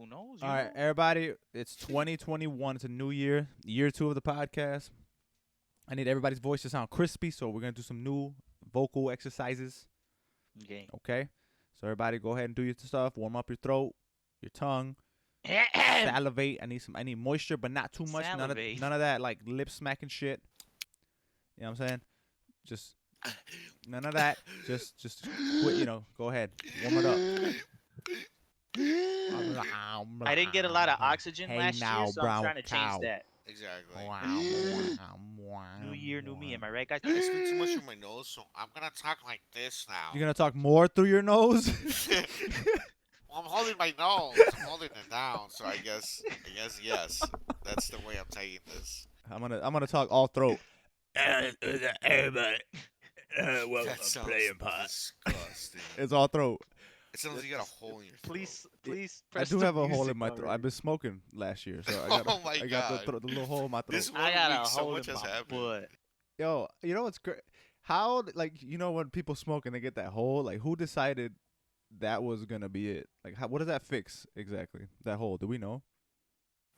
knows? All right, everybody. It's 2021. It's a new year, year 2 of the podcast. I need everybody's voice to sound crispy, so we're gonna do some new vocal exercises. Okay. Okay. So everybody, go ahead and do your stuff. Warm up your throat, your tongue. Salivate. I need moisture, but not too much. Salivate. None of that like lip smacking shit. You know what I'm saying? Just none of that. Just quit. Go ahead. Warm it up. I didn't get a lot of oxygen Hey last now, year, so brown I'm trying to change cow. that. Exactly. New year, new me. Am I right, guys? I speak too much through my nose, so I'm gonna talk like this now. You're gonna talk more through your nose? Well, I'm holding my nose. I'm holding it down, so I guess yes. That's the way I'm taking this. I'm gonna talk all throat. Everybody, welcome That to sounds Playing Pod. disgusting. It's all throat. It sounds like you got a hole in your throat. Please I press do the have a hole music in my throat. already. I've been smoking last year, so I got Oh my I got God. the little hole in my throat. This one I got week, a so hole much in has my happened. butt. Yo, you know what's great? How when people smoke and they get that hole, like who decided that was gonna be it? Like what does that fix exactly? That hole? Do we know?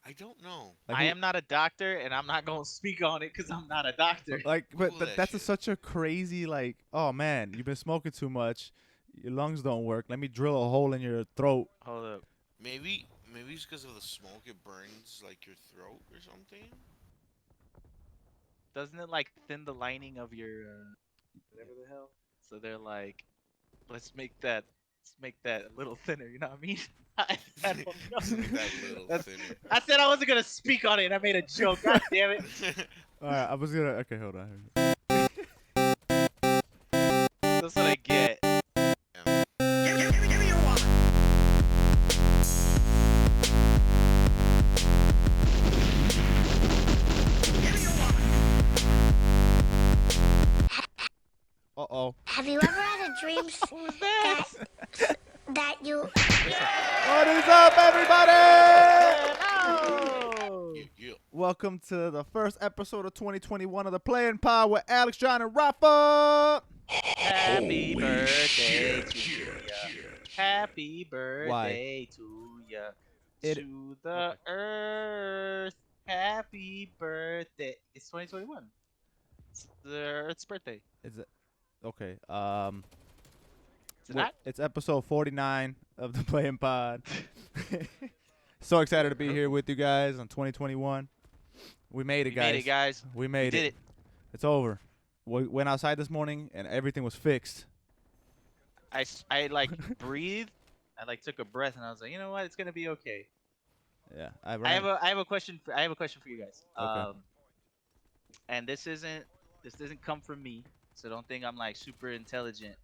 I don't know. Like, I am not a doctor, and I'm not gonna speak on it because I'm not a doctor. Like, but Google that that's shit. such a crazy oh man, you've been smoking too much, your lungs don't work. Let me drill a hole in your throat. Hold up. Maybe it's because of the smoke. It burns like your throat or something. Doesn't it like thin the lining of your whatever the hell? So they're like, let's make that a little thinner. You know what I mean? I don't know. That little That's- thinner. I said I wasn't gonna speak on it, and I made a joke. God damn it! All right, I was gonna. Okay, hold on. That's what I get. Give me your wallet. Give me your wallet. Uh-oh. Have you ever had a dream that you What is up, everybody? Hello. Yeah. Welcome to the first episode of 2021 of the Playing Pod with Alex, John, and Rafa. Happy birthday to ya. Happy birthday to ya. It- To the earth. Happy birthday. It's 2021. It's the Earth's birthday. Is it? Okay. Is it not? It's episode 49 of the Playing Pod. So excited to be here with you guys on 2021. We made it, We guys. made it, guys. We made Did it. It's over. We went outside this morning and everything was fixed. I like breathed. I like took a breath and I was like, you know what? It's gonna be okay. Yeah. I have a question for you guys. Okay. And this doesn't come from me, so don't think I'm like super intelligent,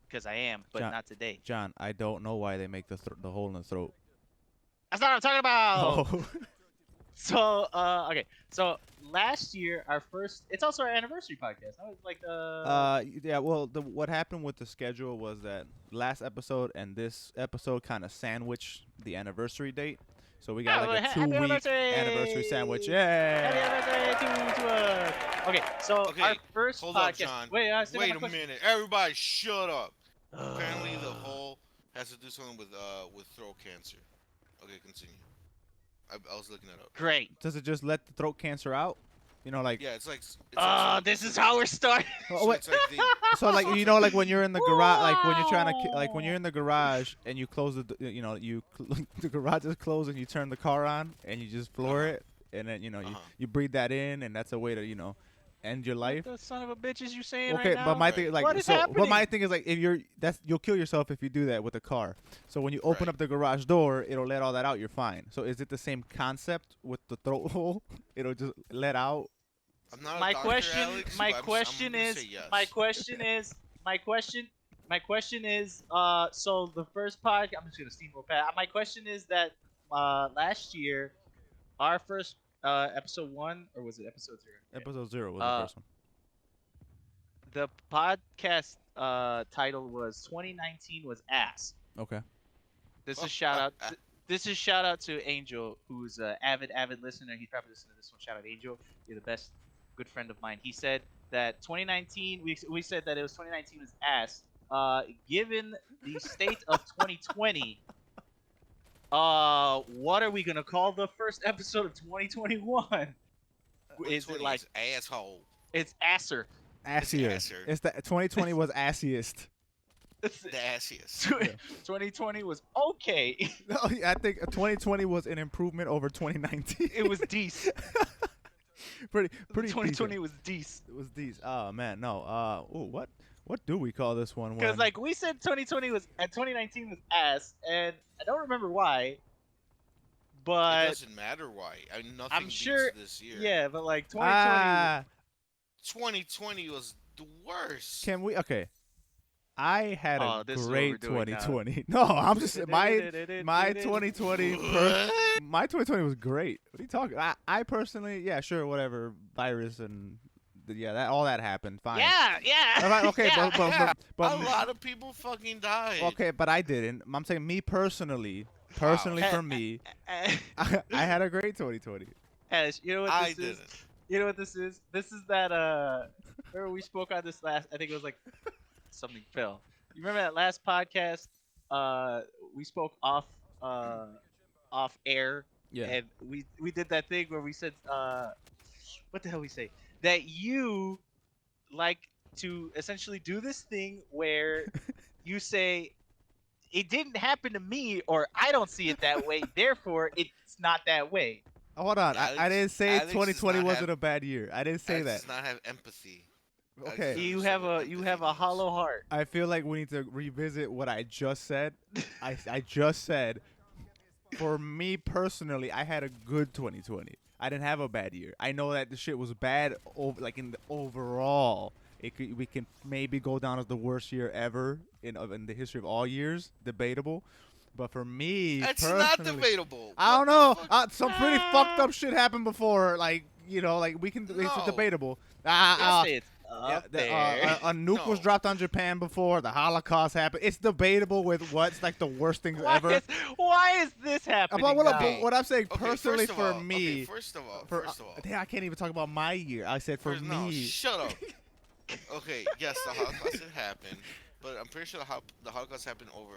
because I am, but John- not today. John, I don't know why they make the hole in the throat. That's not what I'm talking about. Oh. So okay. So last year, it's also our anniversary podcast. I was like Yeah, well, what happened with the schedule was that last episode and this episode kind of sandwiched the anniversary date. So we got like a happy 2-week anniversary! anniversary sandwich. Happy Yeah. anniversary to us. Okay, so Okay, our first hold podcast. up, John. Wait, I still Wait got a my question. minute. Everybody, shut up. Apparently, the hole has to do something with throat cancer. Okay, continue. I was looking that up. Great. Does it just let the throat cancer out? You know, like Yeah, it's like. This is how we're starting. oh, wait. It's like the, So like like when you're in the garage, like when you're trying to like when you're in the garage and you close the garage is closed and you turn the car on and you just floor it and then you breathe that in and that's a way to end your life. The son of a bitch is you saying Okay, right now? but my thing like What is so happening? but my thing is like if you'll kill yourself if you do that with a car. So when you open Right. up the garage door, it'll let all that out. You're fine. So is it the same concept with the throat hole? It'll just let out. I'm not a My doctor, question, Alex, my but I'm question gonna is, say yes. my question is, so the first podcast, I'm just gonna steamroll past. My question is that, last year, our first, episode 1, or was it episode 0? Episode 0 was Uh, the first one. The podcast, title was 2019 was ass. Okay. This is shout out. This is shout out to Angel, who's an avid listener. He's probably listening to this one. Shout out Angel, you're the best, good friend of mine. He said that 2019. We said that it was 2019 was ass. Given the state of 2020, What are we gonna call the first episode of 2021? Is it like asshole? it's Assier? Assier. Assier. It's the 2020 was assiest. The assiest. 2020 was okay. No, I think 2020 was an improvement over 2019. It was decent. pretty 2020 decent. was decent. It was decent. Oh man, no. What do we call this one? Because like we said, 2020 was and 2019 was ass, and I don't remember why. But It doesn't matter why. I mean, nothing I'm beats sure. this year. Yeah, but like 2020. 2020 was the worst. Can we? Okay. I had a This is what great we're doing now. 2020. No, I'm just my 2020 my 2020 was great. What are you talking? I personally, yeah, sure, whatever, virus and that all that happened. Fine. Yeah. Okay, yeah. but a lot of people fucking died. okay, but I didn't. I'm saying me personally for me, I had a great 2020. Ash, you know what I this is? didn't. You know what this is? This is that remember we spoke on this last, I think it was like something fell. You remember that last podcast? We spoke off air. Yeah. And we did that thing where we said what the hell we say? That you like to essentially do this thing where you say it didn't happen to me, or I don't see it that way, therefore it's not that way. Hold on, I didn't say Alex 2020 does not wasn't have- a bad year. I didn't say Alex that. does not have empathy. Okay. Alex You doesn't have understand a what empathy means. hollow heart. I feel like we need to revisit what I just said. I just said, for me personally, I had a good 2020. I didn't have a bad year. I know that the shit was bad, like in the overall. We can maybe go down as the worst year ever in the history of all years. Debatable. But for me, It's personally, not debatable. I don't What know. the fuck? Some pretty fucked up shit happened before. Like, like we can. It's No. debatable. I'll say it's Yeah, up there. a nuke was No. dropped on Japan before the Holocaust happened. It's debatable with what's like the worst things why, ever. why is this happening? But now? what I'm saying Okay, personally first of for all- me, okay, first of all, damn, I can't even talk about my year. I said for First- no, me. shut up. Okay, yes, the Holocaust did happen, but I'm pretty sure the Holocaust happened over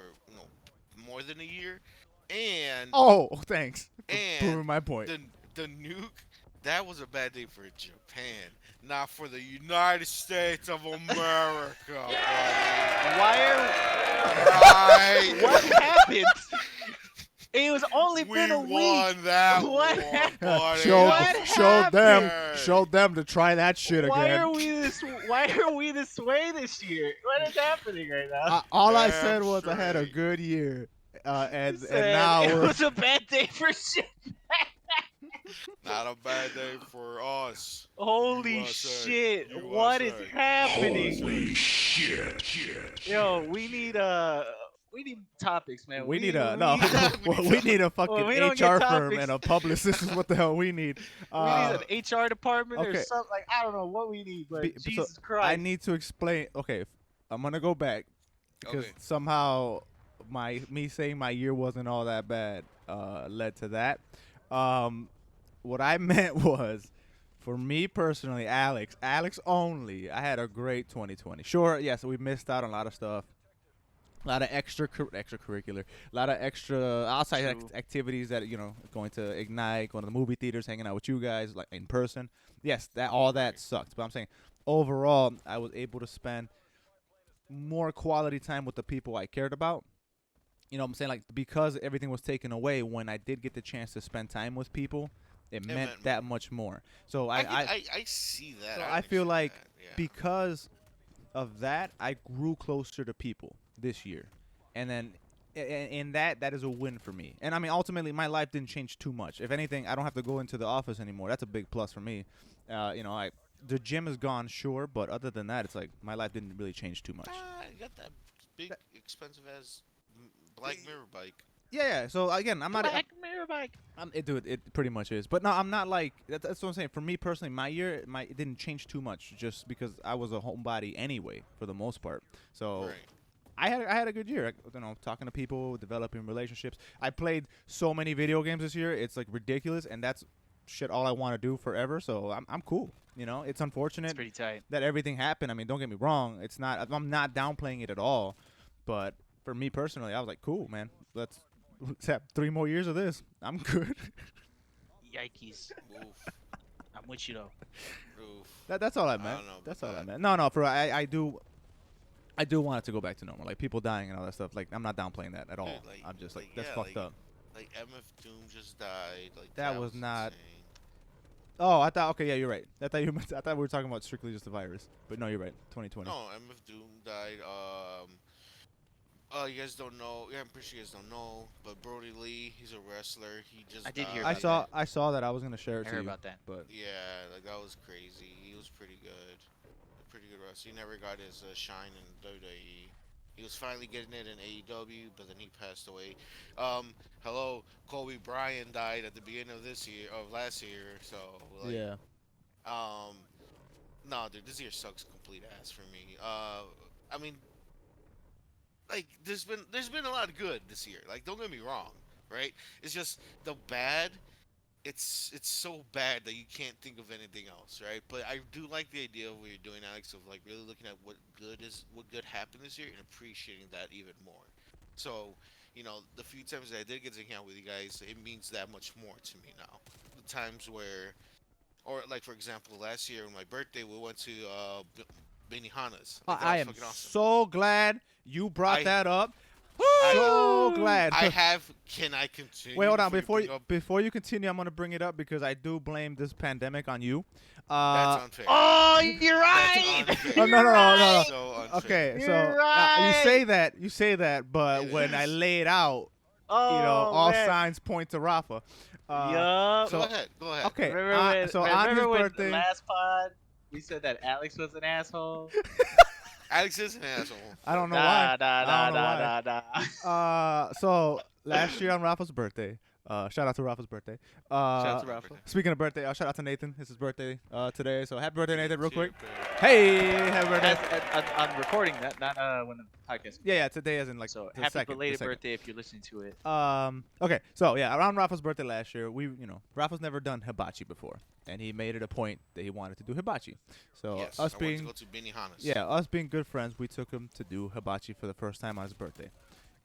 more than a year, and Oh, thanks for And proving my point. the nuke, that was a bad day for Japan, not for the United States of America. buddy. Why Right. are what happened? It was only We been a won week. that What war, happened? buddy. What Showed them to try that shit Why again. are we this way this year? What is happening right now? All I Damn said was I had a straight. good year, and Said now it we're was a bad day for shit. Not a bad day for us. Holy USA. shit! What is USA. happening? Holy shit. Yo, we need topics, man. we need a we no. need- we need a fucking we don't HR get firm topics. and a publicist. Is what the hell we need. We need an HR department or okay. something. Like I don't know what we need, but Be- so Jesus I Christ. need to explain. Okay, I'm gonna go back because Okay. somehow me saying my year wasn't all that bad led to that. What I meant was, for me personally, Alex only, I had a great 2020. Sure, yes, we missed out on a lot of stuff. A lot of extracurricular, a lot of extra outside True. activities that going to Ignite, going to the movie theaters, hanging out with you guys like in person. Yes, all that sucked. But I'm saying overall, I was able to spend more quality time with the people I cared about. You know what I'm saying? Like, because everything was taken away, when I did get the chance to spend time with people, it meant meant that much more. So I see that. so I I feel understand like that, yeah. because of that, I grew closer to people this year. And then in that is a win for me. And I mean, ultimately, my life didn't change too much. If anything, I don't have to go into the office anymore. That's a big plus for me. The gym is gone, sure, but other than that, it's like my life didn't really change too much. You got that big, expensive ass Black Mirror bike. Yeah. So again, I'm not. Black Mirror bike. It pretty much is. But no, I'm not like that's what I'm saying. For me personally, my year, it didn't change too much, just because I was a homebody anyway for the most part. So. Right. I had a good year, talking to people, developing relationships. I played so many video games this year; it's like ridiculous, and that's shit all I want to do forever. So I'm cool. It's unfortunate It's pretty tight. that everything happened. I mean, don't get me wrong; it's not. I'm not downplaying it at all, but for me personally, I was like, cool, man. let's have 3 more years of this. I'm good. Yikes! Oof. I'm with you though. Oof. That's all I I meant. don't know about That's all I that. meant. No, for I do want it to go back to normal. Like people dying and all that stuff. Like I'm not downplaying that at all. Dude, like- I'm just like like, that's yeah, fucked like- up. Like MF Doom just died. Like That was not- insane. Oh, I thought. Okay, yeah, you're right. I thought we were talking about strictly just the virus. But no, you're right. 2020. No, MF Doom died. You guys don't know. Yeah, I'm pretty sure you guys don't know. But Brody Lee, he's a wrestler. He just. I did hear I about saw that. I was gonna share it I to heard you. about that. But Yeah, like that was crazy. He was pretty good. A pretty good wrestler. He never got his shine in WWE. He was finally getting it in AEW, but then he passed away. Hello, Kobe Bryant died at the beginning of last year. So like, yeah. no, dude, this year sucks complete ass for me. I mean, like there's been a lot of good this year. Like don't get me wrong, right? It's just the bad. It's so bad that you can't think of anything else, right? But I do like the idea of what you're doing, Alex, of like really looking at what good happened this year and appreciating that even more. So, the few times that I did get to hang out with you guys, it means that much more to me now. The times where, or like for example, last year on my birthday, we went to Benihana's. Like, that I was am fucking awesome. so glad you brought that up. I- So glad. Can I continue? Wait, hold on. before you bring up- Before you continue, I'm gonna bring it up because I do blame this pandemic on you. That's unfair. Oh, you're right. That's unfair. Oh, no. So unfair. Okay, You're so right. you say that, but It when I is. lay it out, Oh, all man. signs point to Rafa. Yup. so- Go ahead. Okay, Remember so on his when birthday, the last pod we said that Alex was an asshole? Alex is an asshole. I don't know Nah, why. nah, I nah, don't know nah, why. nah, nah. So last year on Rafa's birthday, shout out to Rafa's birthday. Shout out to Rafa. Speaking of birthday, shout out to Nathan. It's his birthday today. So happy birthday, Nathan, real quick. Super. Hey, happy birthday. I'm recording that, not when the podcast. Yeah, today as in like So the happy second, belated the second. birthday if you're listening to it. Okay, so yeah, around Rafa's birthday last year, Rafa's never done hibachi before, and he made it a point that he wanted to do hibachi. So Yes, us I being want to go to Benihana's. us being good friends, we took him to do hibachi for the first time on his birthday,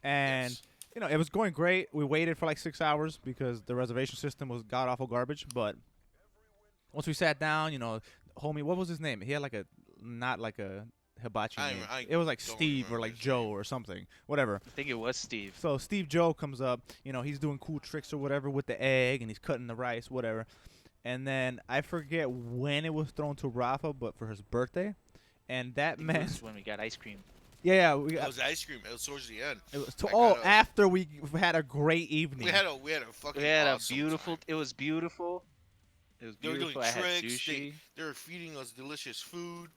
and Yes. it was going great. We waited for like 6 hours because the reservation system was god awful garbage. But once we sat down, homie, what was his name? He had like not like a hibachi name. It was like don't Steve or remember like his Joe name. or something, whatever. I think it was Steve. So Steve Joe comes up, he's doing cool tricks or whatever with the egg, and he's cutting the rice, whatever. And then I forget when it was thrown to Rafa, but for his birthday, and that I think it man, was when we got ice cream. yeah, we It got. was ice cream. It was towards the end. It was I got a- after we had a great evening. We had a fucking We had a awesome beautiful. time. It was beautiful. It was They were beautiful. doing I had tricks. sushi. They were feeding us delicious food.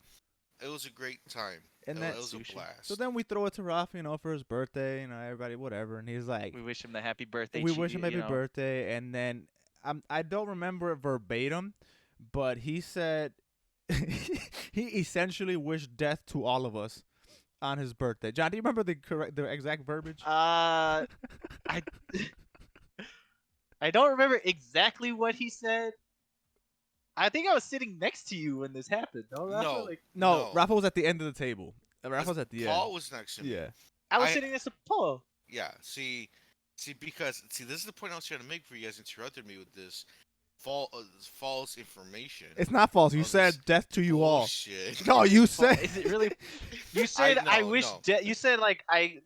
It was a great time. And it that was sushi. a blast. So then we throw it to Rafa, for his birthday, everybody, whatever. And he's like, We wish him the happy birthday. we wish him happy birthday. And then I don't remember it verbatim, but he said he essentially wished death to all of us on his birthday. John, do you remember the exact verbiage? I I don't remember exactly what he said. I think I was sitting next to you when this happened. No, Rafa? No. Like, No, Rafa was at the end of the table. Rafa was at the Paul end. was next to me. Yeah. I was I- sitting next to Paul. Yeah. See, because this is the point I was trying to make before you guys interrupted me with this false information. It's not false. You Oh, said this death to you all. Bullshit. No, you Paul, said. is it really? You said I, know, wish. no. You said like I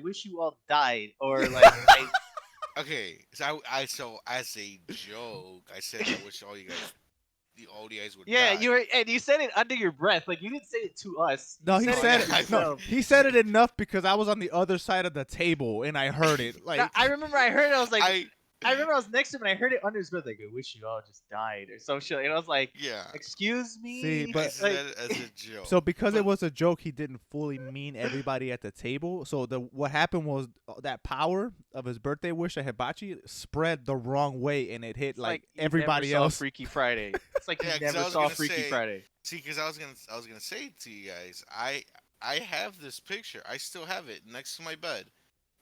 wish you all died, or like I, Okay, so so as a joke, I said I wish all you guys would yeah. die. You said it under your breath. Like you didn't say it to us. No, You he Oh, said yeah, I it. No, yourself. he said it enough because I was on the other side of the table and I heard it. Like No, I remember I heard it. I was like, I I remember I was next to him and I heard it under his breath. Like, I wish you all just died or some shit. And I was like, yeah. excuse me. See, I but- said like, it as a joke. so because it But- was a joke, he didn't fully mean everybody at the table. So what happened was that power of his birthday wish at hibachi spread the wrong way and it hit it's like you everybody never saw else. Freaky Friday. It's like Yeah, you 'cause I never was saw gonna Freaky say- Friday. See, because I was gonna say to you guys, I have this picture. I still have it next to my bed.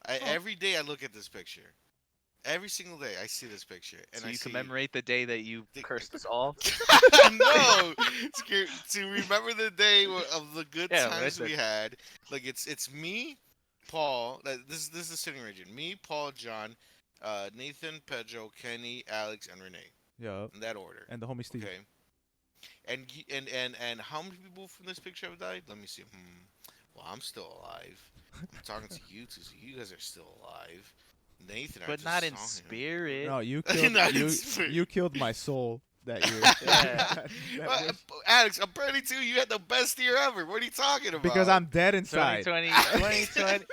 Every day I look at this picture. Every single day I see this picture, and So I you see commemorate the day that you the- cursed us all. no, to remember the day of the good Yeah, what I times said. we had. Like it's me Paul. This is the sitting region. Me, Paul, John, Nathan, Pedro, Kenny, Alex, and Renee. Yeah. In that order. And the homie Steve. Okay. And how many people from this picture have died? Let me see. Well, I'm still alive. I'm talking to you two, so you guys are still alive. Nathan, I But just not in saw him. spirit. No, you killed Not in you. spirit. You killed my soul that year. Yeah. That wish. Alex, apparently too, you had the best year ever. What are you talking about? Because I'm dead inside. 2020.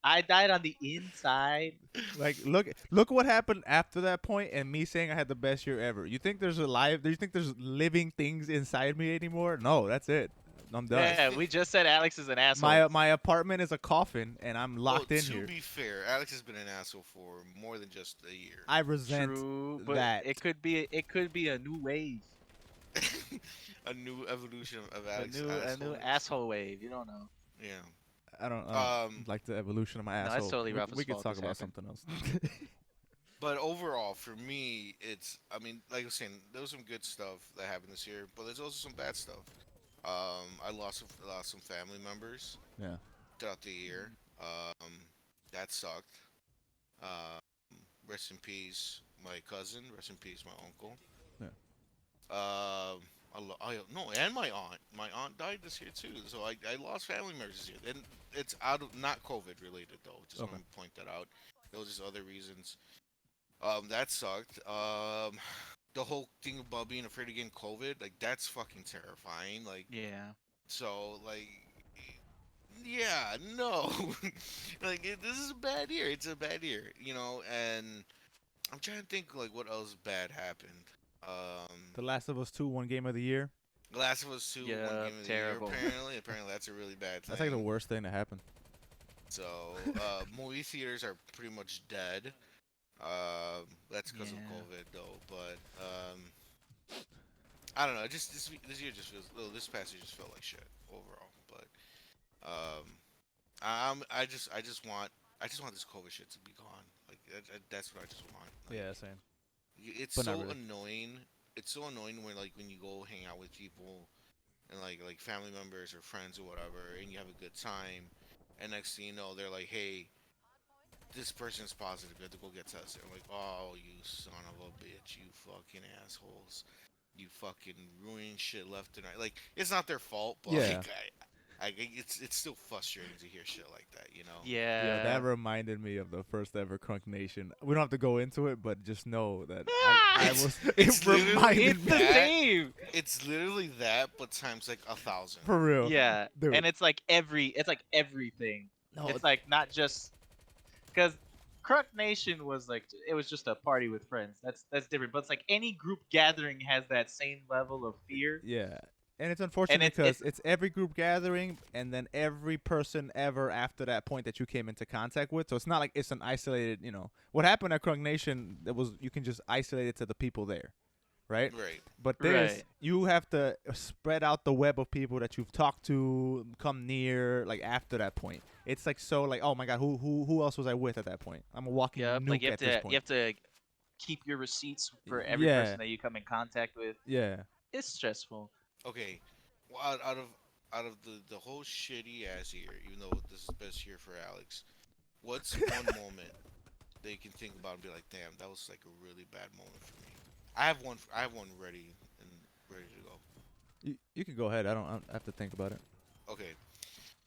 I died on the inside. Like look what happened after that point and me saying I had the best year ever. You think there's do you think there's living things inside me anymore? No, that's it. I'm done. Yeah, we just said Alex is an asshole. My apartment is a coffin and I'm locked in to here. be fair, Alex has been an asshole for more than just a year. I resent True, but that. it could be a new wave. A new evolution of A Alex. new asshole wave. You don't know. Yeah. I don't Um, like the evolution of my No, asshole. it's totally Rafa's we could fault talk this about happened. something else. But overall, for me, I mean, like I was saying, there was some good stuff that happened this year, but there's also some bad stuff. I lost some family members Yeah. throughout the year. That sucked. Um, Rest in peace, my cousin. Rest in peace, my uncle. Yeah. No, and my aunt. My aunt died this year too. So I lost family members this year, and it's out of not COVID related though. Just Okay. want to point that out. There was just other reasons. That sucked. The whole thing about being afraid of getting COVID, like that's fucking terrifying. Like Yeah. so, like yeah, no, this is a bad year. It's a bad year, and I'm trying to think like what else bad happened. The Last of Us 2 won game of the year. The Last of Us 2 Yeah, one game of terrible. the year. Apparently that's a really bad thing. That's like the worst thing to happen. So movie theaters are pretty much dead. That's because of Yeah. COVID though. But I don't know. Just this year just feels. Well, this past year just felt like shit overall. But I just want this COVID shit to be gone. Like that's what I just want. Like, Yeah, same. it's But not so really. annoying. It's so annoying when when you go hang out with people and like family members or friends or whatever, and you have a good time, and next thing you know, they're like, "Hey, this person's positive. You have to go get tested." I'm like, "Oh, you son of a bitch! You fucking assholes! You fucking ruining shit left and right." Like, it's not their fault, but Yeah. like, it's still frustrating to hear shit like that, Yeah. Yeah, that reminded me of the first ever Crunk Nation. We don't have to go into it, but just know that I was. It's It literally- reminded It's me the that. same. It's literally that, but times like 1,000. for real. Yeah, Dude. and it's like everything. No, It's like not just because Kruk Nation was like it was just a party with friends. That's different. But it's like any group gathering has that same level of fear. yeah. And it's unfortunate because it's every group gathering and then every person ever after that point that you came into contact with. So it's not like it's an isolated, what happened at Crunk Nation, you can just isolate it to the people there, right? Right. But this, Right. you have to spread out the web of people that you've talked to, come near, like after that point. It's like so like, oh my god, who else was I with at that point? I'm a walking Yep. nuke Like at this point. you have to keep your receipts for every Yeah. person that you come in contact with. Yeah. It's stressful. Okay. Well, out of the whole shitty ass year, even though this is the best year for Alex, what's one moment that you can think about and be like, damn, that was like a really bad moment for me? I have one. I have one ready to go. You can go ahead. I don't have to think about it. Okay.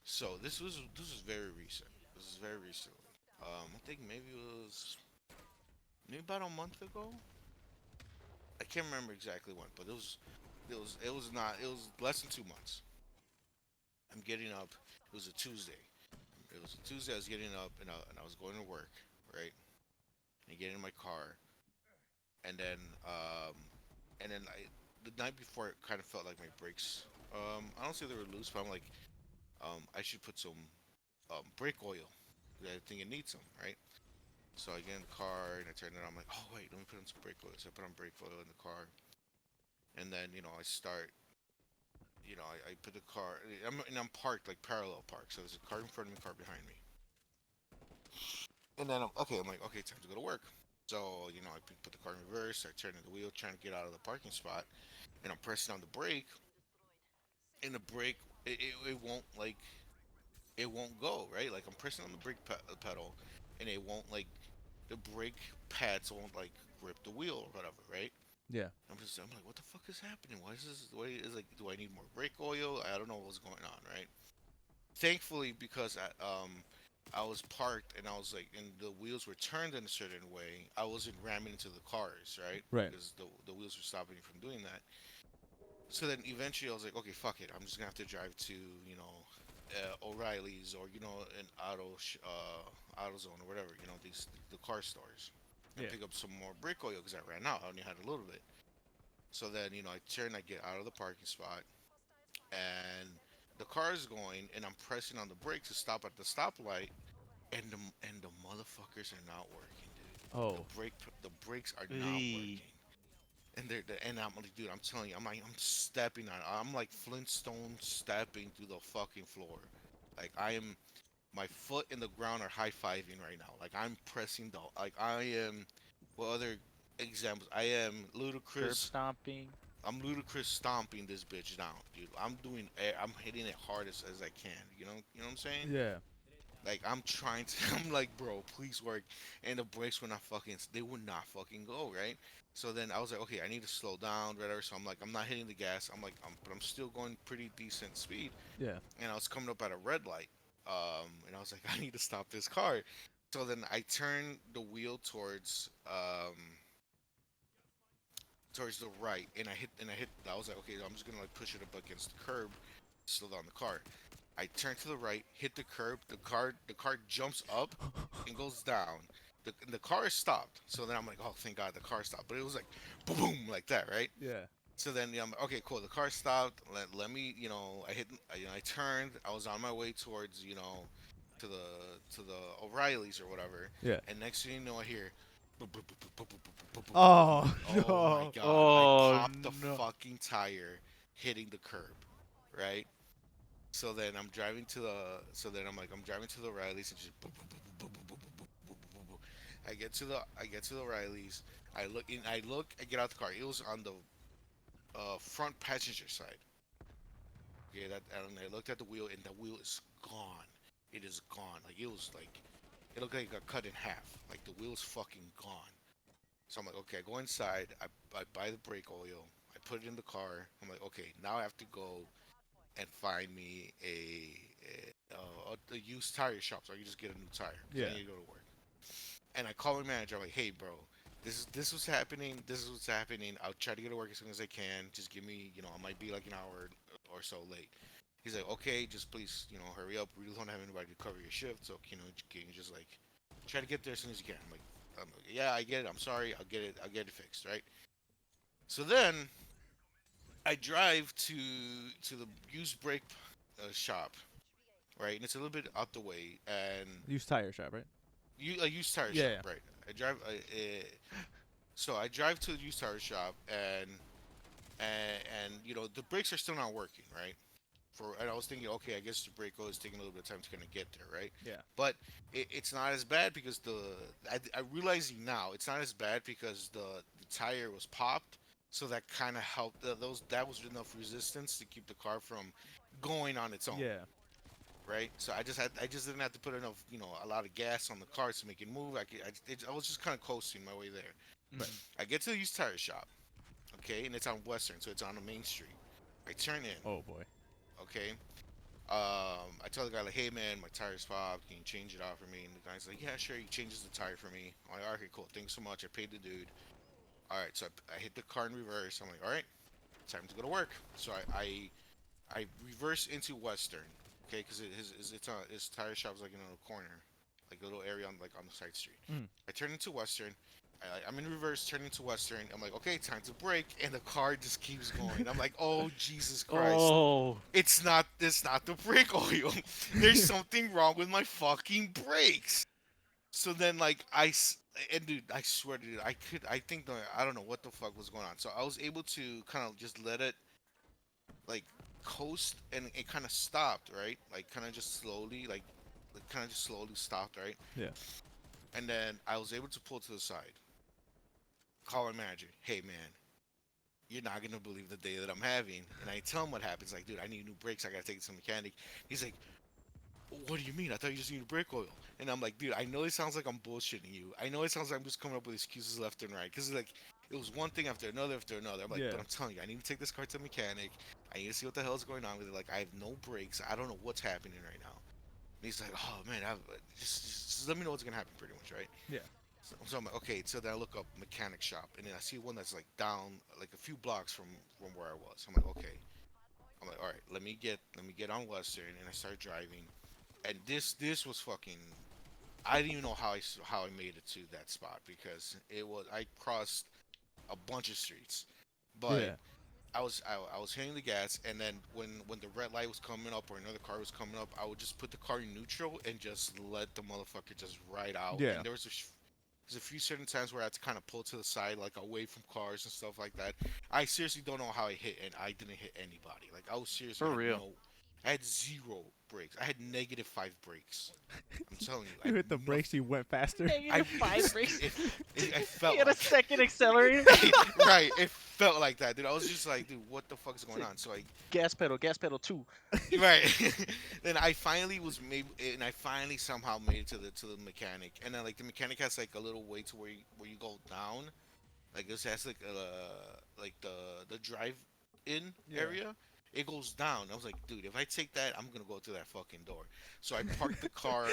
So this was very recent. This is very recently. I think maybe it was about a month ago. I can't remember exactly when, but it was less than 2 months. I'm getting up. It was a Tuesday. It was a Tuesday. I was getting up and I was going to work, right? And I get in my car, and then the night before it kind of felt like my brakes. I don't say they were loose, but I'm like, I should put some brake oil. I think it needs some, right? So I get in the car and I turn it on. I'm like, oh wait, let me put on some brake oil. So I put on brake oil in the car, and then I start. I put the car. I'm parked like parallel park. So there's a car in front of me, car behind me. And then I'm like, okay, time to go to work. So I put the car in reverse. I turn the wheel, trying to get out of the parking spot, and I'm pressing on the brake. And the brake, it won't like. it won't go, right? Like I'm pressing on the pedal, and it won't like the brake pads won't like grip the wheel or whatever, right? Yeah. I'm like, what the fuck is happening? Why is this? Why is like, do I need more brake oil? I don't know what's going on, right? Thankfully, because I was parked and I was like, and the wheels were turned in a certain way, I wasn't ramming into the cars, right? Right. Because the wheels were stopping me from doing that. So then eventually I was like, okay, fuck it. I'm just gonna have to drive to, O'Reilly's or an AutoZone or whatever, the car stores, and Yeah. pick up some more brake oil because I ran out. I only had a little bit. So then I turn, I get out of the parking spot, and the car is going, and I'm pressing on the brake to stop at the stoplight, and the motherfuckers are not working, dude. Oh. The brakes are not Eee. working. And I'm like, dude, I'm telling you, I'm stepping on. I'm like Flintstone stepping through the fucking floor. Like I am, my foot in the ground are high fiving right now. Like I'm pressing the, like I am. What other examples? I am Curb ludicrous. stomping. I'm ludicrous stomping this bitch down, dude. I'm hitting it hard as I can. You know what I'm saying? Yeah. Like I'm trying to, I'm like, bro, please work. And the brakes were not fucking, they would not fucking go, right? So then I was like, okay, I need to slow down, whatever. So I'm like, I'm not hitting the gas. I'm like, but I'm still going pretty decent speed. Yeah. And I was coming up at a red light. And I was like, I need to stop this car. So then I turned the wheel towards the right, and I was like, okay, I'm just gonna like push it up against the curb, slow down the car. I turn to the right, hit the curb. The car jumps up and goes down. The car is stopped. So then I'm like, oh, thank God the car stopped. But it was like, boom, boom, like that, right? Yeah. So then I'm like, okay, cool. The car stopped. Let me, I turned. I was on my way towards, to the O'Reillys or whatever. Yeah. And next thing you know, I hear, boop, boop, boop, boop, boop, boop, boop, boop, boop, boop. Oh Oh my no. God! I Oh popped the no. fucking tire, hitting the curb, right? So then I'm driving to the Riley's and just boop, boop, boop, boop, boop, boop, boop, boop, boop, boop, boop. I get to the Riley's. I get out the car. It was on the front passenger side. Okay, and I looked at the wheel, and the wheel is gone. It is gone. Like it looked like it got cut in half. Like the wheel's fucking gone. So I'm like, okay, I go inside. I buy the brake oil. I put it in the car. I'm like, okay, now I have to go and find me a used tire shop, so I can just get a new tire. 'Cause Yeah. I need to go to work. And I call my manager. I'm like, hey, bro, this was happening. This is what's happening. I'll try to get to work as soon as I can. Just give me, I might be like an hour or so late. He's like, okay, just please, hurry up. We really don't have anybody to cover your shift, so can you just like try to get there as soon as you can. I'm like, yeah, I get it. I'm sorry. I'll get it fixed, right? So then I drive to the used brake shop, right? And it's a little bit out the way, and Used tire shop, right? a used tire Yeah, shop, yeah. right? So I drive to the used tire shop, and the brakes are still not working, right? And I was thinking, okay, I guess the brake oil is taking a little bit of time to kind of get there, right? Yeah. But it's not as bad because I realizing now it's not as bad because the tire was popped, so that kind of helped. That was enough resistance to keep the car from going on its own, Yeah. right? So I just didn't have to put enough, a lot of gas on the car to make it move. I was just kind of coasting my way there. Right. I get to the used tire shop, okay, and it's on Western, so it's on the main street. I turn in, Oh boy. okay. I tell the guy like, hey man, my tire's popped. Can you change it out for me? And the guy's like, yeah, sure. He changes the tire for me. I'm like, okay, cool. Thanks so much. I paid the dude. All right, so I hit the car in reverse. I'm like, all right, time to go to work. So I reverse into Western, okay, because his tire shop's like in a corner, like a little area on the side street. Mm. I turn into Western. I'm in reverse, turning to Western. I'm like, okay, time to brake, and the car just keeps going. I'm like, oh Jesus Christ! Oh. It's not the brake oil. There's something wrong with my fucking brakes. So then, like, and dude, I swear to you, I think, I don't know what the fuck was going on. So I was able to kind of just let it, like, coast, and it kind of stopped, right? Like, kind of just slowly, kind of just slowly stopped, right? Yeah. And then I was able to pull to the side, call my manager, hey man, you're not gonna believe the day that I'm having. And I tell him what happens, like, dude, I need new brakes. I gotta take it to the mechanic. He's like, what do you mean? I thought you just needed brake oil. And I'm like, dude, I know it sounds like I'm bullshitting you. I know it sounds like I'm just coming up with excuses left and right. Because, like, it was one thing after another after another. I'm like, Yeah. but I'm telling you, I need to take this car to a mechanic. I need to see what the hell is going on with it. Like, I have no brakes. I don't know what's happening right now. And he's like, oh, man, just let me know what's going to happen pretty much, right? Yeah. So I'm like, okay. So then I look up mechanic shop. And then I see one that's, like, down, like, a few blocks from where I was. I'm like, okay. I'm like, all right, let me get on Western. And I start driving. And this was fucking. I didn't even know how I made it to that spot because I crossed a bunch of streets, but Yeah. I was hitting the gas, and then when the red light was coming up or another car was coming up, I would just put the car in neutral and just let the motherfucker just ride out. Yeah. And there's a few certain times where I had to kind of pull to the side, like away from cars and stuff like that. I seriously don't know how I hit, and I didn't hit anybody. Like I was seriously For real. I had 0 brakes. I had -5 brakes. I'm telling you, I You had hit the brakes, you went faster. -5 brakes. I felt You had a like second accelerator. right. It felt like that, dude. I was just like, dude, what the fuck is going on? So Gas pedal 2. right. Then I finally was maybe, and I finally somehow made it to the mechanic, and then like the mechanic has like a little way to where you go down, like this has like the drive in Yeah. area. It goes down. I was like, dude, if I take that, I'm gonna go through that fucking door. So I parked the car,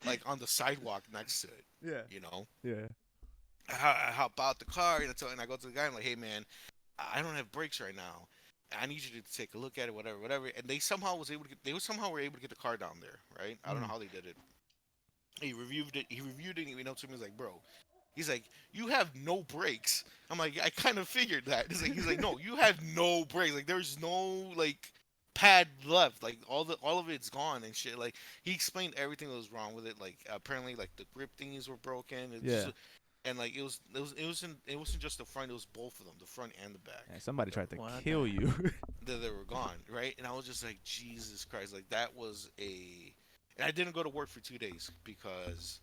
like on the sidewalk next to it. Yeah. You know, Yeah. I hop out the car and I go to the guy. I'm like, hey man, I don't have brakes right now. I need you to take a look at it, whatever. And they somehow somehow were able to get the car down there, right? I don't know how they did it. He reviewed it. And he went up to me. He's like, bro. He's like, you have no brakes. I'm like, I kind of figured that. He's like, no, you have no brakes. Like, there's no like pad left. Like all of it's gone and shit. Like he explained everything that was wrong with it. Like apparently, like the grip thingies were broken. Yeah. And like it wasn't just the front. It was both of them, the front and the back. Man, somebody tried to What kill the- you. They were gone, right? And I was just like, Jesus Christ, like that was a. And I didn't go to work for 2 days because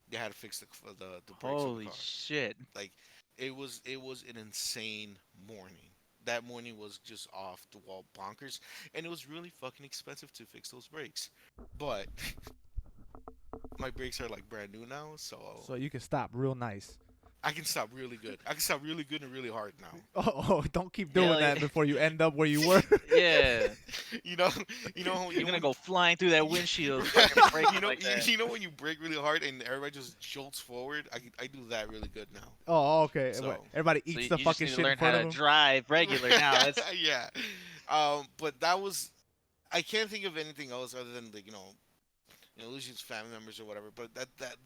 they had to fix the brakes on the Holy car. shit. Like it was an insane morning. That morning was just off the wall bonkers, and it was really fucking expensive to fix those brakes. But my brakes are like brand new now, so So you can stop real nice. I can stop really good. I can stop really good and really hard now. Oh, don't keep doing like- that before you end up where you were. Yeah. You know, You're gonna go flying through that windshield. fucking breaking you know, like that. you know when you brake really hard and everybody just jolts forward. I do that really good now. Oh, okay. So- What, everybody So eats you the just fucking need to shit learn in how front to of them. drive regular now. That's Yeah. But that was. I can't think of anything else other than like losing family members or whatever. But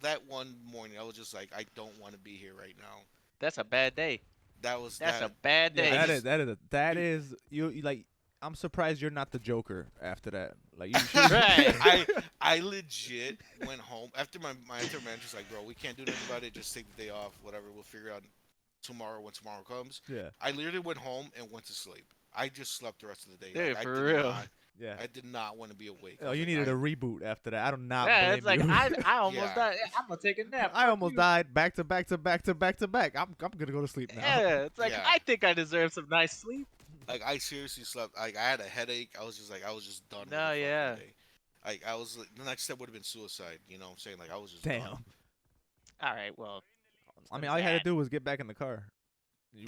that one morning, I was just like, I don't want to be here right now. that's a bad day. That was That's that. a bad day. Yeah, I that just- is you like. I'm surprised you're not the Joker after that. Like you should. Right. I legit went home after my manager's like, bro, we can't do nothing about it. Just take the day off, whatever. We'll figure it out tomorrow when tomorrow comes. Yeah. I literally went home and went to sleep. I just slept the rest of the day. Dude, I for did real. not- Yeah. I did not want to be awake. I Oh, was you like, needed I- a reboot after that. I do not Yeah, blame it's like you. I almost Yeah. died. I'm gonna take a nap. I almost died back to back to back to back to back. I'm gonna go to sleep now. Yeah, it's like Yeah. I think I deserve some nice sleep. Like I seriously slept. Like I had a headache. I was just done. with No, the fucking yeah. day. Like I was. Like, the next step would have been suicide. You know what I'm saying? Like I was just Damn. done. All right, well, I mean, all you had to do was get back in the car. You-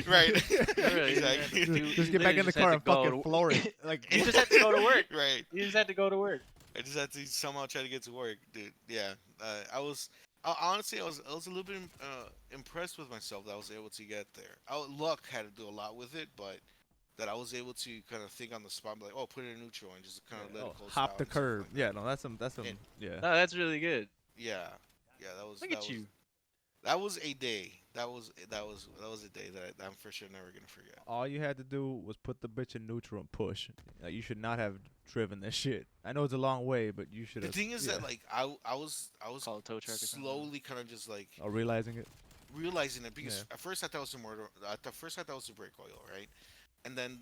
Right. Really, Exactly. just get back in the car and fucking floor it. Like you just had to go to work. Right. You just had to go to work. I just had to somehow try to get to work, dude. Yeah. Honestly, I was a little bit impressed with myself that I was able to get there. Luck had to do a lot with it, but that I was able to kind of think on the spot, like, oh, put it in neutral and just kind of let it coast hop out the and stuff curb. like that. Yeah, no, that's some. And- Yeah. No, that's really good. Yeah. That was. Look that at was, you. That was a day. That was a day that I'm for sure never gonna forget. All you had to do was put the bitch in neutral and push. Like, you should not have driven this shit. I know it's a long way, but you should The have. thing is that like I was Call a tow truck. Or something. slowly kind of just like Oh, realizing it. realizing it because Yeah. at first I thought it was a motor. At first I thought it was a brake oil, right? And then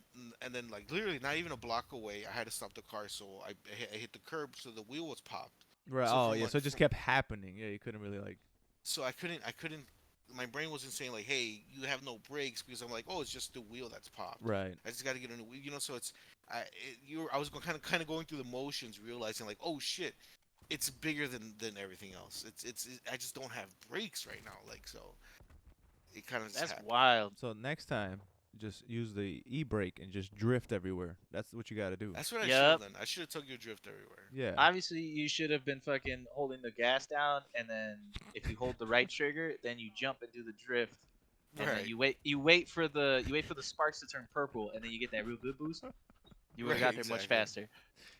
like literally not even a block away, I had to stop the car, so I hit the curb, so the wheel was popped. Right. So Oh, from, yeah. like, So it just from- kept happening. Yeah, you couldn't really like. So I couldn't my brain wasn't saying like, hey, you have no brakes, because I'm like, oh, it's just the wheel that's popped. Right. I just got to get a new wheel, so it's I was kind of going through the motions, realizing like, oh shit, it's bigger than everything else. I just don't have brakes right now, like, so it kind of just That's happened. wild. So next time, just use the e-brake and just drift everywhere. That's what you got to do. That's what I should have Yep. done. I should have took your drift everywhere. Yeah. Obviously, you should have been fucking holding the gas down, and then if you hold the right trigger, then you jump and do the drift, and then Right. you wait for the sparks to turn purple, and then you get that real good boost. You would have got Right, there much exactly. faster.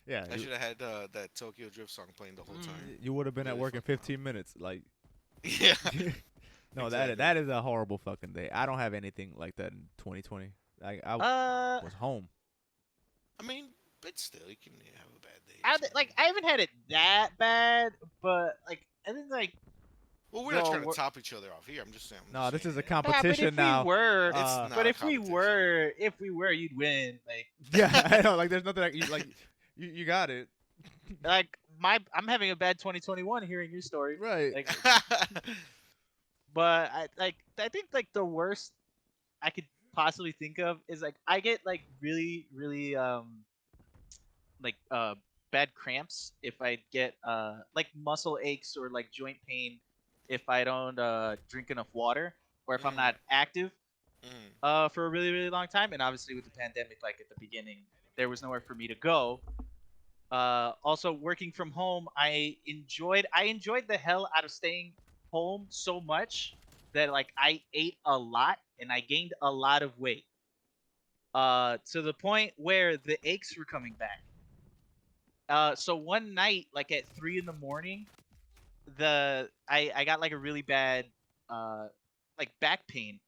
Yeah. I should have had that Tokyo Drift song playing the whole time. You would have been at Really work in fucking 15 minutes. Like, Yeah. no, Exactly. that is a horrible fucking day. I don't have anything like that in 2020. I Uh, was home. I mean, but still, you can have a bad day. I haven't had it that bad, but like I think like Well, we're not the trying to wor- top each other off here. I'm just saying. No, this is a yeah, but competition if now. we were, It's not but a if we competition. were, you'd win. Like Yeah, I know. Like, there's nothing you got it. I'm having a bad 2021 hearing your story. Right. Like, but I think like the worst I could possibly think of is like I get like really really like bad cramps if I get like muscle aches or like joint pain if I don't drink enough water or if I'm not active Mm. for a really really long time. And obviously with the pandemic, like at the beginning, there was nowhere for me to go. Also working from home, I enjoyed the hell out of staying home so much that like I ate a lot and I gained a lot of weight. To the point where the aches were coming back. So one night, like at 3 in the morning, I got like a really bad like back pain,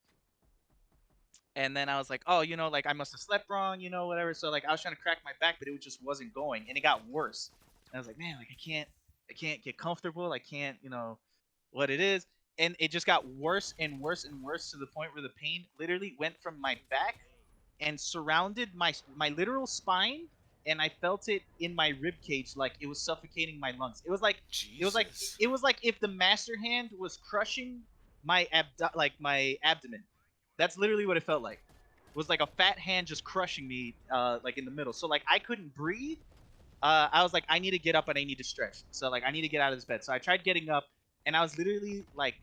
and then I was like, oh, like I must have slept wrong, whatever. So like I was trying to crack my back, but it just wasn't going, and it got worse. And I was like, man, like I can't get comfortable. I can't, what it is, and it just got worse and worse and worse to the point where the pain literally went from my back and surrounded my literal spine, and I felt it in my rib cage like it was suffocating my lungs. It was like Jesus. it was like if the master hand was crushing my abdomen. That's literally what it felt like. It was like a fat hand just crushing me like in the middle. So like I couldn't breathe. I was like, I need to get up and I need to stretch. So like I need to get out of this bed. So I tried getting up, and I was literally like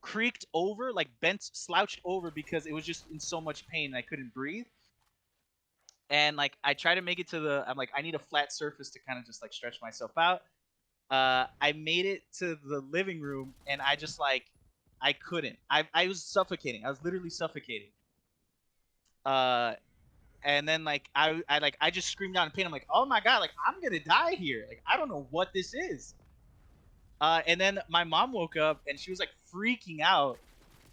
creaked over, like bent, slouched over because it was just in so much pain and I couldn't breathe. And like I tried to make it I'm like, I need a flat surface to kind of just like stretch myself out. I made it to the living room, and I just like I couldn't. I was suffocating. I was literally suffocating. Uh, and then like I just screamed out in pain. I'm like, oh my god, like I'm gonna die here. Like I don't know what this is. And then my mom woke up and she was like freaking out,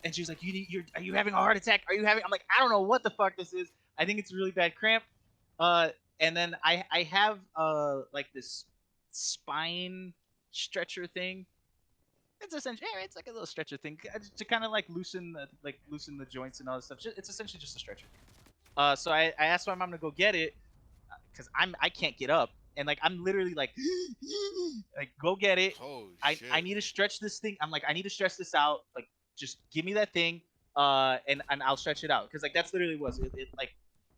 and she was like, are you having a heart attack? Are you having? I'm like, I don't know what the fuck this is. I think it's a really bad cramp. And then I have like this spine stretcher thing. It's essentially, yeah, it's like a little stretcher thing to kind of like loosen the joints and all this stuff. It's essentially just a stretcher. So I asked my mom to go get it because I can't get up, and like I'm literally like like go get it. Holy I shit. I need to stretch this thing. I'm like I need to stretch this out. Like just give me that thing, and I'll stretch it out because like that's literally what it like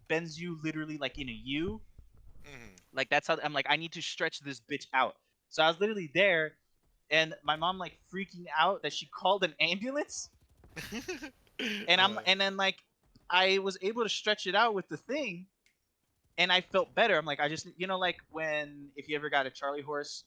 bends you literally like in a U. Mhm. Like that's how I'm like I need to stretch this bitch out. So I was literally there, and my mom like freaking out that she called an ambulance, and and then like I was able to stretch it out with the thing, and I felt better. I'm like I just like when if you ever got a Charlie horse,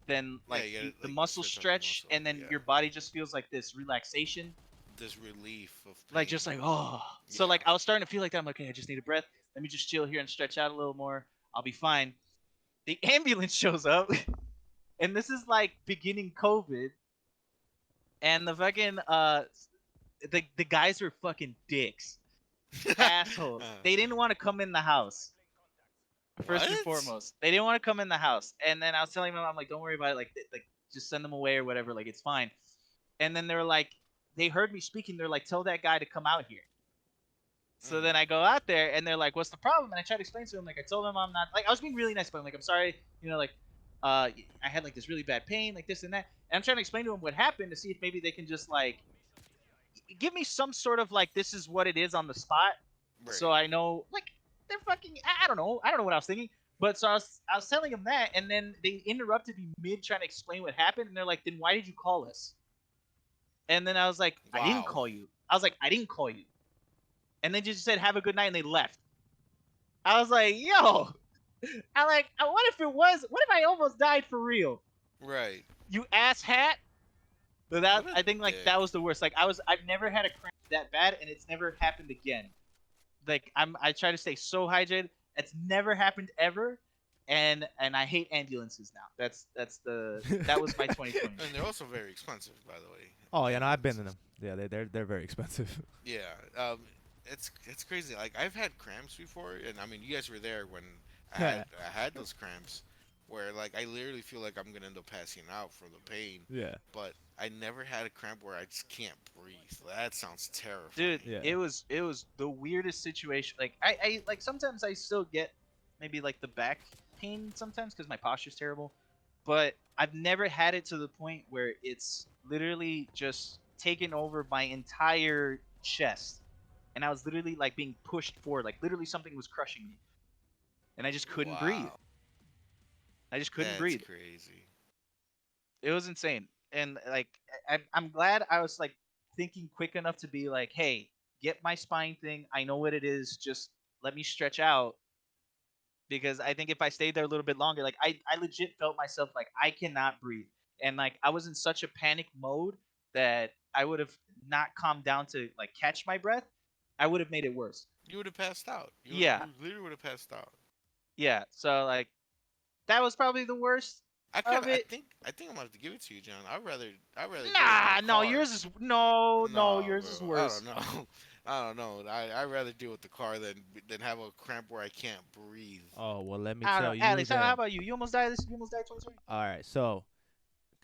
then Yeah, like you gotta, the like, muscles stretch out the stretch, muscle, and then yeah. your body just feels like this relaxation. This relief of pain. Like just like oh, so Yeah. like I was starting to feel like that. I'm like, okay, I just need a breath. Let me just chill here and stretch out a little more. I'll be fine. The ambulance shows up, and this is like beginning COVID, and the fucking the guys were fucking dicks, assholes. They didn't want to come in the house. First and What? foremost, they didn't want to come in the house. And then I was telling them, I'm like, don't worry about it. Like just send them away or whatever. Like it's fine. And then they were like, they heard me speaking. They're like, tell that guy to come out here. So then I go out there, and they're like, what's the problem? And I try to explain to them, like I told them I'm not like I was being really nice, but I'm like I'm sorry, like I had like this really bad pain, like this and that. And I'm trying to explain to them what happened to see if maybe they can just like give me some sort of like this is what it is on the spot, so I know like they're fucking. I don't know. I don't know what I was thinking. But so I was telling them that, and then they interrupted me mid trying to explain what happened, and they're like, "Then why did you call us?" And then I was like, "I didn't call you." I was like, "I didn't call you," and they just said, "Have a good night," and they left. I was like, "Yo," I like, what if it was? What if I almost died for real? Right. You ass hat. But that I think like dick. that was the worst. Like I've never had a cramp that bad, and it's never happened again. Like I try to stay so hydrated. It's never happened ever, and I hate ambulances now. That was my 2020. And they're also very expensive, by the way. Oh yeah, no, I've been in them. Yeah, they're very expensive. Yeah. It's crazy. Like I've had cramps before, and I mean, you guys were there when I had those cramps, where like I literally feel like I'm gonna end up passing out from the pain. Yeah. But I never had a cramp where I just can't breathe. That sounds terrifying. Dude, Yeah. it was the weirdest situation. Like I like sometimes I still get maybe like the back pain sometimes because my posture's terrible, but I've never had it to the point where it's literally just taken over my entire chest, and I was literally like being pushed forward, like literally something was crushing me, and I just couldn't breathe. I just couldn't breathe. That's crazy. It was insane, and like I'm glad I was like thinking quick enough to be like, hey, get my spine thing. I know what it is. Just let me stretch out. Because I think if I stayed there a little bit longer, like I legit felt myself like I cannot breathe. And like I was in such a panic mode that I would have not calmed down to like catch my breath. I would have made it worse. You would have passed out. You literally would have passed out. Yeah. So like that was probably the worst. I think I'm gonna have to give it to you, John. I'd rather. Nah, no, yours is yours bro, is worse. I don't know. I don't know. I'd rather deal with the car than have a cramp where I can't breathe. Oh well, let me I tell don't you. know. Alex, that- how about you? You almost died 2020? All right, so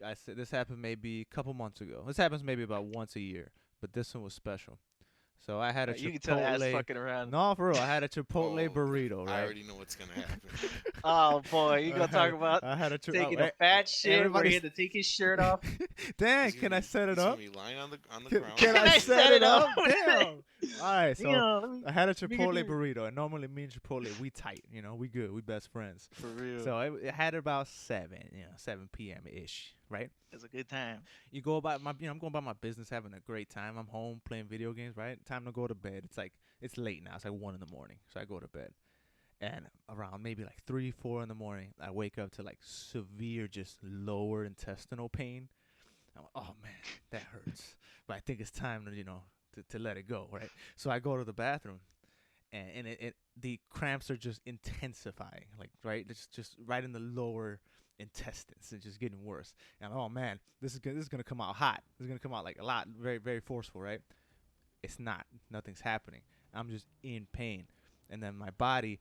I said this happened maybe a couple months ago. This happens maybe about once a year, but this one was special. So I had a You can tell ass Chipotle. fucking around. No, for real, I had a Chipotle burrito, I right? already know what's gonna happen. Oh boy, you gonna talk about I had a taking a fat shit where everybody's- he had to take his shirt off. Dang, can I set it up? He's gonna be lying on the Can, ground. can I set it up? Damn. All right, so Damn, I had a me get Chipotle this. burrito, and normally me and Chipotle, we tight, we good, we best friends. For real. So it had about 7 p.m. ish, right? It's a good time. You go about my, I'm going about my business, having a great time. I'm home playing video games, right? Time to go to bed. It's late now. It's like 1 in the morning, so I go to bed. And around maybe like 3, 4 in the morning, I wake up to like severe, just lower intestinal pain. I'm like, oh man, that hurts. But I think it's time to, to let it go, right? So I go to the bathroom, and the cramps are just intensifying, like right, it's just right in the lower intestines. It's just getting worse. And oh man, this is gonna come out hot. This is gonna come out like a lot, very very forceful, right? It's not. Nothing's happening. I'm just in pain, and then my body,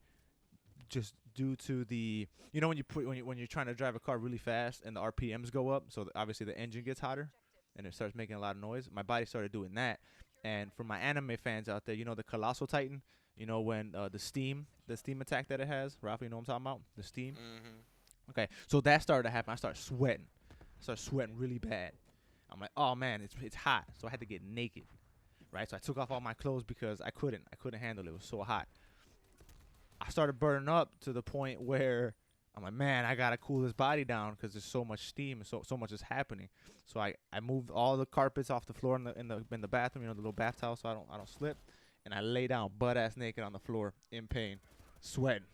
just due to the when you're trying to drive a car really fast and the RPMs go up, so obviously the engine gets hotter, and it starts making a lot of noise. My body started doing that, and for my anime fans out there, the Colossal Titan, when the steam attack that it has, Rafa, you know what I'm talking about? The steam. Mm-hmm. Okay, so that started to happen. I started sweating. Really bad. I'm like, oh man, it's hot. So I had to get naked, right? So I took off all my clothes because I couldn't handle it. It was so hot. I started burning up to the point where I'm like, man, I gotta cool this body down because there's so much steam and so much is happening. So I moved all the carpets off the floor in the bathroom, the little bath towel, so I don't slip, and I lay down butt ass naked on the floor in pain, sweating.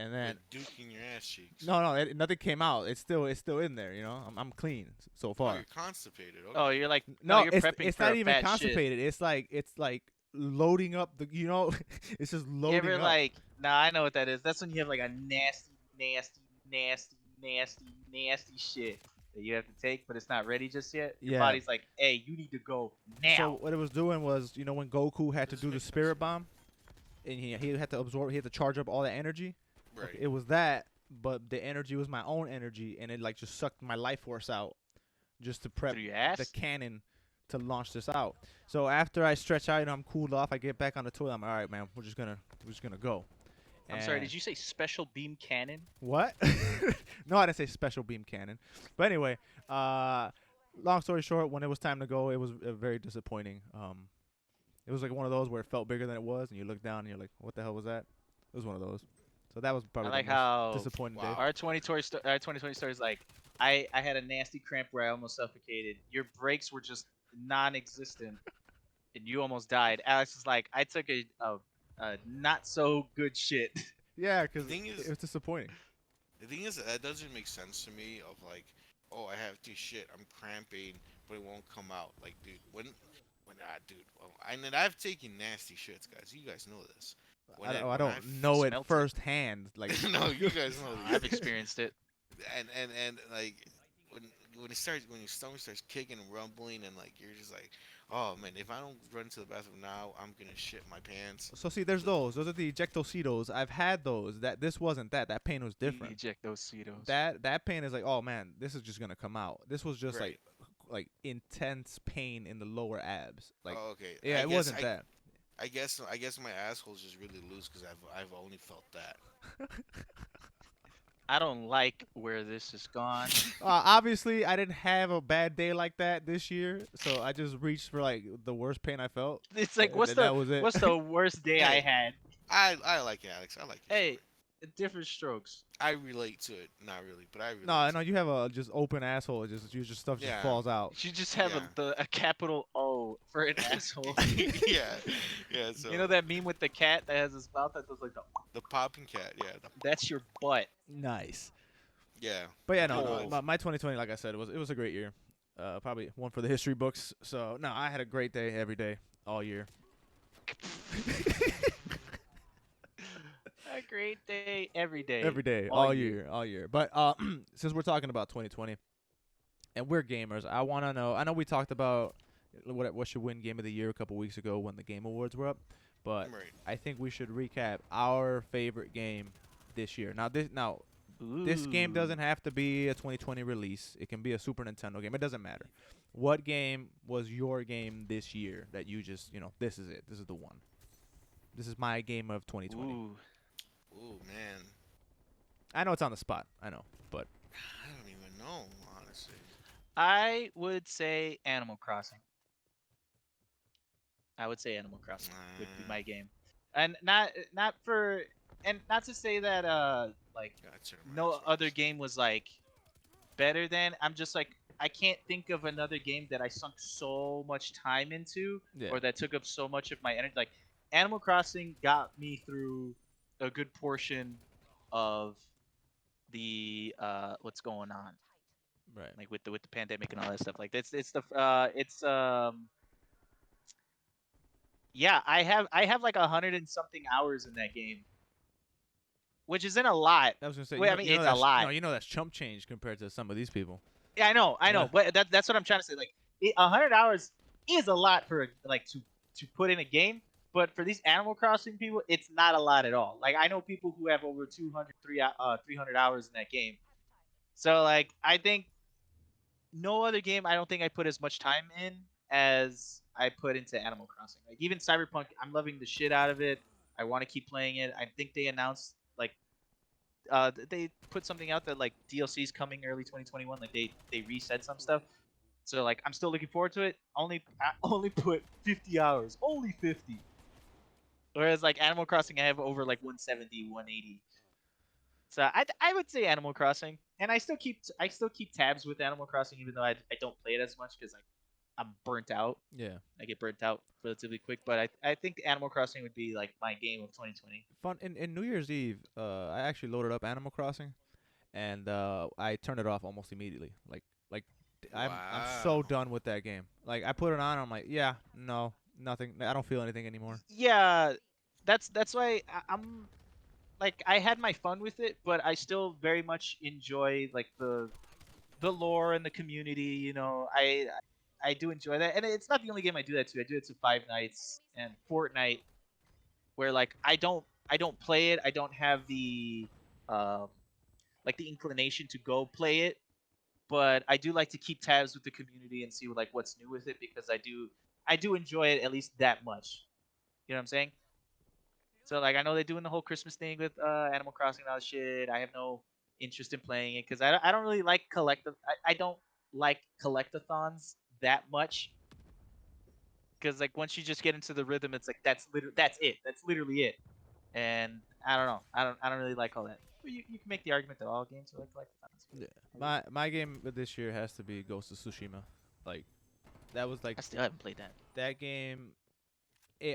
And then duking your ass cheeks. No, nothing came out. It's still in there. I'm clean so far. Oh, you're constipated. Okay. Oh, you're like No, you're it's prepping for not a even fat constipated. Shit. It's like loading up the it's just You loading ever up. like? Nah, I know what that is. That's when you have like a nasty shit that you have to take, but it's not ready just yet. Your Yeah. body's like, hey, you need to go now. So what it was doing was, when Goku had to do the spirit bomb, and he had to charge up all that energy. Right. It was that, but the energy was my own energy, and it like just sucked my life force out, just to prep Through your ass? the cannon to launch this out. So after I stretch out, I'm cooled off. I get back on the toilet. I'm like, all right, man, we're just gonna go. I'm sorry, And- did you say special beam cannon? What? No, I didn't say special beam cannon. But anyway, long story short, when it was time to go, it was very disappointing. It was like one of those where it felt bigger than it was, and you look down and you're like, "What the hell was that?" It was one of those. So that was I probably the like most how disappointing day. Wow. our 2020 story is like, I had a nasty cramp where I almost suffocated. Your brakes were just non-existent, and you almost died. Alex is like, I took a not so good shit. Yeah, The because thing it is, was disappointing. that doesn't make sense to me. Of like, oh, I have this shit, I'm cramping, but it won't come out. Like, dude, dude, and I've taken nasty shits, guys. You guys know this. I When I've don't know it Smelt it. firsthand. Like, no, you guys know I've this. experienced it. And like when when your stomach starts kicking and rumbling and like you're just like, oh man, if I don't run to the bathroom now, I'm gonna shit my pants. so see, there's So, those. Those are the ejectocitos. I've had those. This wasn't that. That pain was different. Eject those Cetos. That pain is like, oh man, this is just gonna come out. This was just right. like intense pain in the lower abs. Like, Oh, okay. yeah, it wasn't that. I guess my asshole's just really loose because I've only felt that. I don't like where this has gone. Obviously, I didn't have a bad day like that this year, so I just reached for like the worst pain I felt. It's like, and that was it. what's the worst day I Hey, had? I like it, Alex. I like it. Hey, different strokes. I relate to it. Not really, but I relate. No, to no, you have a just open asshole. Just stuff just Yeah. falls out. You just have Yeah. a capital O for an asshole. it. Yeah, yeah. So You know that meme with the cat that has his mouth that does like the popping cat. Yeah, that's your butt. Nice. yeah. But yeah, Oh. my 2020, like I said, it was a great year. Probably one for the history books. So no, I had a great day every day, all year. A great day every day. Every day, all year, all year. But since we're talking about 2020, and we're gamers, I want to know. I know we talked about what should win game of the year a couple weeks ago when the Game Awards were up, but Right. I think we should recap our favorite game this year. Now this game Ooh. doesn't have to be a 2020 release. It can be a Super Nintendo game. It doesn't matter. What game was your game this year that you just, this is it. This is the one. This is my game of 2020. Ooh. Ooh man, I know it's on the spot. I know, but I don't even know honestly. I would say Animal Crossing. I would say Animal Crossing would be my game, and not for and not to say that like Gotcha, no other game was like better than. I'm just like I can't think of another game that I sunk so much time into yeah. or that took up so much of my energy. Like Animal Crossing got me through a good portion of the what's going on, Right. like with the pandemic and all that stuff. Like it's the yeah, I have like 100 and something hours in that game, which isn't a lot. I was gonna say. Wait, I mean it's a lot. No, that's chump change compared to some of these people. Yeah, I know, Yeah. but that's what I'm trying to say. Like 100 hours is a lot for like to put in a game, but for these Animal Crossing people, it's not a lot at all. Like I know people who have over 300 hours in that game. So like I think no other game I don't think I put as much time in as I put into Animal Crossing. Like even Cyberpunk, I'm loving the shit out of it. I want to keep playing it. I think they announced like they put something out that like DLC's coming early 2021. Like they reset some stuff. So like I'm still looking forward to it. I only put 50 hours. Only 50. Whereas like Animal Crossing I have over like 170, 180. So I would say Animal Crossing, and I still keep tabs with Animal Crossing even though I don't play it as much because like I'm burnt out. Yeah. I get burnt out relatively quick, but I think Animal Crossing would be like my game of 2020. Fun in New Year's Eve. I actually loaded up Animal Crossing, and I turned it off almost immediately. I'm so Wow. done with that game. Like I put it on. I'm like, yeah, no, nothing. I don't feel anything anymore. Yeah, that's why I'm like I had my fun with it, but I still very much enjoy like the lore and the community. You know, I do enjoy that, and it's not the only game I do that to. I do it to Five Nights and Fortnite, where like I don't play it. I don't have um like the inclination to go play it, but I do like to keep tabs with the community and see like what's new with it because I do enjoy it at least that much. You know what I'm saying? So like I know they're doing the whole Christmas thing with Animal Crossing and all that shit. I have no interest in playing it because I don't really like collective. I don't like collectathons that much because like once you just get into the rhythm, it's like that's it. That's literally it. And I don't know. I don't really like all that. But you can make the argument that all games are like collectathons. Yeah. My game this year has to be Ghost of Tsushima. Like that was like I still haven't played that. that game.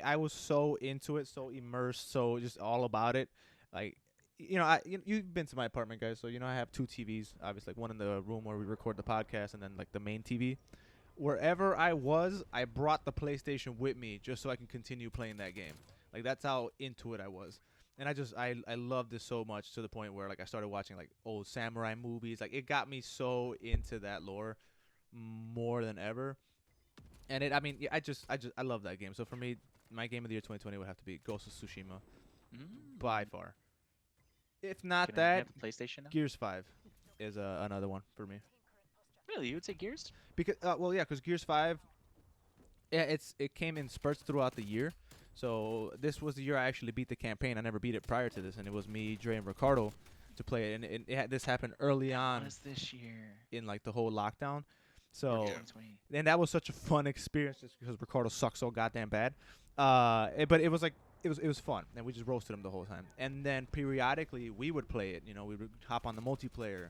I was so into it, so immersed, so just all about it. Like, you've been to my apartment, guys, so I have two TVs. Obviously, like one in the room where we record the podcast, and then like the main TV. Wherever I was, I brought the PlayStation with me just so I can continue playing that game. Like that's how into it I was. And I loved this so much to the point where like I started watching like old samurai movies. Like it got me so into that lore more than ever. And I mean, yeah, I love that game. So for me, my game of the year 2020 would have to be Ghost of Tsushima by far. If not Can I that, have a PlayStation now? Gears 5 is another one for me. Really, you would say Gears? Because because Gears 5, yeah, it came in spurts throughout the year. So this was the year I actually beat the campaign. I never beat it prior to this, and it was me, Dre, and Ricardo to play it. And this happened early on What is this year? in like the whole lockdown. So 2020. and that was such a fun experience just because Ricardo sucks so goddamn bad. But it was like it was fun, and we just roasted him the whole time. And then periodically we would play it. We would hop on the multiplayer,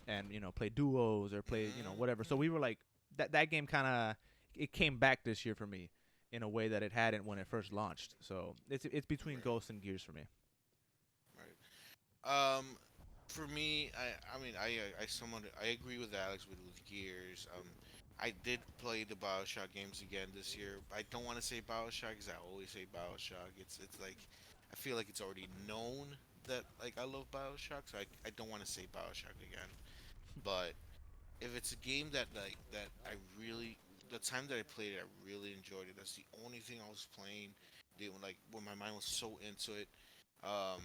and play duos or play whatever. So we were like that game kind of it came back this year for me in a way that it hadn't when it first launched. So it's between Ghost and Gears for me. Right. For me, I mean, I agree with Alex with Gears. I did play the BioShock games again this year. I don't want to say BioShock because I always say BioShock. It's like I feel like it's already known that like I love BioShock, so I don't want to say BioShock again. But if it's a game that I really the time that I played it, I really enjoyed it. That's the only thing I was playing. Like when my mind was so into it. Um,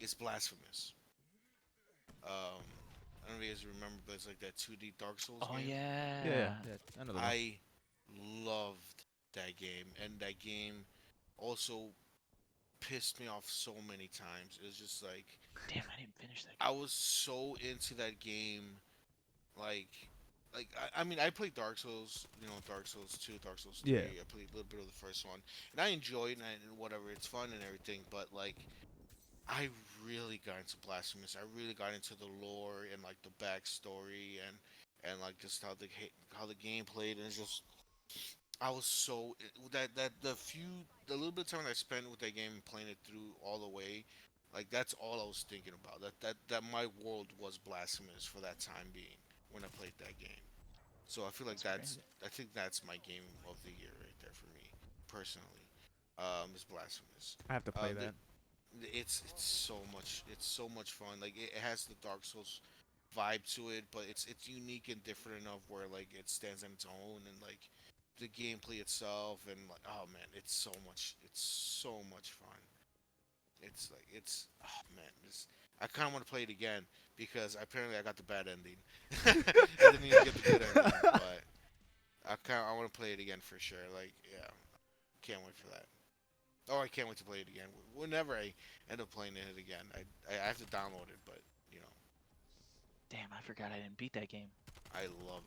it's Blasphemous. I don't know if you guys remember, but it's like that 2D Dark Souls Oh game. yeah. I know the one. I loved that game, and that game also pissed me off so many times. It was just like Damn, I didn't finish that. I was so into that game, like. I mean, I played Dark Souls, Dark Souls 2, Dark Souls 3. Yeah. I played a little bit of the first one, and I enjoyed it and whatever. It's fun and everything, but like I really got into Blasphemous. I really got into the lore and like the backstory and like just how the game played, and it's just I was so that the little bit of time I spent with that game and playing it through all the way, like that's all I was thinking about. That my world was Blasphemous for that time being when I played that game. So I feel like Crazy. I think that's my game of the year right there for me personally. Is Blasphemous. I have to play The, that. it's so much fun. Like it has the Dark Souls vibe to it, but it's unique and different enough where like it stands on its own, and like the gameplay itself, and like oh man, it's so much fun. It's like it's oh man, I kind of want to play it again because apparently I got the bad ending. I didn't even get the good ending, but I want to play it again for sure. Like yeah, can't wait for that. Oh, I can't wait to play it again. Whenever I end up playing it again, I have to download it, but you know, Damn, I forgot I didn't beat that game. I love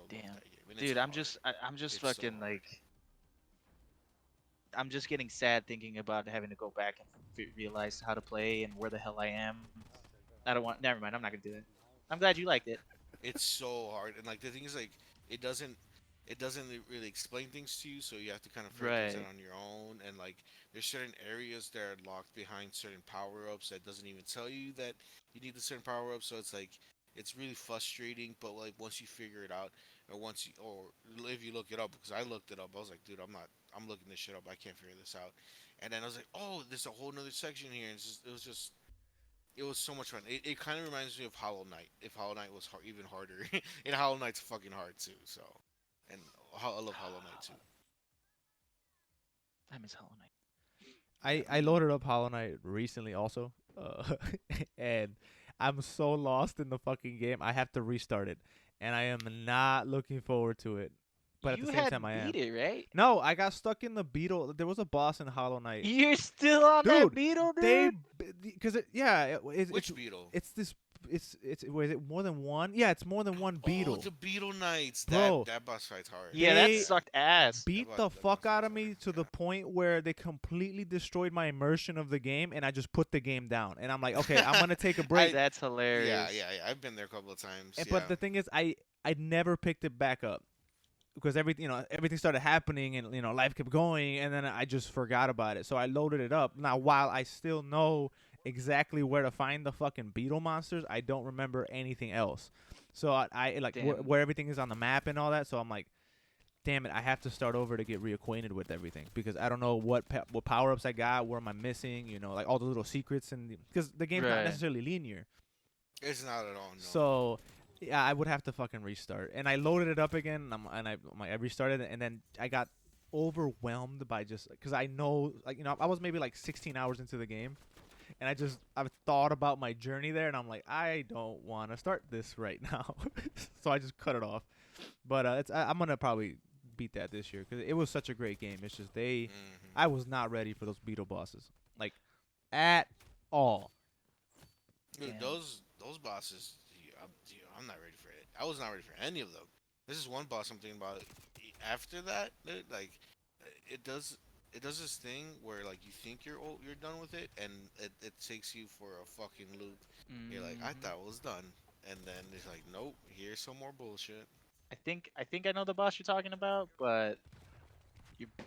Damn. that game. And it's Dude, hard. I'm just It's so fucking hard. like I'm just getting sad thinking about having to go back and realize how to play and where the hell I am. I don't want. Never mind. I'm not gonna do that. I'm glad you liked it. It's so hard, and like the thing is, like it doesn't it doesn't really explain things to you, so you have to kind of figure things Right. out on your own. And like there's certain areas that are locked behind certain power ups that doesn't even tell you that you need a certain power up. So it's like it's really frustrating. But like once you figure it out, or if you look it up, because I looked it up, I was like, dude, I'm looking this shit up. I can't figure this out. And then I was like, oh, there's a whole nother section here. And it was so much fun. It kind of reminds me of Hollow Knight. If Hollow Knight was even harder, and Hollow Knight's fucking hard too. So, and I love Hollow Knight too. I miss Hollow Knight. I loaded up Hollow Knight recently also, and I'm so lost in the fucking game. I have to restart it, and I am not looking forward to it. But at You the same had time, I am. beat it, right? No, I got stuck in the beetle. There was a boss in Hollow Knight. You're still on Dude, that beetle, They, dude. because it's Which beetle? it's this it's was it more than one? Yeah, it's more than one Oh, beetle. the Beetle Knights. Bro. That boss fight's hard. Yeah, that They sucked ass. beat That the boss fuck out fight's of me hard, to the point where they completely destroyed my immersion of the game, and I just put the game down. And I'm like, okay, I'm gonna take a break. That's hilarious. Yeah. I've been there a couple of times. And, Yeah. but the thing is, I never picked it back up because everything started happening, and life kept going, and then I just forgot about it. So I loaded it up. Now, while I still know exactly where to find the fucking beetle monsters, I don't remember anything else. So I like Damn. where everything is on the map and all that. So I'm like, damn it, I have to start over to get reacquainted with everything because I don't know what power ups I got, where am I missing, like all the little secrets, and because the game's not Right. necessarily linear. It's not at all. No. So yeah, I would have to fucking restart. And I loaded it up again, and I restarted it, and then I got overwhelmed by just because I know, like, I was maybe like 16 hours into the game, and I've thought about my journey there, and I'm like, I don't want to start this right now, so I just cut it off. But I'm gonna probably beat that this year because it was such a great game. It's just I was not ready for those beetle bosses, like, at all. Dude, Damn. those bosses, I'm not ready for it. I was not ready for any of them. This is one boss I'm thinking about. After that, like, it does this thing where, like, you think you're done with it, and it takes you for a fucking loop. You're like, I Mhm. thought it was done, and then it's like, nope, here's some more bullshit. I think I know the boss you're talking about, but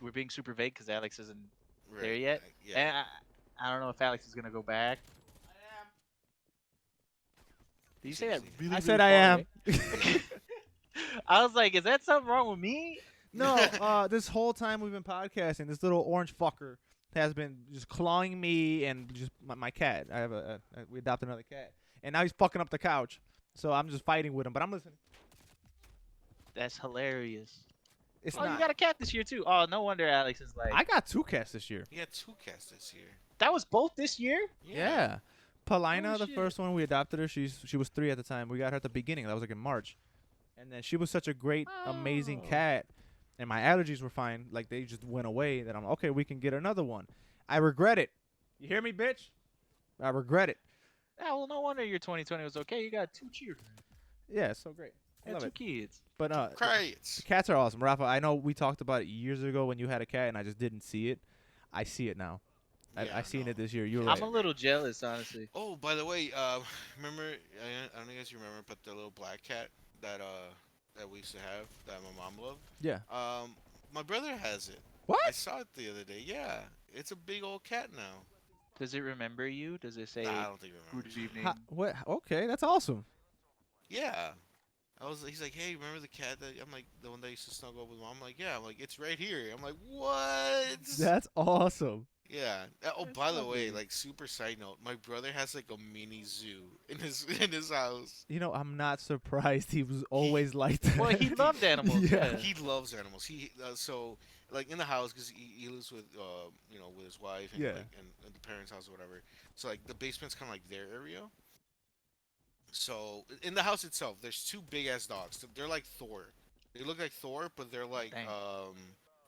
we're being super vague because Alex isn't there Right, yet. yeah. And I don't know if Alex is gonna go back. Did you say that? Seriously. Really, I really said far I am. away? I was like, is that something wrong with me? No, this whole time we've been podcasting, this little orange fucker has been just clawing me and just my cat. I have we adopted another cat, and now he's fucking up the couch. So I'm just fighting with him, but I'm listening. That's hilarious. It's Oh, not. you got a cat this year too. Oh, no wonder Alex is like. I got 2 cats this year. He had 2 cats this year. That was both this year. Yeah. Paulina, Oh, the shit. first one we adopted her. She was 3 at the time. We got her at the beginning. That was like in March, and then she was such a great, amazing Oh. cat, and my allergies were fine. Like, they just went away. That I'm okay. We can get another one. I regret it. You hear me, bitch? I regret it. Yeah, well, no wonder your 2020 was okay. You got 2 children. Yeah, it's so great. I You love got it. 2 kids. But Cry the cats are awesome. Rafa, I know we talked about it years ago when you had a cat, and I just didn't see it. I see it now. Yeah, I seen no. it this year. You're Yeah. right. I'm a little jealous, honestly. Oh, by the way, remember? I don't know if you remember, but the little black cat that we used to have that my mom loved. Yeah. My brother has it. What? I saw it the other day. Yeah, it's a big old cat now. Does it remember you? Does it say Nah, I don't think it good remembers me. evening? What? Okay, that's awesome. Yeah. He's like, hey, remember the cat that I'm like, the one that used to snuggle up with mom? I'm like, yeah. I'm like, it's right here. I'm like, what? That's awesome. Yeah. Oh, That's by the way, lovely. like, super side note, my brother has like a mini zoo in his house. I'm not surprised. He was always like that. Well, he loved animals. Yeah. Yeah. He loves animals. So like in the house because he lives with with his wife and Yeah. like and the parents' house or whatever. So like the basement's kind of like their area. So in the house itself, there's 2 big ass dogs. They're like Thor. They look like Thor, but they're like Dang.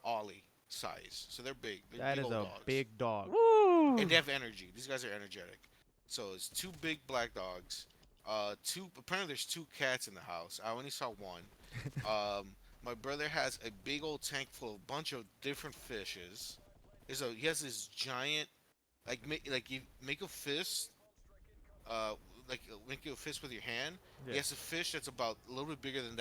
Ollie size. So they're big. They're That big is old a dogs. big dog. Woo! And they have energy. These guys are energetic. So it's 2 big black dogs. Apparently there's 2 cats in the house. I only saw one. My brother has a big old tank full of a bunch of different fishes. He has this giant, like you make a fist, make a fist with your hand. Yeah. He has a fish that's about a little bit bigger than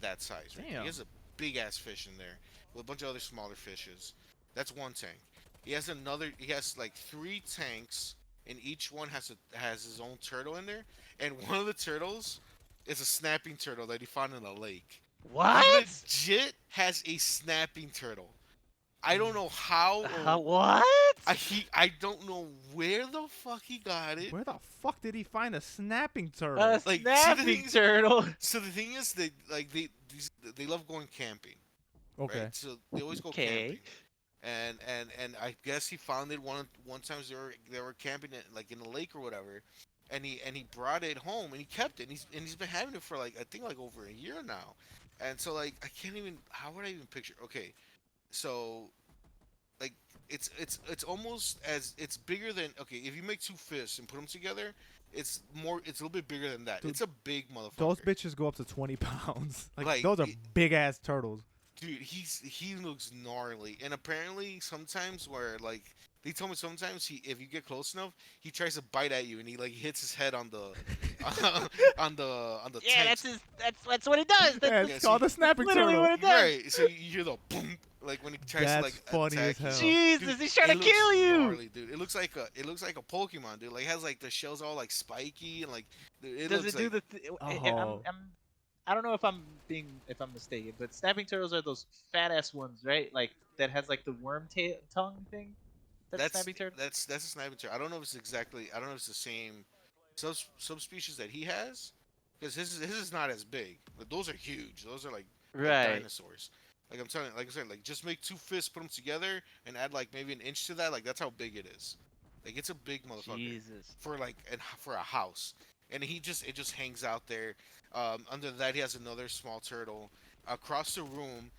that size. Right? Damn. He has a big ass fish in there with a bunch of other smaller fishes. That's one tank. He has like 3 tanks, and each one has his own turtle in there. And one of the turtles is a snapping turtle that he found in a lake. What? He legit has a snapping turtle. I don't know how. What? I don't know where the fuck he got it. Where the fuck did he find a snapping turtle? A Like, snapping turtle. So the thing is, they love going camping. okay. Right? So they always go Okay. camping. And I guess he found it one time they were camping like in a lake or whatever, and he brought it home and he kept it and he's been having it for like I think like over a year now, and so like I can't even how would I even picture? Okay, so like it's almost as it's bigger than okay. If you make two fists and put them together, it's a little bit bigger than that. Dude, It's a big those motherfucker. bitches go up to 20 pounds. Like Like those are big ass turtles. dude, he looks gnarly, and apparently sometimes where like they told me sometimes he if you get close enough, he tries to bite at you, and he like hits his head on the on the Yeah, tank. that's what it does. Yeah, Yeah, it's so called a snapping literally turtle. what it does. right, so you hear the boom like when he tries to That's like funny as attack you. hell. Jesus, Dude, he's trying to it looks kill you. gnarly, dude. It looks like a Pokemon, dude. Like it has like the shells all like spiky and like dude, it Does looks it do like the? Oh. I don't know if I'm mistaken, but snapping turtles are those fat ass ones, right? Like that has like the worm tail tongue thing. That's that's snapping turtle. that's a sniper turtle. I don't know if it's the same subspecies that he has because his is not as big. But those are huge. Those are like Right. dinosaurs. Like I'm telling, like I said, like just make two fists, put them together, and add like maybe an inch to that. Like that's how big it is. Like it's a big motherfucker Jesus. for like for a house. And it just hangs out there. Under that, he has another small turtle. Across the room,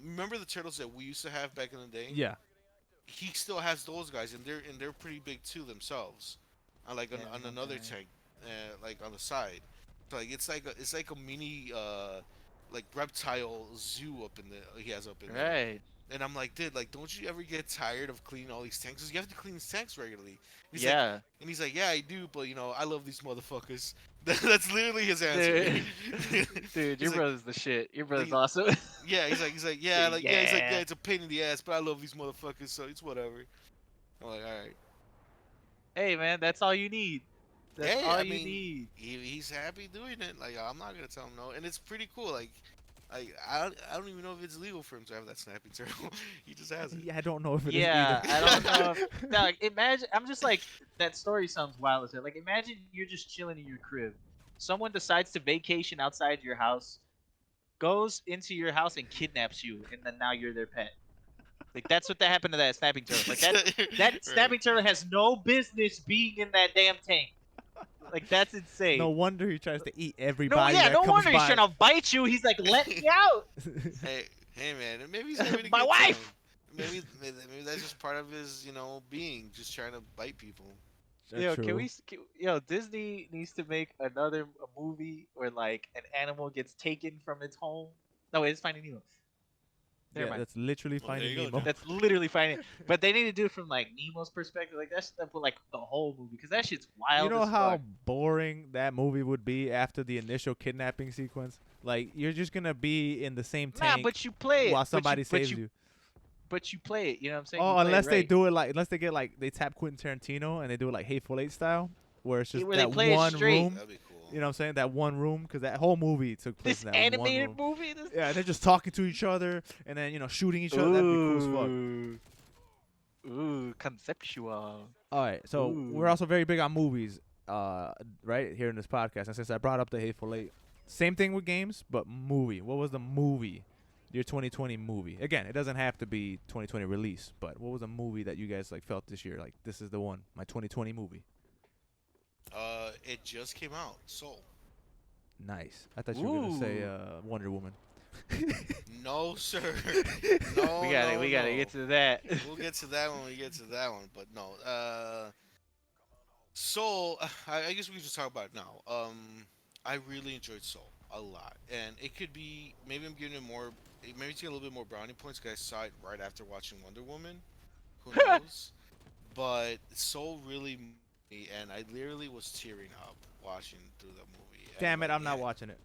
remember the turtles that we used to have back in the day? Yeah. He still has those guys, and they're pretty big too themselves. Like on another Okay. tank, like on the side. So like it's like a mini like reptile zoo up in the he has up in there. Right. And I'm like, dude, like, don't you ever get tired of cleaning all these tanks? 'Cause you have to clean these tanks regularly. Yeah. And he's like, yeah, I do, but I love these motherfuckers. That's literally his answer. Dude, dude, your He's like, brother's the shit. Your brother's like, awesome. yeah, he's like, yeah, Yeah. it's a pain in the ass, but I love these motherfuckers, so it's whatever. I'm like, all right. Hey man, that's all you need. That's Hey, all I you mean, need. he's happy doing it. Like, I'm not gonna tell him no, and it's pretty cool. Like I don't even know if it's legal for him to have that snapping turtle. He just has it. Yeah, I don't know if it is Yeah, either. I don't know. Like, imagine. I'm just like that story sounds wild as hell. Like, imagine you're just chilling in your crib. Someone decides to vacation outside your house, goes into your house and kidnaps you, and then now you're their pet. Like that's what that happened to that snapping turtle. Like that Right. snapping turtle has no business being in that damn tank. Like that's insane. No wonder he tries to eat No, everybody yeah, that no comes wonder he's by. trying to bite you. He's like, let me out. Hey man, maybe he's having a My good wife! time. Maybe that's just part of his being, just trying to bite people. That's Yo, true. yo, Disney needs to make another movie where like an animal gets taken from its home. No, wait, it's Finding Nemo. Never Yeah, mind. that's literally Well, there Finding you go, Nemo. John. That's literally Finding. But they need to do it from like Nemo's perspective. Like that's but like the whole movie because that shit's You wild know as how fuck. boring that movie would be after the initial kidnapping sequence? Like you're just gonna be in the same Nah, tank but you play it. while somebody saves you. But you play it. You know what I'm saying? You Oh, play it unless they right. do it like unless they get like they tap Quentin Tarantino and they do it like Hateful Eight style, where it's just Where they that play it one straight. room. That'd be cool. You know what I'm saying? That one room, because that whole movie took place This in that one animated room. movie. This... Yeah, they're just talking to each other and then shooting each other. That'd be cool as fuck. Ooh, conceptual. All right, so we're Ooh. also very big on movies, right here in this podcast. And since I brought up the Hateful Eight, same thing with games, but movie. What was the movie? Your 2020 movie. Again, it doesn't have to be 2020 release, but what was a movie that you guys like felt this year? Like this is the one, my 2020 movie. It just came out. Soul. Nice. I thought you were gonna say Ooh. Wonder Woman. No, sir. No, We gotta, no, we gotta no. get to that. We'll get to that when we get to that one, but no. Soul. I guess we can just talk about it now. I really enjoyed Soul a lot, and it could be maybe I'm giving it more. Maybe it's getting a little bit more brownie points because I saw it right after watching Wonder Woman. Who knows? But Soul really moved me, and I literally was tearing up watching through the movie. And, Damn it, like, I'm not watching it.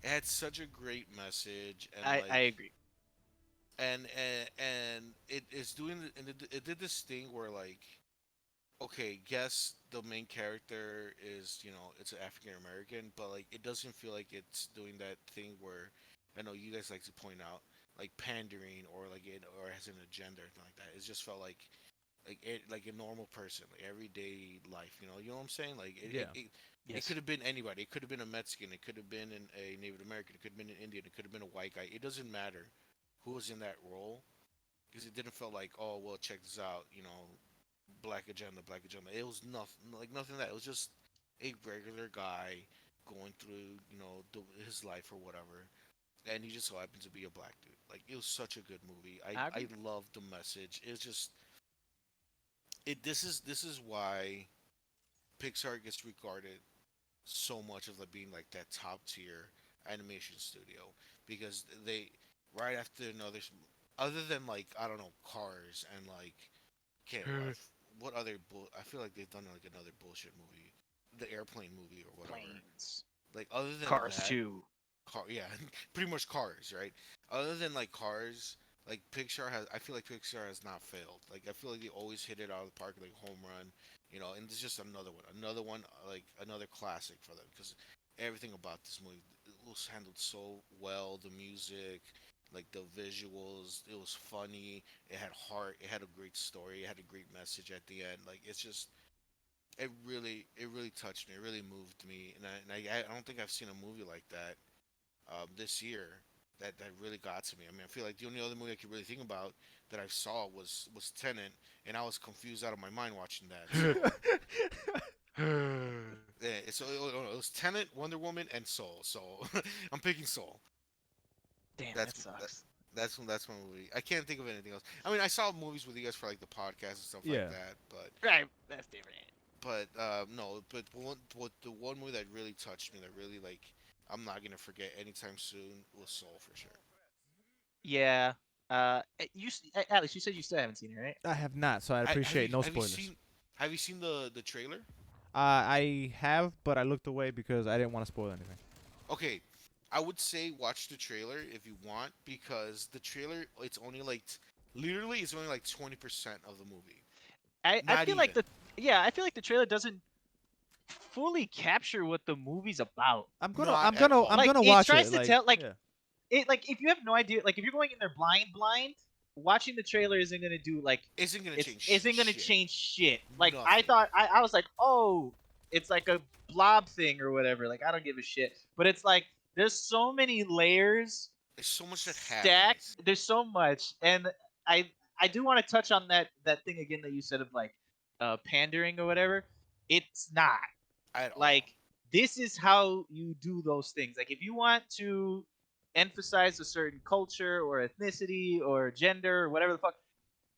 it had such a great message, and I agree. and it is doing and it did this thing where like okay, yes, the main character is it's an African American, but like it doesn't feel like it's doing that thing where I know you guys like to point out like pandering or like it or has an agenda or anything like that. It just felt like a normal person, like everyday life. You know what I'm saying? Like Yeah. it Yes. could have been anybody. It could have been a Mexican. It could have been a Native American. It could have been an Indian. It could have been a white guy. It doesn't matter who was in that role because it didn't feel like oh well check this out black agenda. It was nothing that. It was just a regular guy going through his life or whatever, and he just so happened to be a black dude. Like it was such a good movie. I I agree. loved the message. It's just it. This is why Pixar gets regarded so much of like being like that top tier animation studio because they right after another other than like I don't know Cars and like can't what other I feel like they've done like another bullshit movie, the airplane movie or whatever. Planes. Like other than Cars that, 2. yeah, pretty much Cars, right? Other than like Cars, like Pixar has, I feel like Pixar has not failed. Like I feel like they always hit it out of the park, like home run, and it's just another one, like another classic for them because everything about this movie it was handled so well. The music, like the visuals, it was funny. It had heart. It had a great story. It had a great message at the end. Like it's just it really touched me. It really moved me, and I don't think I've seen a movie like that this year that really got to me. I mean, I feel like the only other movie I could really think about that I saw was Tenet, and I was confused out of my mind watching that. So yeah, it was Tenet, Wonder Woman, and Soul. So I'm picking Soul. Damn, that That's that, sucks. that's my movie. I can't think of anything else. I mean, I saw movies with you guys for like the podcast and stuff like Yeah. that, but Right, that's different. no, but what the one movie that really touched me, that really like I'm not gonna forget anytime soon, was Soul for sure. Yeah. Alex, you said you still haven't seen it, right? I have not, so I appreciate no spoilers. Have you seen the trailer? I have, but I looked away because I didn't want to spoil anything. Okay, I would say watch the trailer if you want because the trailer it's only like literally it's only like 20% of the movie. I Not feel like even. I feel like the trailer doesn't fully capture what the movie's about. Not at I'm all. Like gonna it watch tries it. to Like, tell yeah. like if you have no idea, like if you're going in there blind, watching the trailer isn't gonna do like Isn't gonna it's change isn't gonna shit. change shit. Like I Nothing. thought I was like, oh, it's like a blob thing or whatever. Like I don't give a shit. But it's like there's so many layers There's so much that stacked. happens There's so much, and I I do want to touch on that thing again that you said of like pandering or whatever. It's not at all. like this is how you do those things. Like if you want to emphasize a certain culture or ethnicity or gender or whatever the fuck,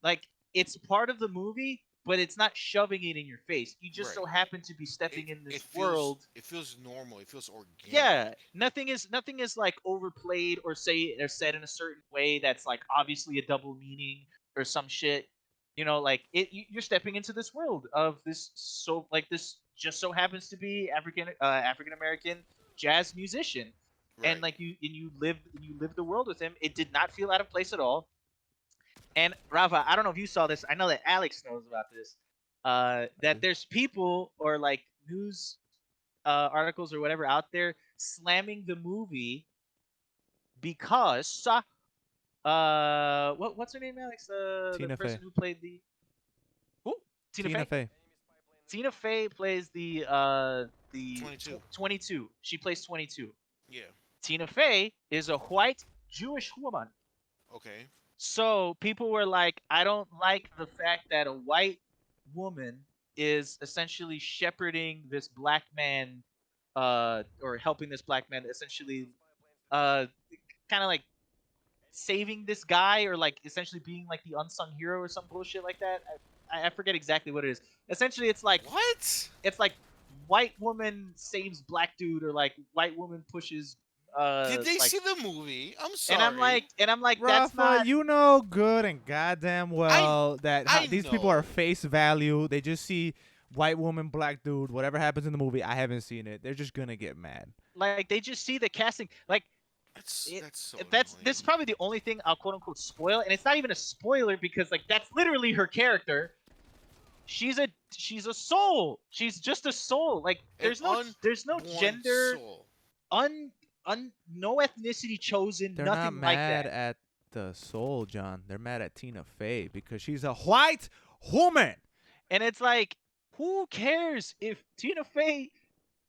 like it's part of the movie, but it's not shoving it in your face. You just Right. so happen to be It stepping in it this feels world. it feels normal. It feels organic. Yeah, nothing is like overplayed or say or said in a certain way that's like obviously a double meaning or some shit. Like you're stepping into this world of this so like this just so happens to be African American jazz musician, and Right. like you live the world with him. It did not feel out of place at all. And Rafa, I don't know if you saw this. I know that Alex knows about this. That there's people or like news articles or whatever out there slamming the movie because what's her name, Alex? The Tina Fey. person who played the who? Tina Tina Fey. Fey. Tina Fey plays the 22. 22. She plays 22. Yeah. Tina Fey is a white Jewish woman. Okay. So people were like, I don't like the fact that a white woman is essentially shepherding this black man, or helping this black man essentially, uh, kind of like saving this guy, or like essentially being like the unsung hero or some bullshit like that. I forget exactly what it is. Essentially, What? it's like white woman saves black dude, or like white woman pushes Did they like, see the movie? I'm and I'm like sorry. and I'm like that's Rafa, not you know good and goddamn I well that I these people know. are face value. They just see white woman, black dude, whatever happens in the movie. I haven't seen it. They're just gonna get mad. like they just see the casting like it That's so that's this is annoying. probably the only thing I'll quote unquote spoil, and it's not even a spoiler because like that's literally her character. She's a soul. She's just a soul. Like An there's no unborn gender, soul. un no ethnicity chosen, They're not nothing like mad that. at the soul, John. They're mad at Tina Fey because she's a white woman. And it's like, who cares if Tina Fey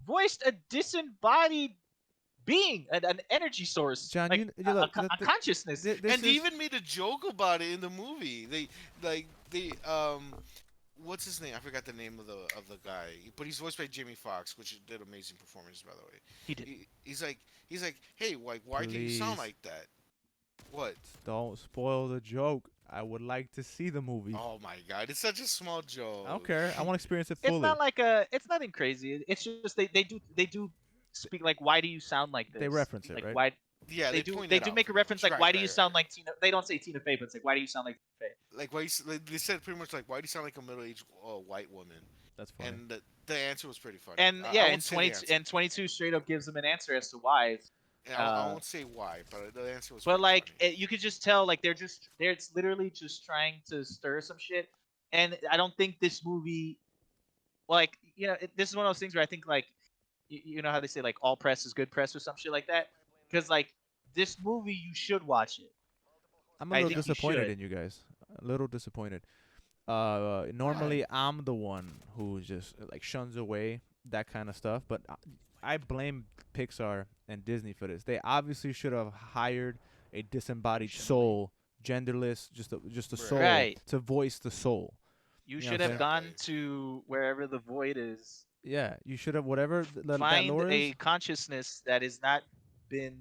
voiced a disembodied being, an energy source, John, like you look. a consciousness. This And they is even made a joke about it in the movie. They what's his name? I forgot the name of the guy, but he's voiced by Jamie Foxx, which did amazing performance by the way. He did. He's like, hey, like, why do you sound Please. like that? What? Don't spoil the joke. I would like to see the movie. Oh my god, it's such a small joke. I don't care. I want to experience it It's fully. not like it's nothing crazy. It's just they do speak like, why do you sound like this? They reference it, like right? why Yeah, they point they that do out make a pretty reference much. like, Right, why do right, you right. sound like Tina? They don't say Tina Fey, but it's like, why do you sound like Tina Fey? Like why? They said pretty much like, why do you sound like a middle-aged white woman? That's funny. And the answer was pretty funny. And I yeah, won't say the answer. 22 straight up gives them an answer as to why. And I won't say why, but the answer was. But pretty like funny. you could just tell, like they're it's literally just trying to stir some shit. And I don't think this movie, like this is one of those things where I think like you know how they say like all press is good press or some shit like that. Because like this movie, you should watch it. I'm a I little think you disappointed should. in you guys. A little disappointed. Normally I'm the one who just like shuns away that kind of stuff, but I blame Pixar and Disney for this. They obviously should have hired a disembodied soul, genderless, just a soul Right. to voice the soul. You know should what I'm have saying? gone to wherever the void is. Yeah, you should have whatever that Find lore a is. consciousness that has not been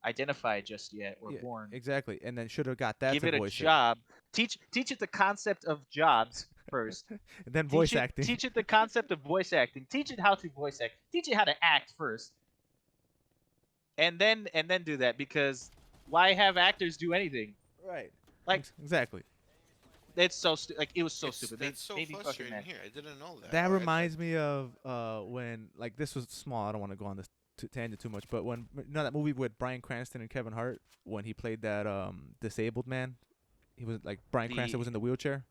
identified just yet or Yeah, born. exactly, and then should have got that Give to it a voice job. Teach it the concept of jobs first. it, and then voice Teach it, acting. Teach it the concept of voice acting. Teach it how to voice act. Teach it how to act first, and then do that, because why have actors do anything? Right. Like Exactly. it's so like it was so It's- stupid. That's so Made me fucking frustrating mad. here. I didn't know that. That reminds me of when like this was small. I don't want to go on this tangent too much, but when that movie with Bryan Cranston and Kevin Hart when he played that disabled man, he was like Bryan Cranston was in the wheelchair.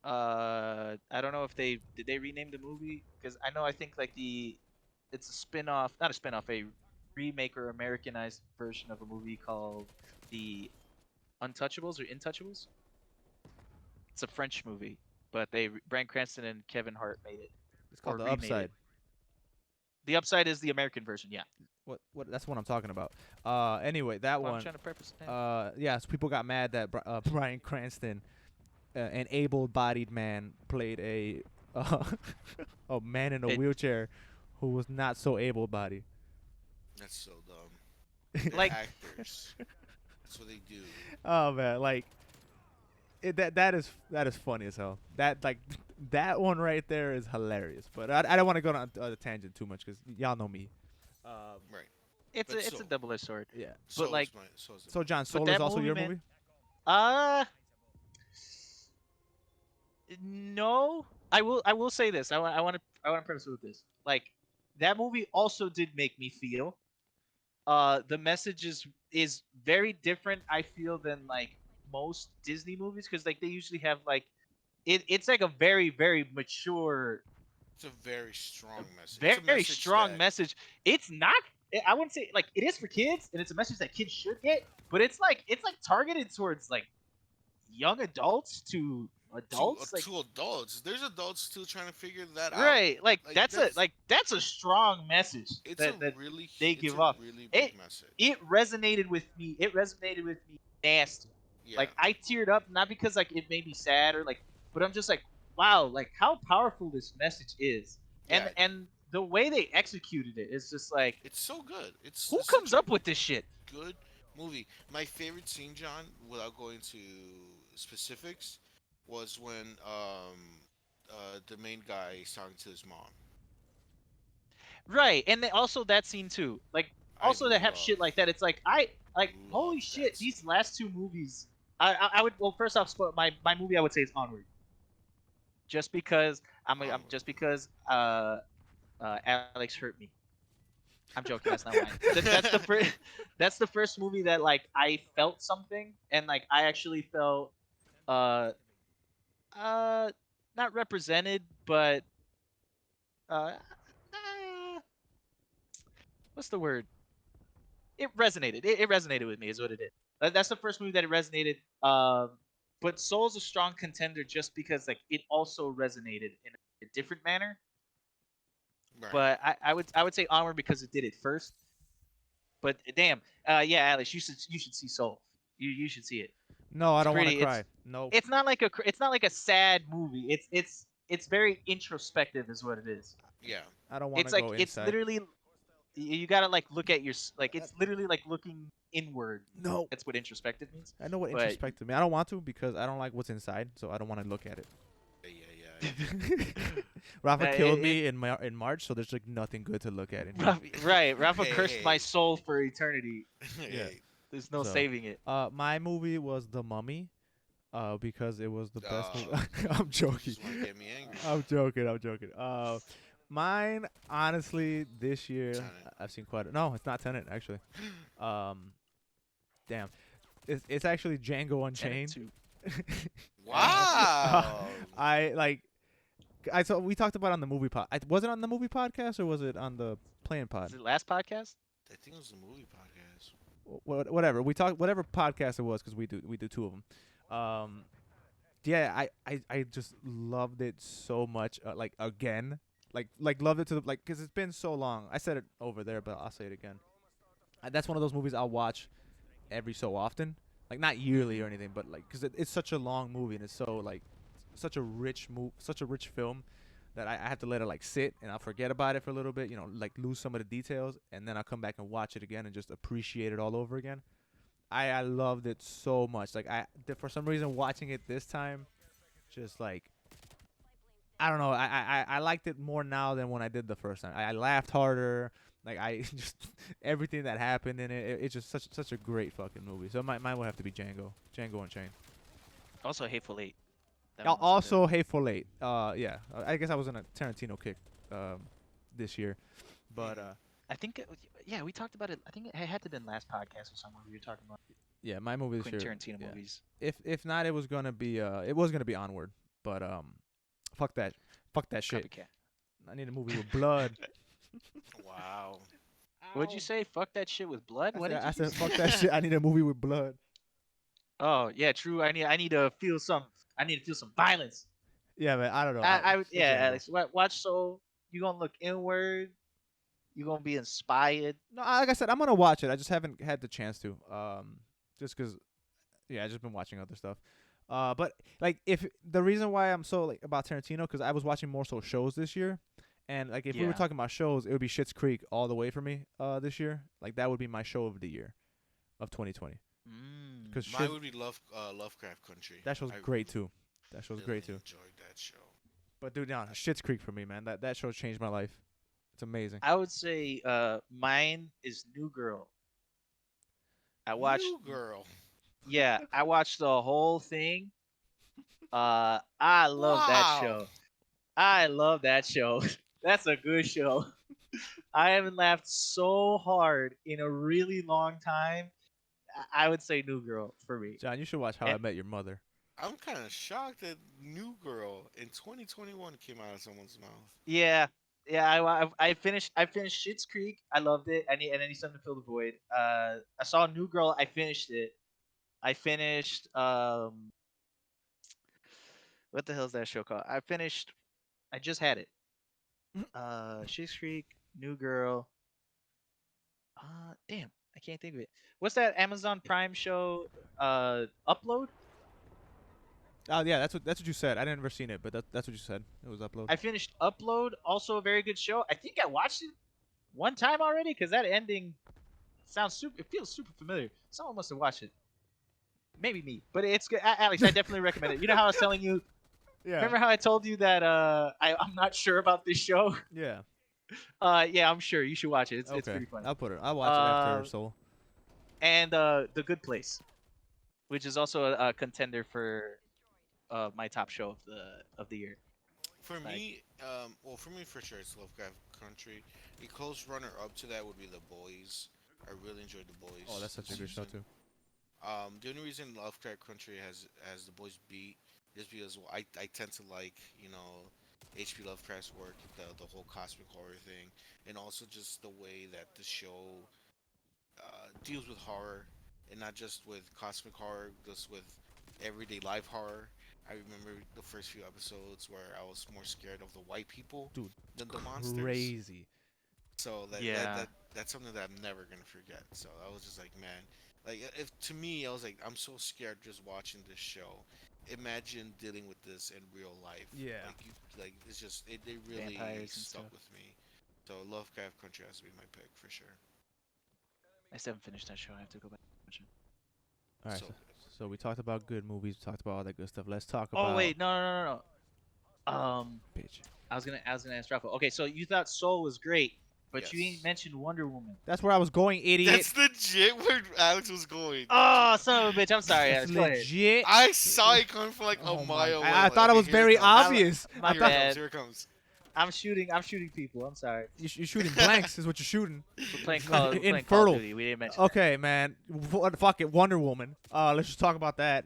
I don't know if did they rename the movie, because I think like it's a spin-off, not a spin-off, a remake or Americanized version of a movie called the Untouchables or Intouchables. It's a French movie, but Bryan Cranston and Kevin Hart made it. It's called or The remade Upside. it. The Upside is the American version, yeah. What? That's what I'm talking about. Anyway, that Well, one. I'm trying to preface it. Yeah. So people got mad that Bryan Cranston, an able-bodied man, played a a man in a wheelchair who was not so able-bodied. That's so dumb. They're Like- actors. That's what they do. Oh man, like that is funny as hell. That one right there is hilarious. But I don't want to go on a tangent too much because y'all know me. Right. It's But a so- double-edged sword. Yeah. So like- So John, Soul that is also movie, your man- movie. No. I will say this. I want to preface it with this. Like, that movie also did make me feel. The message is very different, I feel, than like most Disney movies, because like they usually have like it's like a very, very mature, It's a very strong message. very, It's a message strong that- message. It's not. I wouldn't say like it is for kids, and it's a message that kids should get. But it's like targeted towards like young adults to adults. To adults. There's adults still trying to figure that out. Right, like Like, that's a strong message It's that a really they it's give a off. really big message. it resonated with me. It resonated with me nasty. Yeah. Like I teared up, not because like it made me sad or like, but I'm just like, wow, like how powerful this message is, Yeah. and the way they executed it is just like, It's so good. It's who such comes a up with this shit? good movie. My favorite scene, John, without going to specifics, was when the main guy is talking to his mom. Right, and then also that scene too. Like also to have love- shit like that, it's like holy love shit, that these last two movies. I would, well, first off, my movie I would say is Onward. Just because I'm Onward. just because Alex hurt me. I'm joking. That's not why. That's the first. That's the first movie that like I felt something, and like I actually felt not represented, but what's the word? It resonated. It resonated with me, is what it is. That's the first movie that it resonated. But Soul's a strong contender just because like it also resonated in a different manner. Right. But I would say Onward because it did it first. But damn, yeah, Alex, you should see Soul. You should see it. No, I It's don't want to pretty- cry. No. It's not like a sad movie. It's very introspective, is what it is. yeah. I don't want It's to like go it's inside. literally You gotta like look at your like it's literally like looking inward. No. That's what introspective means. I know what But introspective means. I don't want to because I don't like what's inside, so I don't want to look at it. Yeah. Rafa Nah, killed me in March, so there's like nothing good to look at in here. right, Rafa Hey, cursed hey. my soul for eternity. Yeah. Hey, There's no So, saving it. My movie was The Mummy, because it was the best movie. you I'm joking. just want to get me angry. I'm joking. Mine, honestly, this year Tenet. I've seen quite. No, it's not Tenet actually. Damn, it's actually Django Tenet Unchained. 2. Wow. I like. I thought we talked about it on the movie pod. Was it on the movie podcast or was it on the playing pod? Was it last podcast? I think it was a movie podcast. Whatever we talked, whatever podcast it was, because we do two of them. Yeah, I just loved it so much. Like again, like loved it to the like because it's been so long. I said it over there, but I'll say it again. That's one of those movies I'll watch every so often, like not yearly or anything, but like because it's such a long movie and it's so like such a rich such a rich film that I have to let it like sit and I'll forget about it for a little bit, like lose some of the details, and then I'll come back and watch it again and just appreciate it all over again. I loved it so much. Like for some reason watching it this time, just like I don't know. I liked it more now than when I did the first time. I laughed harder. Like I just everything that happened in it. It's just such a great fucking movie. So mine would have to be Django Unchained. Also, Hateful Eight. That one was Also Hateful Eight. Yeah. I guess I was in a Tarantino kick this year, but I think, yeah, we talked about it. I think it had to have been last podcast or somewhere we were talking about yeah, my movie this Quentin year. Tarantino Yeah. movies. If not, it was gonna be Onward, but fuck that shit. Copycat. I need a movie with blood. Wow. What'd you say? Fuck that shit with blood? What did I you said say? fuck that shit. I need a movie with blood. Oh yeah, true. I need to feel some. I need to feel some violence. Yeah, man. I don't know. I would, it's yeah, Django. Alex. Watch Soul. You gonna look inward. You gonna be inspired. No, like I said, I'm gonna watch it. I just haven't had the chance to. Just cause, yeah, I just been watching other stuff. But like, if the reason why I'm so like about Tarantino, because I was watching more so shows this year, and like if we were Yeah. talking about shows, it would be Schitt's Creek all the way for me. This year, like that would be my show of the year, of 2020. Because Mine would be Lovecraft Country. that show's I great too. That show's really great too. Enjoyed that show. But dude, no, Schitt's Creek for me, man. That show changed my life. It's amazing. I would say mine is New Girl. I watched. New Girl. Yeah, I watched the whole thing. I love that Wow. show. I love that show. That's a good show. I haven't laughed so hard in a really long time. I would say New Girl for me. John, you should watch How I Met Your Mother. I'm kind of shocked that New Girl in 2021 came out of someone's mouth. Yeah, yeah. I finished Schitt's Creek. I loved it. I need something to fill the void. I saw New Girl. I finished it. I finished what the hell is that show called? I just had it. Schitt's Creek, New Girl. Damn, I can't think of it. What's that Amazon Prime show? Upload. Oh yeah, that's what you said. I never seen it, but that's what you said. It was Upload. I finished Upload. Also a very good show. I think I watched it one time already because that ending sounds super. It feels super familiar. Someone must have watched it. Maybe me, but it's good. Alex, I definitely recommend it. You know how I was telling you. Yeah. Remember how I told you that I'm not sure about this show? Yeah. Yeah, I'm sure you should watch it. It's Okay. pretty funny. I'll put it. I'll watch it after Soul. And The Good Place, which is also a contender for my top show of the year. For me, for sure, it's Lovecraft Country. A close runner-up to that would be The Boys. I really enjoyed The Boys. Oh, that's such a good show too. The only reason Lovecraft Country has The Boys beat is because I tend to like H.P. Lovecraft's work, the whole cosmic horror thing, and also just the way that the show deals with horror, and not just with cosmic horror, just with everyday life horror. I remember the first few episodes where I was more scared of the white people Dude, than the monsters. Crazy. So that's something that I'm never gonna forget. So I was just like, man, like if to me, I was like, I'm so scared just watching this show. Imagine dealing with this in real life. Yeah. Like it's just it really Vampires and stuck stuff. with me. though. Lovecraft Country has to be my pick for sure. I still haven't finished that show. I have to go back and watch it. All right, So so, good. so we talked about good movies. We talked about all that good stuff. Let's talk Oh about wait, no. bitch. I was gonna ask Rafa. Okay, so you thought Soul was great, but you ain't Yes. mentioned Wonder Woman. That's where I was going, idiot. That's legit where Alex was going. Oh, son of a bitch! I'm sorry, That's Alex. Go ahead. legit. I saw it coming from like a Oh my! mile away. I Like, thought it okay, was here very comes. obvious. My I Here it thought comes. bad. Here it comes. I'm shooting people. I'm sorry. you're shooting blanks. Is what you're shooting. We're playing Call of Infertile. Duty. We didn't mention. Okay, man. Fuck it. Wonder Woman. Let's just talk about that,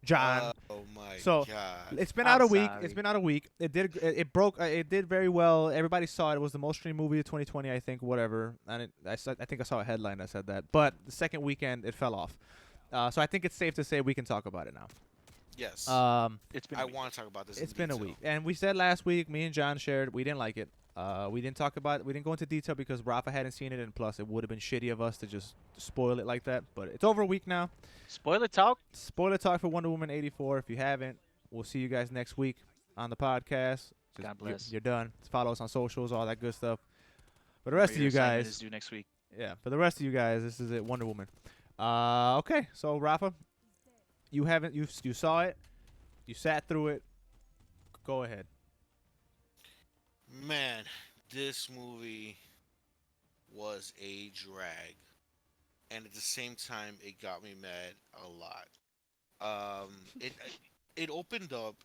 John. Oh my So, god. It's been I'm out a week. sorry. It's been out a week. It did. It broke. It did very well. Everybody saw it. It was the most streamed movie of 2020, I think. Whatever. And I think I saw a headline that said that. But the second weekend, it fell off. So I think it's safe to say we can talk about it now. Yes. It's been. I want to talk about this. It's in been a detail. week, and we said last week. Me and John shared. We didn't like it. We didn't talk about. We didn't go into detail because Rafa hadn't seen it, and plus it would have been shitty of us to just spoil it like that. But it's over a week now. Spoiler talk. Spoiler talk for Wonder Woman 84. If you haven't, we'll see you guys next week on the podcast. God bless. You're done. Follow us on socials, all that good stuff. For the rest of you guys, is due next week. yeah. For the rest of you guys, this is it. Wonder Woman. Okay. So Rafa, you haven't. You saw it. You sat through it. Go ahead. Man, this movie was a drag, and at the same time, it got me mad a lot. It opened up.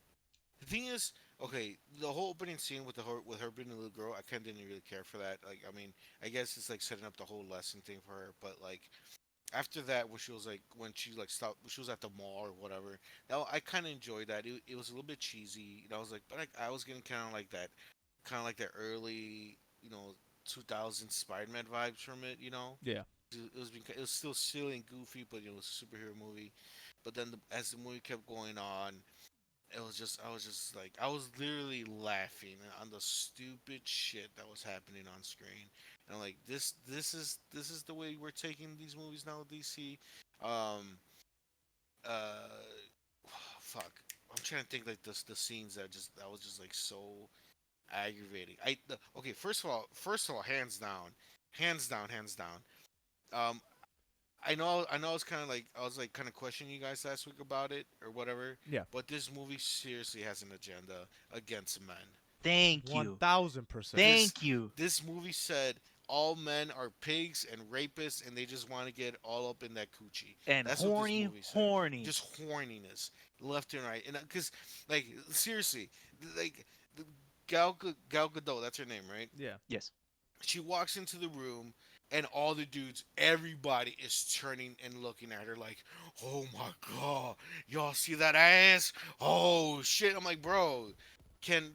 The thing is, okay, the whole opening scene with her being a little girl, I kind of didn't really care for that. Like, I mean, I guess it's like setting up the whole lesson thing for her, but like after that, when she like stopped, when she was at the mall or whatever. Now I kind of enjoyed that. It was a little bit cheesy. I was like, but I was getting kind of like that early, 2000 Spider-Man vibes from it. Yeah. It was still silly and goofy, but it was a superhero movie. But then as the movie kept going on, I was just like, I was literally laughing on the stupid shit that was happening on screen. And I'm like, this is the way we're taking these movies now, DC. Um, fuck. I'm trying to think like the scenes that was just like so aggravating. Okay, first of all, hands down. Um, I know. I was like kind of questioning you guys last week about it or whatever. Yeah. But this movie seriously has an agenda against men. Thank you. 1000%. Thank you. This movie said all men are pigs and rapists, and they just want to get all up in that coochie. And That's what this horny, movie said. horny. Just horniness, left and right. And because, like, seriously, like Gal Gadot, that's her name, right? Yeah. Yes. She walks into the room, and all the dudes, everybody is turning and looking at her like, oh my god, y'all see that ass? Oh shit. I'm like, bro,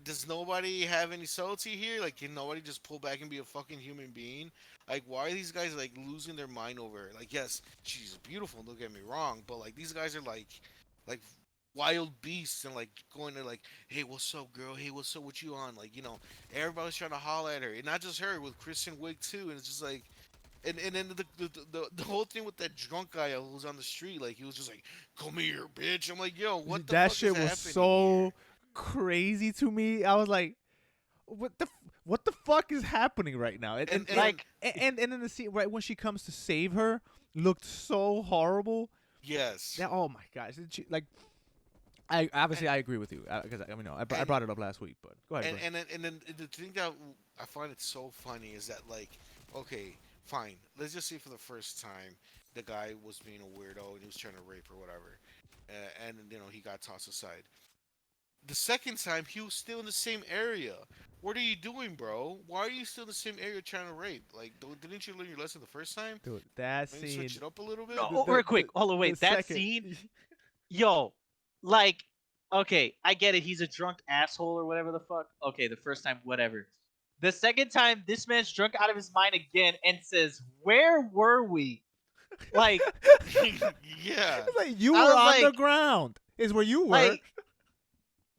does nobody have any subtlety here? Like, can nobody just pull back and be a fucking human being? Like, why are these guys like losing their mind over her? Like, yes, she's beautiful, don't get me wrong, but like these guys are like wild beasts and like going to like, hey, what's up, girl? Hey, what's up? What you on? Like, everybody's trying to holler at her, and not just her, with Kristen Wiig too. And it's just like, and then the whole thing with that drunk guy who was on the street, like he was just like, come here, bitch. I'm like, yo, what the that fuck shit is was happening so here? crazy to me. I was like, what the fuck is happening right now? And then the scene right when she comes to save her looked so horrible. Yes. Yeah, oh my gosh. Like, I agree with you because I brought it up last week, but go ahead. And then the thing that I find it so funny is that, like, okay, fine, let's just say for the first time the guy was being a weirdo and he was trying to rape or whatever, and he got tossed aside. The second time he was still in the same area. What are you doing, bro? Why are you still in the same area trying to rape? Like, didn't you learn your lesson the first time? Dude, that Maybe scene. switch it up a little bit. No, real quick. Hold on, wait. That scene, yo, like, okay, I get it. He's a drunk asshole or whatever the fuck. Okay, the first time, whatever. The second time, this man's drunk out of his mind again and says, "Where were we?" Like, Yeah. It's like you I were was on the like- ground. Is where you were.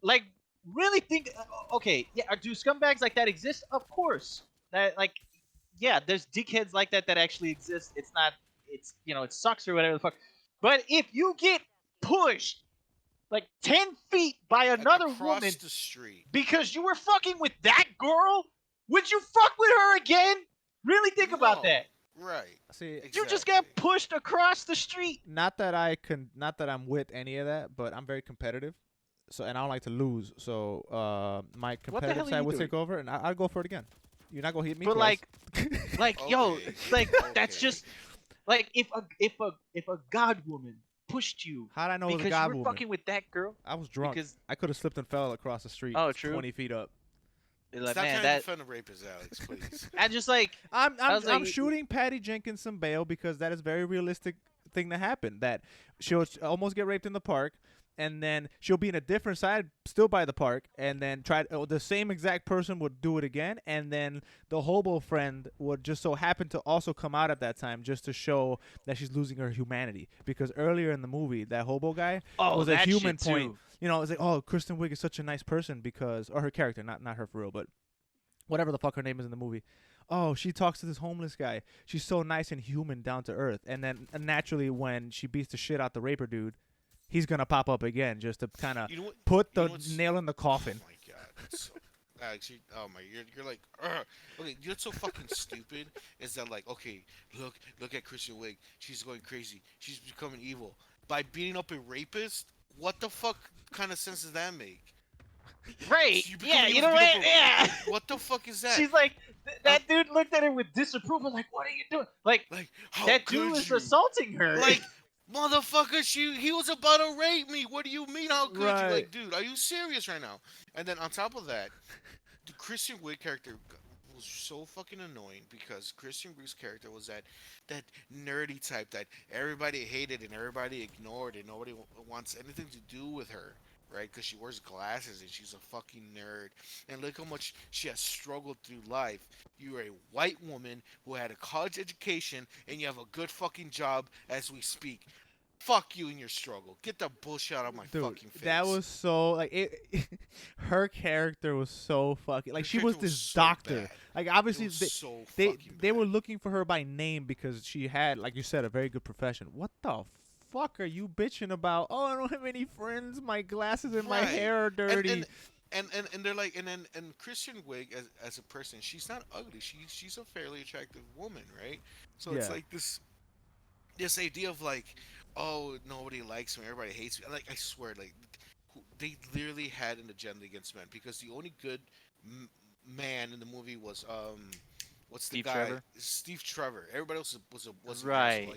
like, really think? Okay, yeah. Do scumbags like that exist? Of course. That, like, yeah. There's dickheads like that actually exist. It's not. It's it sucks or whatever the fuck. But if you get pushed like 10 feet by another Across woman the street. because you were fucking with that girl, would you fuck with her again? Really think about No. that. Right. See, Exactly. You just got pushed across the street. not that I'm with any of that, but I'm very competitive. So and I don't like to lose. So my What the competitive hell are side you would doing? take over, and I'll go for it again. You're not gonna hit me But twice. yo, Okay. like that's Okay. just like if a god woman pushed you How'd I know it was a because god you were woman? fucking with that girl. I was drunk. Because I could have slipped and fell across the street. Oh, true. 20 feet up. like, Stop man, trying that to defend the rapist, Alex, please. I just like I'm I was I'm like- shooting Patty Jenkins some bail because that is very realistic thing to happen. That she'll almost get raped in the park, and then she'll be in a different side, still by the park, and then the same exact person would do it again, and then the hobo friend would just so happen to also come out at that time just to show that she's losing her humanity. Because earlier in the movie, that hobo guy was a that human shit point. too. You know, it's like, oh, Kristen Wiig is such a nice person because, or her character, not her for real, but whatever the fuck her name is in the movie. Oh, she talks to this homeless guy. She's so nice and human, down to earth. And then naturally, when she beats the shit out the raper dude, he's gonna pop up again just to kind of You know what? put you know the what's- nail in the coffin. Oh my god. That's so, Alex, oh my, you're like, Ugh. Okay, you're so fucking stupid. Is that like, okay, look at Kristen Wiig. She's going crazy. She's becoming evil by beating up a rapist. What the fuck kind of sense does that make? Right. You become Yeah, evil you know to beat what? up a- Yeah. What the fuck is that? She's like that dude looked at her with disapproval like, "What are you doing?" Like Like, how that could dude was you? assaulting her. Like, motherfucker, he was about to rape me. What do you mean? How could you? Right. Like, dude, are you serious right now? And then on top of that, the Christian Wiig character was so fucking annoying because Christian Wiig's character was that nerdy type that everybody hated and everybody ignored and nobody wants anything to do with her. Right, because she wears glasses and she's a fucking nerd. And look how much she has struggled through life. You're a white woman who had a college education and you have a good fucking job as we speak. Fuck you and your struggle. Get that bullshit out of my Dude, fucking face. that was so like it. Her character was so fucking like Her she was character was this so doctor. bad. Like It obviously was they, so they fucking they bad. were looking for her by name because she had, like you said, a very good profession. What the fuck are you bitching about? Oh, I don't have any friends. My glasses and my Right. hair are dirty. And they're like and Christian Wiig as a person, she's not ugly. She's a fairly attractive woman, right? So it's Yeah. like this idea of like, oh, nobody likes me, everybody hates me. Like, I swear, like they literally had an agenda against men because the only good man in the movie was what's the Steve guy? Trevor? Steve Trevor. Everybody else was an Right. asshole.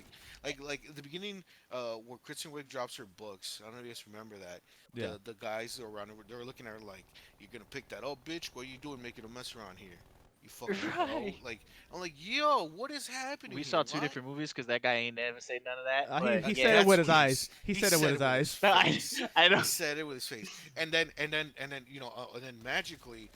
Like at the beginning, where Kristen Wiig drops her books. I don't know if you guys remember that. Yeah. The guys that were around her, they were looking at her like, "You're gonna pick that up, bitch? What are you doing, making a mess around here? You fucking hoe." Right. Like, I'm like, yo, what is happening? we here? saw two What? different movies because that guy ain't never said none of that. He but said yeah. it with That's his what eyes. He said it with his eyes. No, face. I know. He said it with his face, and then and then magically,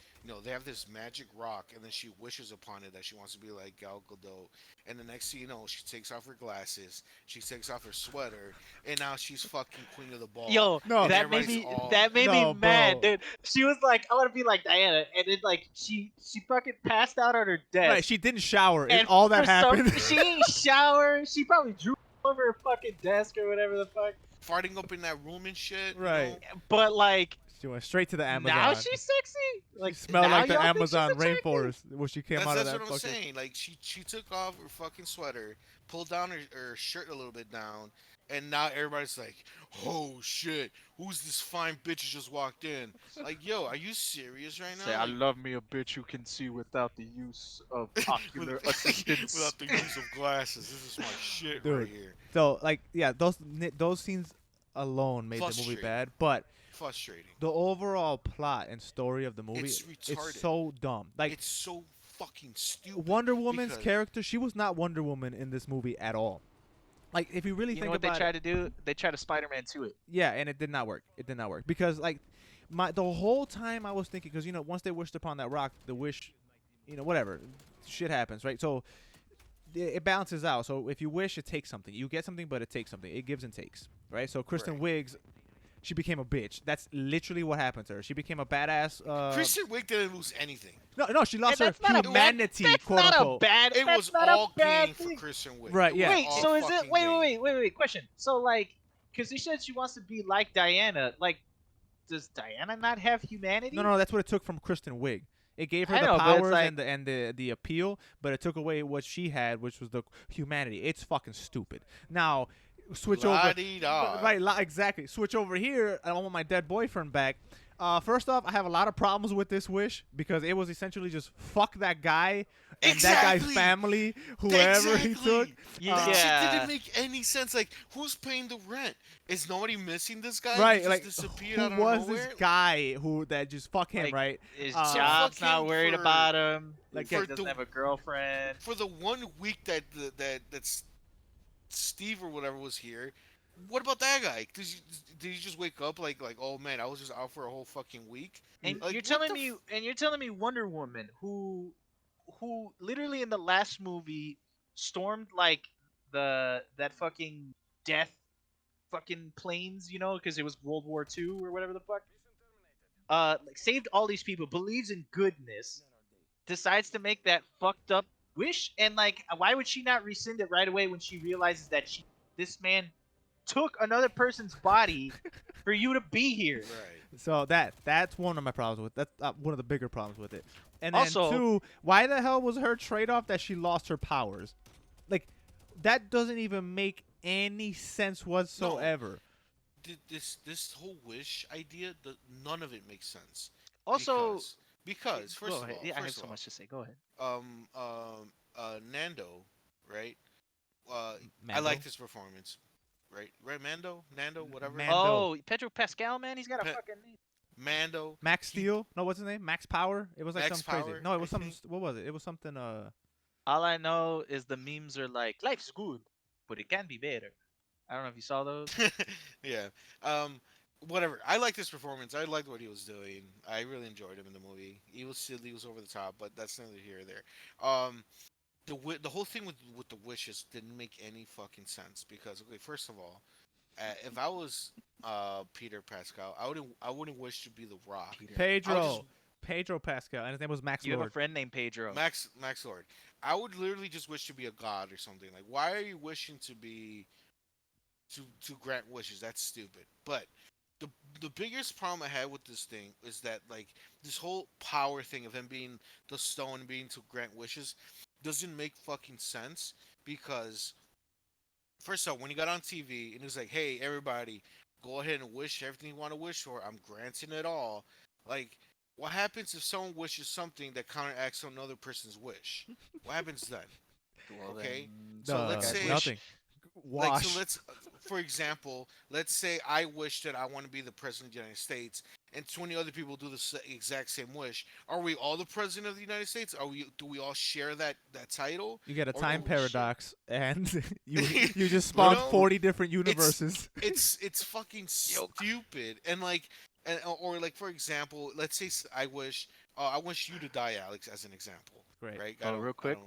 they have this magic rock, and then she wishes upon it that she wants to be like Gal Gadot, and the next thing you know, she takes off her glasses, she takes off her sweater, and now she's fucking queen of the ball. Yo, No. that made Everybody's me all- No, me mad, bro. dude. She was like, "I want to be like Diana," and then like she fucking passed out on her desk. Right, she didn't shower. and All that for some- happened. she ain't shower. She probably drew over her fucking desk or whatever the fuck. farting up in that room and shit. Right. But like She went straight to the Amazon. now she's sexy. Like She smelled now like the y'all think she's Amazon attractive? rainforest when she came out That's of that what I'm fucking. saying. Like she took off her fucking sweater, pulled down her shirt a little bit down, and now everybody's like, "Oh shit, who's this fine bitch who just walked in?" Like, yo, are you serious right now? Say, I Like, love me a bitch who can see without the use of ocular with- assistance. without the use of glasses. This is my shit Dude. right here. So like yeah, those scenes alone made the movie Frustrating. bad, but Frustrating. the overall plot and story of the movie It's retarded. it's so dumb. Like It's so fucking stupid. Wonder Woman's because- character, she was not Wonder Woman in this movie at all. Like if you really You think know what they about tried to do? They tried to Spider-Man to it. yeah, and it did not work. It did not work because like the whole time I was thinking, because once they wished upon that rock, the wish, whatever, shit happens, right? So it balances out. So if you wish, it takes something. You get something, but it takes something. It gives and takes, right? So Kristen Wiig's, she became a bitch. That's literally what happened to her. She became a badass. Christian Wiig didn't lose anything. No, she lost her And that's not a bad- humanity, That's quote not unquote. a bad. It that's was not all a bad gain for thing. Christian Wiig. Right, It yeah. was Wait, all so is it? fucking Wait, gain. wait. Question. So like, because she said she wants to be like Diana. Like, does Diana not have humanity? No, that's what it took from Kristen Wiig. It gave her I the know, but it's powers like, and the appeal, but it took away what she had, which was the humanity. It's fucking stupid. Now, switch over. La-di-da. Right, exactly. Switch over here. I want my dead boyfriend back. First off, I have a lot of problems with this wish because it was essentially just fuck that guy and that guy's Exactly. family, whoever he took. That shit yeah. didn't make any sense. Like, who's paying the rent? Is nobody missing this guy? He Right, just like disappeared who out of was nowhere. this guy who that just fuck him, Like, right? his So job's fuck not him worried for- about him. Like, He for doesn't the have a girlfriend. for the 1 week that's Steve or whatever was here. What about that guy? Did you just wake up like oh man, I was just out for a whole fucking week? And Like, you're what telling the me, and you're telling me Wonder Woman, who literally in the last movie stormed like that fucking death fucking planes, you know, because it was World War II or whatever the fuck. Like saved all these people, believes in goodness, decides to make that fucked up wish, and like, why would she not rescind it right away when she realizes that this man took another person's body for you to be here? right? So that's one of my problems with that's one of the bigger problems with it. And then Also- two, why the hell was her trade off that she lost her powers? Like that doesn't even make any sense whatsoever. This whole wish idea, none of it makes sense. Also, Because go first of ahead. all, Yeah, I have so much to say. Go ahead. Nando, right? I Mando? liked his performance, right? Right, Nando, whatever. Mando. Oh, Pedro Pascal, man, he's got a Pe- fucking name. Mando. Max Steel? No, what's his name? Max Power? It was like Max something crazy. Power, No, it I was something. think. What was it? It was something. All I know is the memes are like, life's good, but it can be better. I don't know if you saw those. Yeah. Whatever. I liked his performance. I liked what he was doing. I really enjoyed him in the movie. He was silly, he was over the top, but that's neither here or there. The whole thing with the wishes didn't make any fucking sense because okay, first of all, if I was Peter Pascal, I wouldn't wish to be the Rock. Peter. Pedro. Pedro Pascal, and his name was Max You have a Lord. friend named Pedro. Max Lord. I would literally just wish to be a god or something. Like, why are you wishing to be to grant wishes? That's stupid. But the biggest problem I had with this thing is that like this whole power thing of him being the stone and being to grant wishes doesn't make fucking sense because first off, when he got on TV and he was like, "Hey, everybody, go ahead and wish everything you want to wish for. I'm granting it all." Like, what happens if someone wishes something that counteracts another person's wish? What happens then? Well, Okay, then, so let's say nothing. like Wash. so let's for example, let's say I wish that I want to be the president of the United States and 20 other people do the exact same wish. Are we all the president of the United States? Do we all share that title? You get a Or time do we share- paradox, and you just spawn No, 40 different universes. It's fucking stupid. And like or like for example, let's say I wish you to die, Alex, as an example. Great. Right? oh, real quick.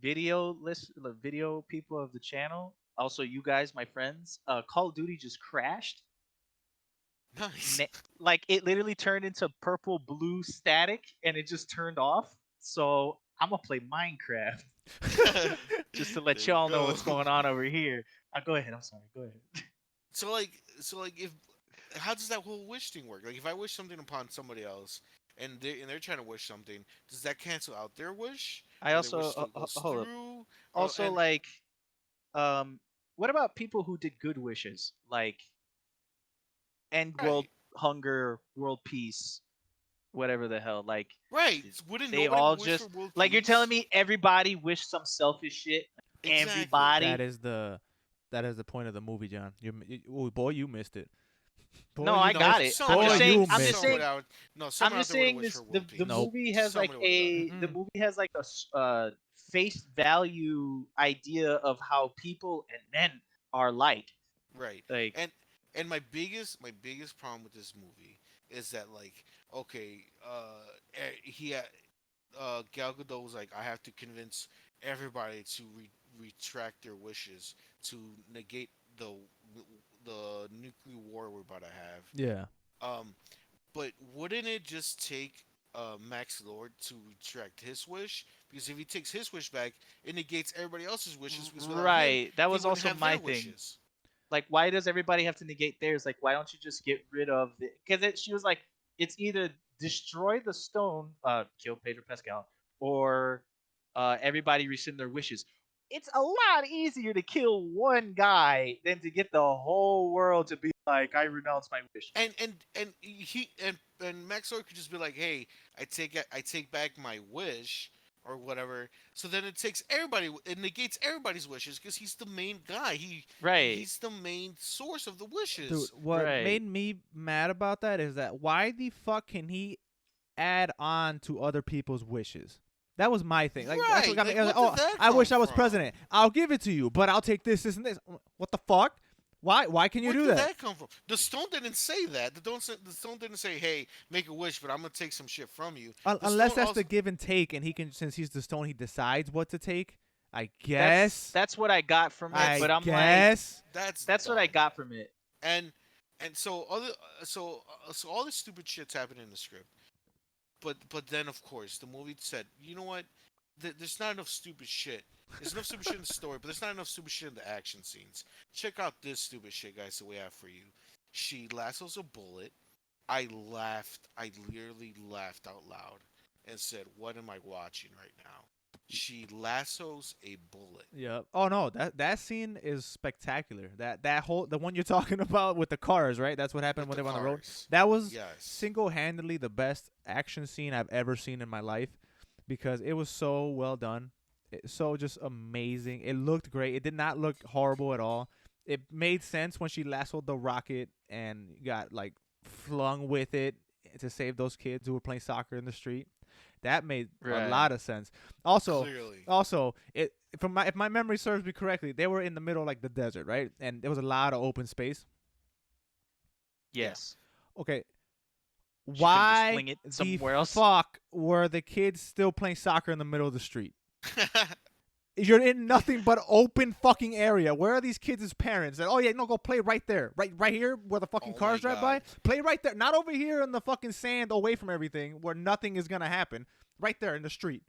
Video people of the channel. Also, you guys, my friends. Call of Duty just crashed. Nice. Like it literally turned into purple blue static, and it just turned off. So I'm gonna play Minecraft just to let There you y'all know go. what's going on over here. Go ahead. I'm sorry. Go ahead. So like if how does that whole wish thing work? Like if I wish something upon somebody else and they're trying to wish something, does that cancel out their wish? I Or also their wish still goes hold up. through? Also, And- like, what about people who did good wishes, like end world Right. hunger, world peace, whatever the hell? Like, Right. Wouldn't they nobody all wish just for world like you're telling peace? me everybody wished some selfish shit. Exactly. Everybody. That is the point of the movie, John. Boy, you missed it. Boy, No, you I missed got it. it. Someone I'm just Boy, saying. you I'm missed just it. saying. Someone I'm just out there saying would've wished this. for The world the peace. Nope. movie has like Somebody would've done the Mm-mm. movie has like a face value idea of how people and men are like. Right. Like, And my biggest problem with this movie is that like okay, Gal Gadot was like I have to convince everybody to retract their wishes to negate the nuclear war we're about to have. Yeah. Um, but wouldn't it just take Max Lord to retract his wish? Because if he takes his wish back, it negates everybody else's wishes. Because without him, right. That he was wouldn't also have my their thing. wishes. Like, why does everybody have to negate theirs? Like, why don't you just get rid of it? Because she was like, it's either destroy the stone, kill Pedro Pascal, or everybody rescind their wishes. It's a lot easier to kill one guy than to get the whole world to be like, I renounce my wish. And Max Lord could just be like, "Hey, I take back my wish or whatever." So then it negates everybody's wishes because he's the main guy. Right, He's the main source of the Dude, wishes. what right. made me mad about that is that why the fuck can he add on to other people's wishes? That was my thing. Like that's what Right? got me. Like, I was what like, did oh, that I come wish I was from? president. I'll give it to you, but I'll take this, this, and this. What the fuck? Why can you Where do did that? that come from? The stone didn't say that. The stone didn't say, "Hey, make a wish, but I'm gonna take some shit from you." The Unless stone that's the also give and take, and he can, since he's the stone, he decides what to take. I That's guess. that's what I got from it, that's I but I'm like, guess. that's that's what I dumb. got from it. And so so all this stupid shit's happening in the script. But then of course the movie said, you know what? There's not enough stupid shit. There's enough stupid shit in the story, but there's not enough stupid shit in the action scenes. Check out this stupid shit, guys, that we have for you. She lassos a bullet. I laughed. I literally laughed out loud and said, "What am I watching right now?" She lassos a bullet Yeah. Oh no, that scene is spectacular. That whole the one you're talking about with the cars, right? That's what happened with when the they were on the road. cars. That was Yes. single-handedly the best action scene I've ever seen in my life because it was so well done. So just amazing. It looked great. It did not look horrible at all. It made sense when she lassoed the rocket and got like flung with it to save those kids who were playing soccer in the street. That made a Right. lot of sense. Also, Clearly. it from my if my memory serves me correctly, they were in the middle of like the desert, right? And there was a lot of open space. Yeah. Yes. Okay, She couldn't just why fling it the somewhere else. fuck were the kids still playing soccer in the middle of the street? You're in nothing but open fucking area. Where are these kids' parents? Oh yeah, no, go play right there, right here where the fucking Oh my cars drive god. by. Play right there, not over here in the fucking sand, away from everything, where nothing is gonna happen. Right there in the street.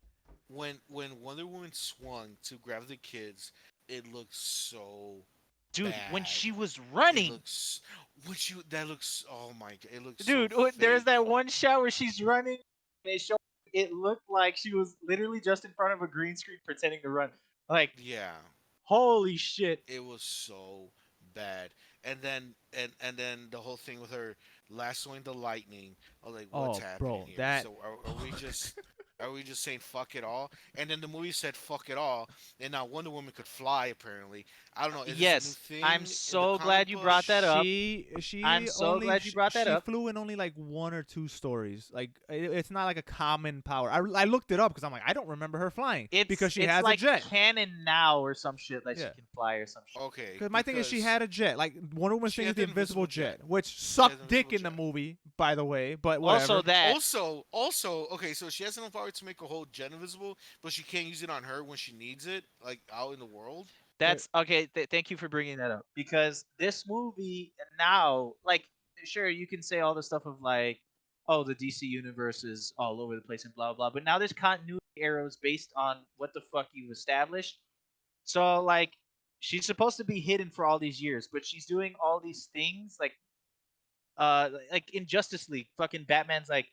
When Wonder Woman swung to grab the kids, it looked so Dude, when bad. she was It running, looks what you that looks oh my god, it looks so dude, there's fake. that one shot where she's running. They show it looked like she was literally just in front of a green screen pretending to run. Like, Yeah, holy shit. it was so bad. And then the whole thing with her lassoing the lightning. I was like, what's Oh, happening bro, here? that So are we just saying fuck it all? And then the movie said fuck it all, and now Wonder Woman could fly apparently. I don't know. Is this a new Yes, I'm thing in the so glad comic you book? brought that up. I'm she so only glad you brought that she up. flew in only like one or two stories. Like it's not like a common power. I looked it up because I'm like I don't remember her flying because she It's has a like jet. canon now or some shit that she Yeah. can fly or some shit. Okay, Because my thing is she because had a jet. Like Wonder Woman's she thing is had the the invisible invisible jet. jet, which She has an sucked dick invisible in the jet. movie, by the way. But Also whatever. that Okay, so she has enough power to make a whole jet invisible, but she can't use it on her when she needs it, like out in the world. Wait, that's okay. Thank you for bringing that up because this movie now, like, sure you can say all the stuff of like, oh, the DC universe is all over the place and blah blah, but now there's continuity arrows based on what the fuck you've established. So like, she's supposed to be hidden for all these years, but she's doing all these things like in Justice League, fucking Batman's like,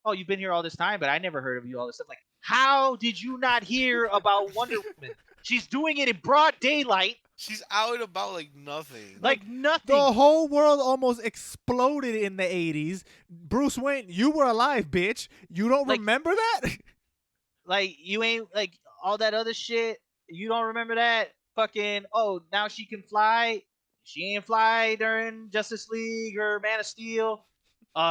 oh, you've been here all this time, but I never heard of you. All this stuff. Like, how did you not hear about Wonder Woman? She's doing it in broad daylight, She's out and about like nothing. like nothing. the whole world almost exploded in the 80s. Bruce Wayne, you were alive, bitch. You don't Like, remember that? like you ain't like all that other shit. You don't remember that? Fucking, oh, now she can fly. She ain't fly during Justice League or Man of Steel.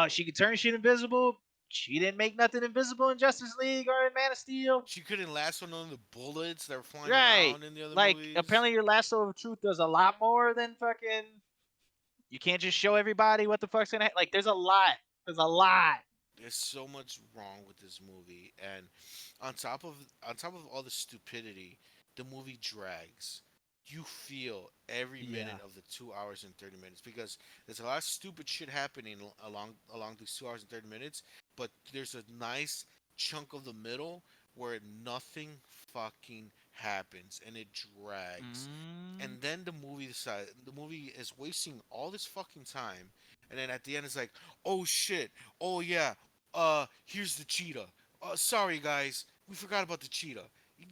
She could turn shit invisible. She didn't make nothing invisible in Justice League or in Man of Steel. She couldn't last on none of the bullets that were flying Right. around in the other Like, movies. apparently your lasso of truth does a lot more than fucking. You can't just show everybody what the fuck's gonna like. There's a lot. There's a lot. There's so much wrong with this movie, and on top of all the stupidity, the movie drags. You feel every Yeah. minute of the 2 hours and 30 minutes because there's a lot of stupid shit happening along these 2 hours and 30 minutes, but there's a nice chunk of the middle where nothing fucking happens and it drags. Mm. And then the movie is wasting all this fucking time, and then at the end it's like, oh shit, oh yeah, Here's the cheetah. Sorry guys, we forgot about the cheetah. You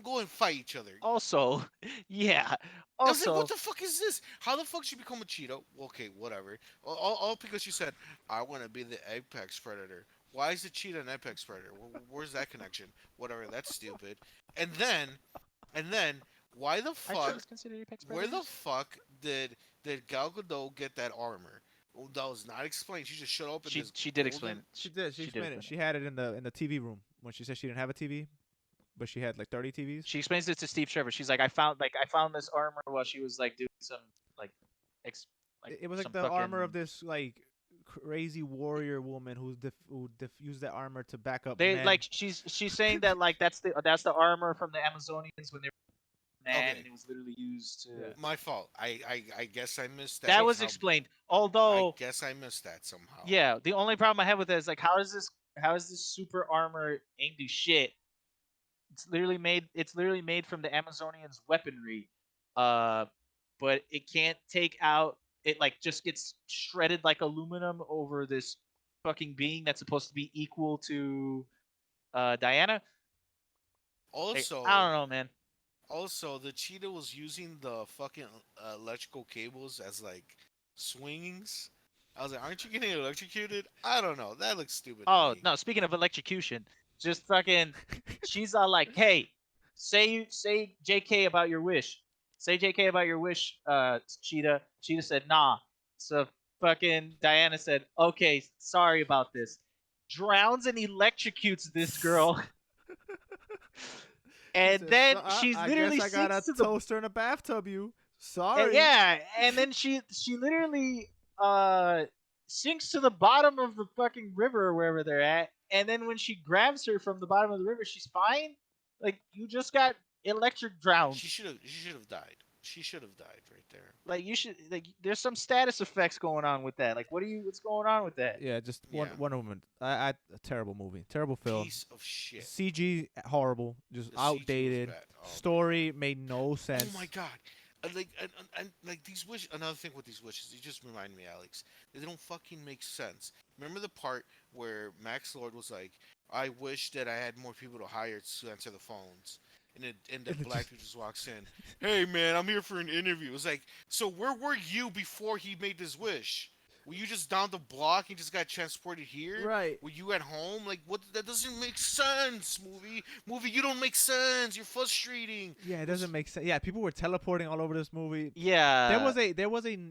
go and fight each other. Also, yeah. I was like, what Also, the fuck is this? How the fuck she become a cheetah? Well, okay, whatever. All because she said, I want to be the apex predator. Why is the cheetah an apex predator? Where's that connection? Whatever, that's stupid. And then, and then, why the aren't fuck? cheetahs considered apex Where the predators? fuck did Gal Gadot get that armor? Well, that was not explained. She just showed up in this She did golden. explain it. She did. She She did explained it. explain She had it in the TV room when she said she didn't have a TV, but she had like 30 TVs. She explains it to Steve Trevor. She's like, I found this armor while she was like doing some like ex like It was like some the fucking armor of this like crazy warrior woman who used that armor to back up they men. like she's saying that like that's the armor from the Amazonians when they were man Okay. and it was literally used to Yeah. My fault. I guess I missed that. that was somehow. explained. I Although guess I missed that somehow. yeah, the only problem I have with that is like how is this super armor ain't do shit? It's literally made from the Amazonians' weaponry, but it can't take out. It like just gets shredded like aluminum over this fucking being that's supposed to be equal to Diana. Like, Also, I don't know, man. also the cheetah was using the fucking electrical cables as like swings. I was like, aren't you getting electrocuted? I don't know. That looks stupid. to Oh me. no, speaking of electrocution, just fucking, she's all like, "Hey, say JK about your wish. Say JK about your wish, Cheetah." Cheetah said, "Nah." So fucking Diana said, "Okay, sorry about this." Drowns and electrocutes this girl, and Says, then "So, she's I literally guess I got a sinks to the toaster in a bathtub. You sorry. yeah, and then she literally sinks to the bottom of the fucking river or wherever they're at, and then when she grabs her from the bottom of the river, she's fine. Like you just got electric drowned. She should have died. She should have died right there. Like you should like there's some status effects going on with that. Like what's going on with that? Yeah, just Yeah. Wonder Woman. A terrible movie, terrible film. Piece of shit. CG horrible, just The CG was outdated. bad. Oh, Story made no sense. Oh my god. And like these wishes. Another thing with these wishes, you just remind me, Alex, they don't fucking make sense. Remember the part where Max Lord was like, "I wish that I had more people to hire to answer the phones," and the black dude just walks in. Hey man, I'm here for an interview. It was like, so where were you before he made this wish? Were you just down the block and just got transported here? Right. Were you at home? Like, what? That doesn't make sense, movie. Movie, you don't make sense. You're frustrating. Yeah, it doesn't make sense. Yeah, people were teleporting all over this movie. Yeah. There was a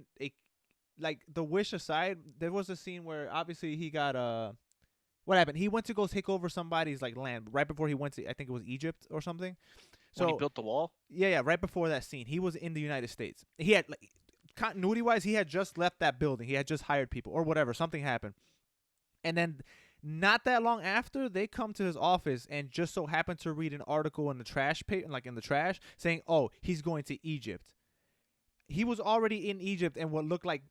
like the wish aside, there was a scene where obviously he got what happened? He went to go take over somebody's like land right before he went to I think it was Egypt or something. So when he built the wall. yeah, right before that scene, he was in the United States. He had like continuity wise, he had just left that building. He had just hired people or whatever. Something happened, and then not that long after, they come to his office and just so happen to read an article in the trash like in the trash, saying, "Oh, he's going to Egypt." He was already in Egypt, and what looked like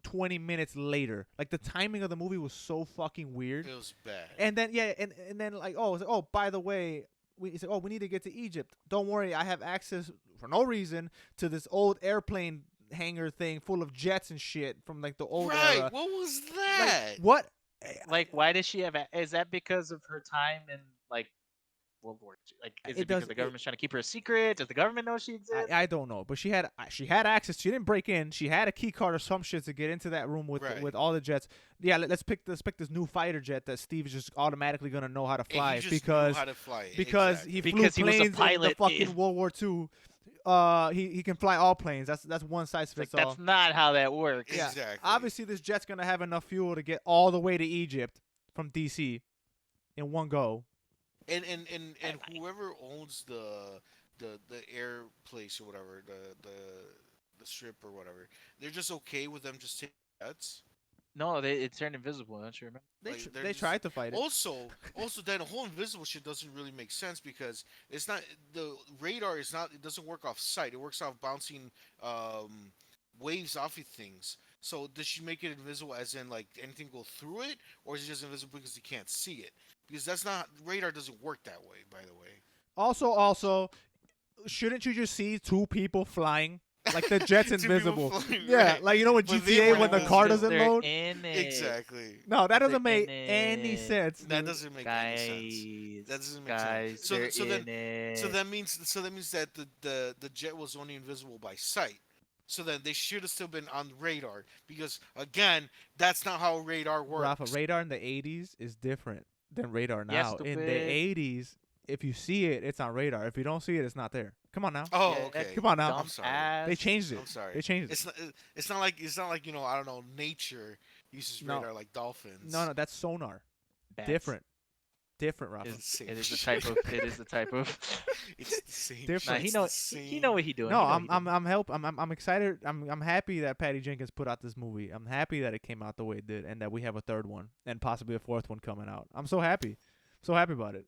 20 minutes later. Like the timing of the movie was so fucking weird. It was bad. And then yeah, and then like oh by the way, he said, "Oh, we need to get to Egypt. Don't worry, I have access for no reason to this old airplane hangar thing full of jets and shit from like the old right. era." What was that? Like, what? Like why does she have? Is that because of her time in like World War II? Like is it because the government's trying to keep her a secret? Does the government know she exists? I don't know, but she had access. She didn't break in. She had a key card or some shit to get into that room with all the jets. Yeah, let's pick this new fighter jet that Steve is just automatically gonna know how to fly And he just because knew how to fly it. because Exactly. he flew Because he was a planes in the pilot fucking in- World War II. He can fly all planes. That's one size Like, fits all. that's not how that works. Yeah. Exactly. Obviously, this jet's gonna have enough fuel to get all the way to Egypt from DC in one go. And whoever owns the air place or whatever, the strip or whatever, they're just okay with them just taking jets. No, it turned invisible. Don't you remember? Like, they're They just- tried to fight it. Also, that whole invisible shit doesn't really make sense because it's not the radar is not it doesn't work off sight. It works off bouncing waves off of things. So does she make it invisible as in like anything go through it, or is it just invisible because you can't see it? Because that's not radar doesn't work that way. By the way, Also, shouldn't you just see two people flying? Like the jet's To people invisible. flying, Yeah, right. like you know when But they GTA were when the car invisible. doesn't They're load. in it. Exactly. No, that They're doesn't make in any it. sense. That Dude. doesn't make any sense. That Guys, doesn't make sense. guys, So they're th- so then in so it. that means that the jet was only invisible by sight. So then they should have still been on radar because again, that's not how radar Rafa, works. radar in the 80s is different than radar Yeah, now. In the stupid. 80s, if you see it, it's on radar. If you don't see it, it's not there. Come on now. Oh, Yeah, okay. Come on now. I'm dumb sorry. They ass. changed it. I'm sorry. They changed it. It's not like I don't know. Nature uses No. radar like dolphins. No, that's sonar. Bats. Different. Different, Rafa. It's the same It is the shit. type of. It is the type of. It's the same. Different. Nah, shit. he It's know. the same. He know what he doing. No, He know I'm he doing. I'm excited. I'm happy that Patty Jenkins put out this movie. I'm happy that it came out the way it did, and that we have a third one and possibly a fourth one coming out. I'm so happy, about it,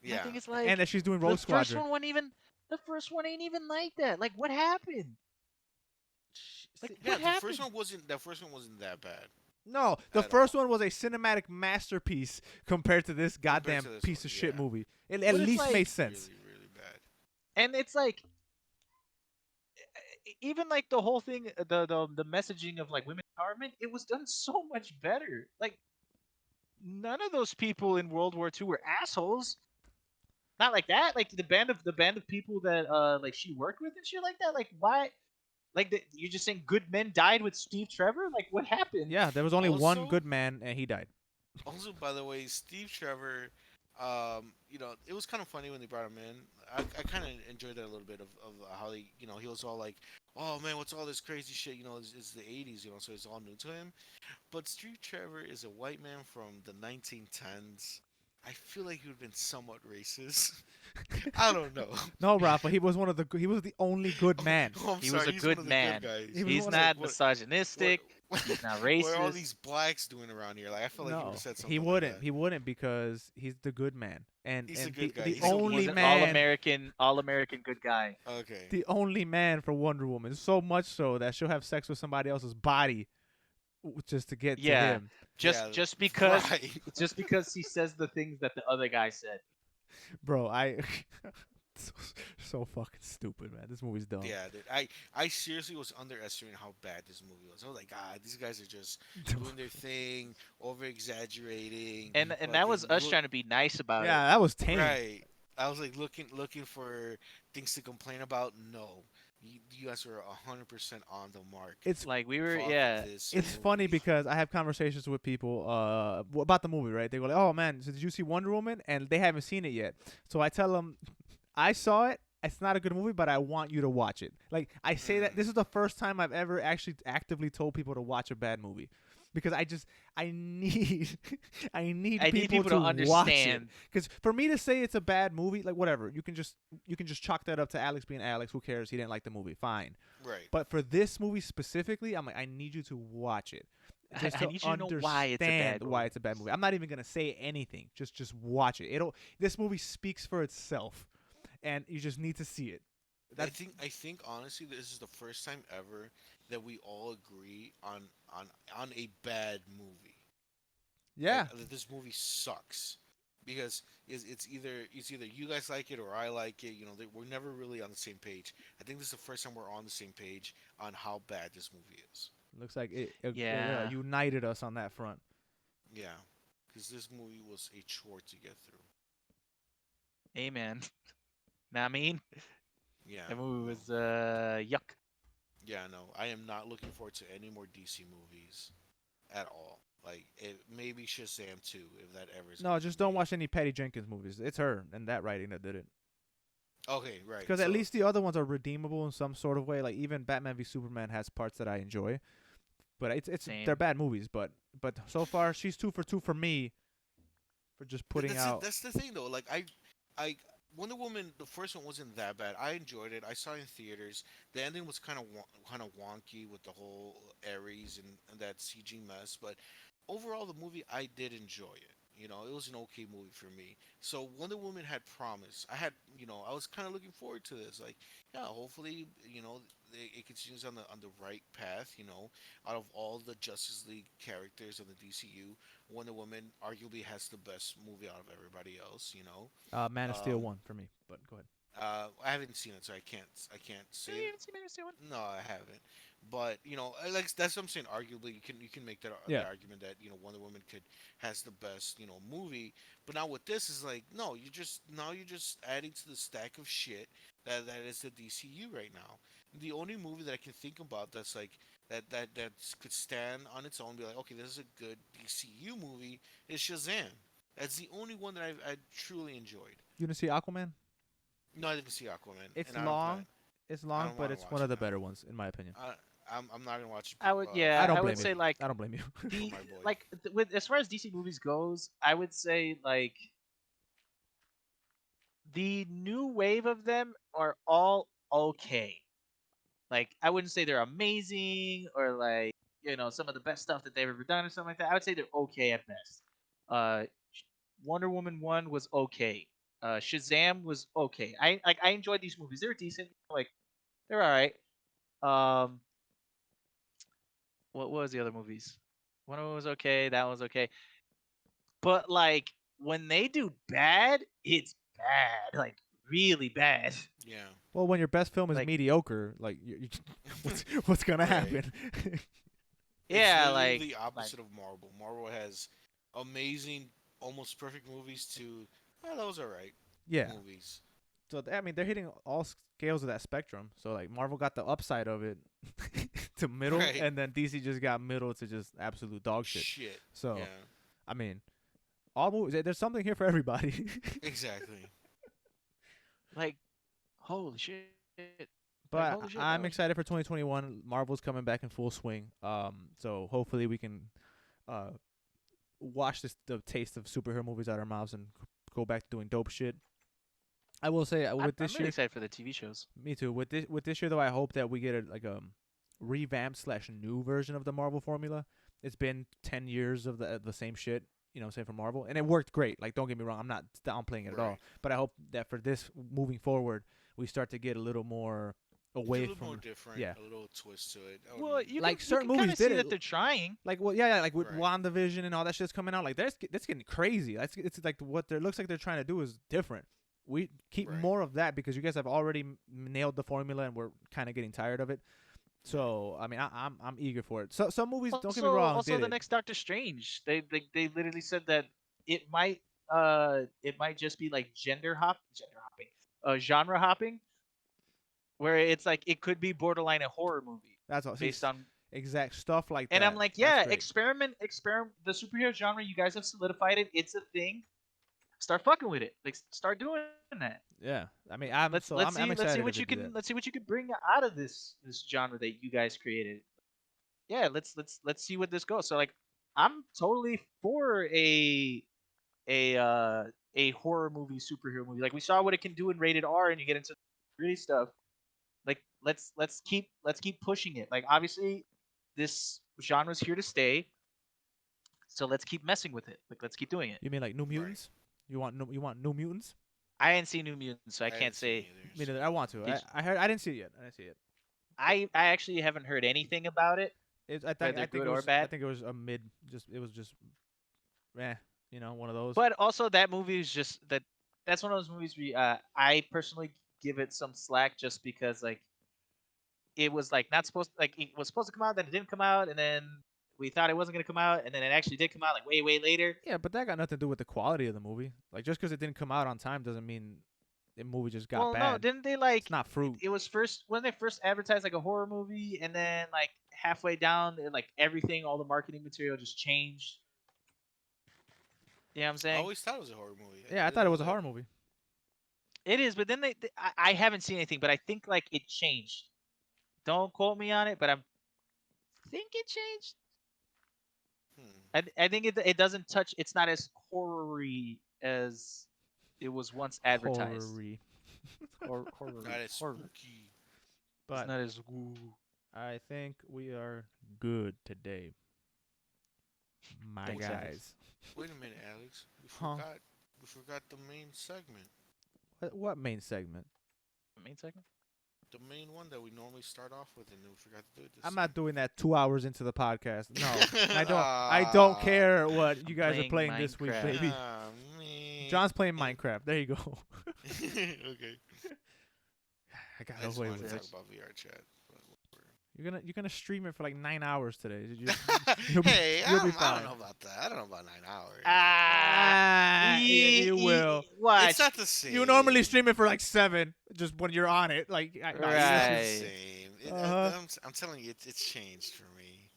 I Yeah. think it's like and that she's doing the Rogue first Squadron. one wasn't even. The first one ain't even like that. Like what happened? Like Yeah, what the happened? first one wasn't. That first one wasn't that bad. No, the At first all. one was a cinematic masterpiece compared to this goddamn to this piece one, of shit yeah. movie. It But at it's least like- made sense. Really, really bad. And it's like even like the whole thing, the messaging of like women empowerment, it was done so much better. Like none of those people in World War II were assholes. Not like that. Like the band of people that like she worked with and shit like that. Like why? Like you're just saying good men died with Steve Trevor? Like what happened? Yeah, there was only one Also- good man, and he died. Also, by the way, Steve Trevor, it was kind of funny when they brought him in. I kind of enjoyed that a little bit of how they, he was all like, "Oh man, what's all this crazy shit?" It's the '80s, so it's all new to him. But Steve Trevor is a white man from the 1910s. I feel like he would have been somewhat racist. I don't know. No, Rafa, he was he was the only good man. Oh, I'm He was sorry, a he's good one of the man. guys. He was He's one of not What- misogynistic. what- He's not What are all racist. these blacks doing around here? Like I feel like he would No, have said something. he like wouldn't. that. He wouldn't because he's the good man, and He's a and good guy. the He's a- only He's an man, all American good guy. Okay. the only man for Wonder Woman. So much so that she'll have sex with somebody else's body just to get Yeah. to him. Yeah, Just because right. just because he says the things that the other guy said. Bro, I so fucking stupid, man. This movie's dumb. Yeah, dude. I seriously was underestimating how bad this movie was. I was like, God, these guys are just doing their thing, over exaggerating. And that was us trying to be nice about it. Yeah, that was tame. Right. I was like looking for things to complain about. No, you guys were 100% on the mark. It's Like we were, Fuck yeah. this It's funny movie. because I have conversations with people about the movie, right? They go like, "Oh man, so did you see Wonder Woman?" And they haven't seen it yet. So I tell them, "I saw it. It's not a good movie, but I want you to watch it." Like I say that this is the first time I've ever actually actively told people to watch a bad movie. Because I need I need people to to watch it. understand. Because for me to say it's a bad movie, like whatever, you can just chalk that up to Alex being Alex. Who cares? He didn't like the movie. Fine. Right. But for this movie specifically, I'm like, I need you to watch it. Just I need you to know why it's a bad understand why movie. it's a bad movie. I'm not even gonna say anything. Just watch it. This movie speaks for itself, and you just need to see it. I think honestly, this is the first time ever that we all agree on a bad movie. Yeah. Like, that this movie sucks because it's either you guys like it or I like it. We're never really on the same page. I think this is the first time we're on the same page on how bad this movie is. Looks like it Yeah. united us on that front. Yeah, because this movie was a chore to get through. Amen. Know what I mean? Yeah. That movie was yuck. Yeah, no, I am not looking forward to any more DC movies at all. Like, maybe Shazam 2, if that ever is. No, gonna just be don't made. watch any Patty Jenkins movies. It's her and that writing that did it. Okay, right. Because at so- least the other ones are redeemable in some sort of way. Like even Batman v Superman has parts that I enjoy, but it's Same. they're bad movies. But so far she's 2 for 2 for me, for just putting out. That's the thing, though. Like, I Wonder Woman, the first one wasn't that bad. I enjoyed it. I saw it in theaters. The ending was kind of wonky with the whole Ares and that CG mess, but overall, the movie, I did enjoy it. It was an okay movie for me. So Wonder Woman had promise. I was kind of looking forward to this. Like, yeah, hopefully, it continues on the right path. Out of all the Justice League characters of the DCU, Wonder Woman arguably has the best movie out of everybody else. Man of Steel Um, 1 for me. But go ahead. I haven't seen it, so I can't say You it. haven't seen Man of Steel 1? No, I haven't. But like that's what I'm saying. Arguably, you can make Yeah. the argument that Wonder Woman could has the best movie. But now with this is like no, you're just adding to the stack of shit that is the DCU right now. The only movie that I can think about that's like that could stand on its own, be like okay, this is a good DCU movie is Shazam. That's the only one that I truly enjoyed. You didn't see Aquaman? No, I didn't see Aquaman, It's and I don't plan. long. It's I long, don't but want to it's watch one of it the now. better ones, in my opinion. I'm not gonna watch. I would, I don't I would blame say you. like I don't blame you. For the my boy. like with as far as DC movies goes, I would say like the new wave of them are all okay. Like I wouldn't say they're amazing or like some of the best stuff that they've ever done or something like that. I would say they're okay at best. Uh, Wonder Woman 1 was okay. Shazam was okay. I enjoyed these movies. They're decent. Like they're all right. Um, what was the other movies? One of them was okay. That one was okay. But like when they do bad, it's bad. Like really bad. Yeah. Well, when your best film is Like mediocre, like what's gonna Right. happen? It's yeah, literally like the opposite of Marvel. Marvel has amazing, almost perfect movies to those are right Yeah. movies. So I mean, they're hitting all scales of that spectrum. So like Marvel got the upside of it to middle, Right. and then DC just got middle to just absolute dog shit. Shit. So Yeah. I mean, all movies. There's something here for everybody. Exactly. like holy shit. Like, But holy shit, I'm that was- excited for 2021. Marvel's coming back in full swing. So hopefully we can wash the taste of superhero movies out of our mouths and go back to doing dope shit. I will say with I'm this really year, excited for the TV shows. me too. With this year though, I hope that we get a revamped / new version of the Marvel formula. It's been 10 years of the same shit. Same for Marvel, and it worked great. Like, don't get me wrong, I'm not downplaying it at all. Right. But I hope that for this moving forward, we start to get a little more It's away a little from more different. yeah. A little twist to it. Well, you Like, can, certain you can movies kinda did see it. that they're trying. like like with Right. WandaVision and all that shit's coming out. Like that's getting crazy. It's like what there looks like they're trying to do is different. We keep Right. more of that because you guys have already nailed the formula and we're kind of getting tired of it. So I mean, I'm eager for it. So some movies, don't get me wrong, Also, did the it. next Doctor Strange, they literally said that it might just be like genre hopping, where it's like it could be borderline a horror movie That's all. based on. Exact stuff like And that. I'm like, That's yeah, great. experiment. The superhero genre, you guys have solidified it. It's a thing. Start fucking with it. Like, start doing that. Yeah, I mean, I'm Let's excited see what to you do can that. let's see what you can bring out of this genre that you guys created. Yeah, let's see what this goes. So like, I'm totally for a horror movie, superhero movie. Like we saw what it can do in rated R, and you get into really stuff. Like let's keep pushing it. Like obviously, this genre's here to stay. So let's keep messing with it. Like let's keep doing it. You mean like New Right. Mutants? You want New Mutants? I didn't see New Mutants, so I can't haven't seen say. either, Me so- neither. I want to. Did- I heard. I didn't see it yet. I didn't see it. I actually haven't heard anything about it. I think Whether I think good it or was, bad? I think it was a mid. It was just, one of those. But also that movie is just that. That's one of those movies where I personally give it some slack just because like it was like not supposed like it was supposed to come out, then it didn't come out, and then we thought it wasn't gonna come out, and then it actually did come out like way later. Yeah, but that got nothing to do with the quality of the movie. Like, just because it didn't come out on time doesn't mean the movie just got Well, bad. no, didn't they like? It's not fruit. It was first when they first advertised like a horror movie, and then like halfway down, like everything, all the marketing material just changed. You know what I'm I saying? always thought it was a horror movie. Yeah, I didn't thought it know was a that. horror movie. It is, but then I haven't seen anything, but I think like it changed. Don't quote me on it, but I think it changed. Hmm. I think it doesn't touch. It's not as horror-y as it was once advertised. Horror-y. Horror. Not as Horror. spooky. But It's not as woo. I think we are good today, my Thanks, guys. Alex. Wait a minute, Alex. Huh? We forgot the main segment. What main segment? Main segment. The main one that we normally start off with, and we forgot to do it this I'm time. not doing that 2 hours into the podcast. No, I don't care what you guys are Playing playing this week, Minecraft. baby. Ah, man. John's playing Minecraft. There you go. Okay. I got I just away wanted with to it. talk about VR chat. But You're gonna stream it for like 9 hours today. hey, you'll be I fine. don't know about that. I don't know about 9 hours. You will. Watch. It's not the same. You normally stream it for like 7, just when you're on it. Like, No, it's not the Right. same. I'm telling you, it's changed for me.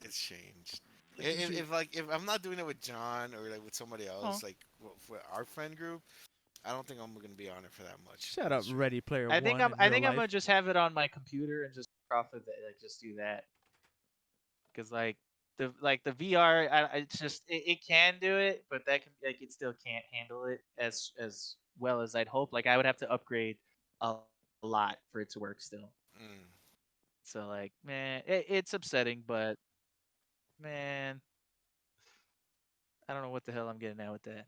It's changed. If I'm not doing it with John or like with somebody else, like for our friend group, I don't think I'm gonna be on it for that much. Shut up, Ready Player I One. think I'm gonna just have it on my computer and just profit that, like just do that. Cause like the VR, it's just it can do it, but that can like it still can't handle it as well as I'd hope. Like I would have to upgrade a lot for it to work still. Mm. So like, man, it's upsetting, but man, I don't know what the hell I'm getting at with that.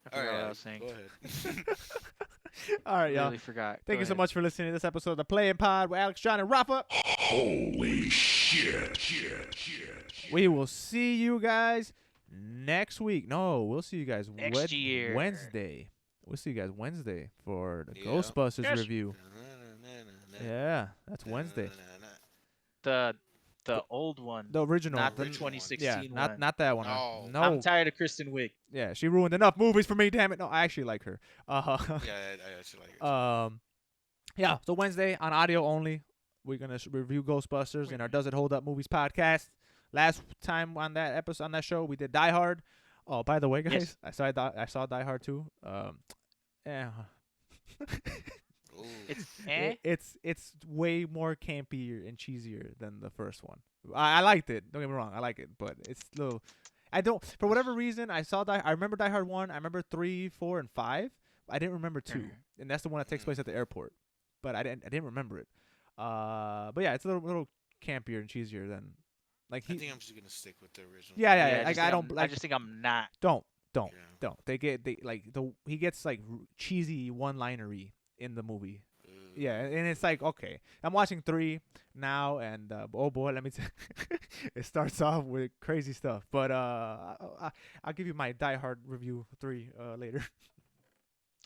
I forgot what I was saying. Go ahead. All right, y'all. Really forgot. Thank Go you so ahead. much for listening to this episode of the Playing Pod with Alex, John, and Rafa. Holy shit. We will see you guys next week. No, we'll see you guys Next year. Wednesday. We'll see you guys Wednesday for the Yeah. Ghostbusters Yes. review. Yeah, that's Wednesday. The old one. The original. Not the original one. 2016 yeah, one. not that one. No. I'm tired of Kristen Wiig. Yeah, she ruined enough movies for me. Damn it. No, I actually like her. Yeah, I actually like it. Yeah. So Wednesday on audio only, we're gonna review Ghostbusters in our Does It Hold Up Movies podcast. Last time on that episode on that show, we did Die Hard. Oh, by the way, guys, Yes. I saw Die Hard too. Yeah. Ooh. It's way more campier and cheesier than the first one. I liked it. Don't get me wrong, I like it, but it's little. I don't, for whatever reason, I remember Die Hard 1. I remember 3, 4, and 5. I didn't remember 2, and that's the one that takes place at the airport. But I didn't remember it. But yeah, it's a little campier and cheesier than like I think I'm just gonna stick with the original. Yeah. I Like I don't. I just think I'm not. Don't. Yeah. He gets like cheesy one-linery in the movie. Ooh. Yeah, and it's like, okay, I'm watching 3 now, and oh boy, let me tell it starts off with crazy stuff. But I'll give you my Die Hard review 3 later.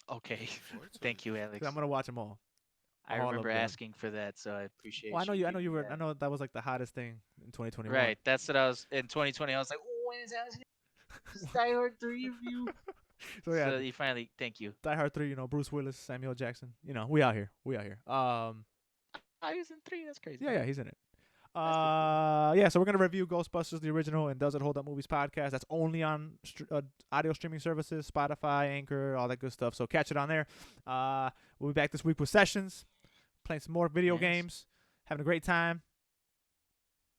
Okay. Forward to Thank it. you, Alex. 'Cause I'm gonna watch them all. I all of remember them. asking for that, so I appreciate. Well, I know you giving were. me I know that was like the hottest thing in 2021. Right. That's what I was in 2020. I was like, oh, when is that? Die Hard 3 review. So yeah, So you finally. Thank you. Die Hard 3. Bruce Willis, Samuel Jackson. We out here. I was in 3. That's crazy. Yeah, he's in it. Yeah, so we're gonna review Ghostbusters the original and Does It Hold Up Movies podcast. That's only on audio streaming services, Spotify, Anchor, all that good stuff. So catch it on there. We'll be back this week with sessions, playing some more video Nice. games, having a great time.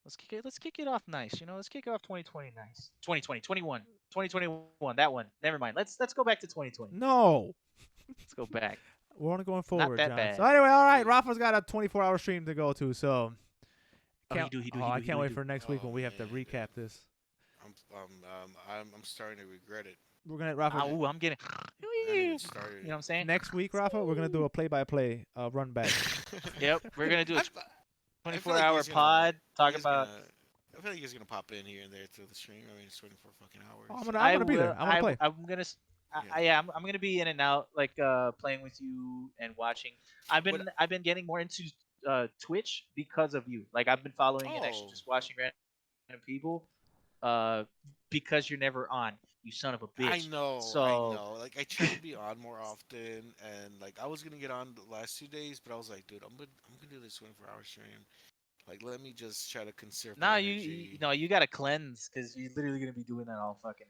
Let's kick it off nice. Let's kick it off 2020 nice. 2020, 2021. That one. Never mind. Let's go back to 2020. No, Let's go back. we're only going forward, that John. bad. So anyway, all right, Rafa's got a 24-hour stream to go to. So Oh, he do. I can't wait for next week when we have to man. recap this. I'm starting to regret it. We're gonna Rafa. Ooh, I'm getting. I You haven't started. know what I'm saying? Next week, Rafa, we're gonna do a play-by-play run back. Yep. We're gonna do a I feel like 24-hour he's gonna- pod. Talk he's about. gonna- I feel like he's gonna pop in here and there through the stream. I mean, it's 24 fucking hours. Oh, I'm gonna be there. I'm gonna play. I'm gonna. I'm gonna be in and out, like playing with you and watching. I've been getting more into Twitch because of you. Like I've been following and actually Oh. just watching random people. Because you're never on, you son of a bitch. I know. So- Like I try to be on more often, and like I was gonna get on the last 2 days, but I was like, dude, I'm gonna do this 24-hour stream. Like, let me just try to conserve. Nah, my you energy. no, you gotta cleanse because you're literally gonna be doing that all fucking.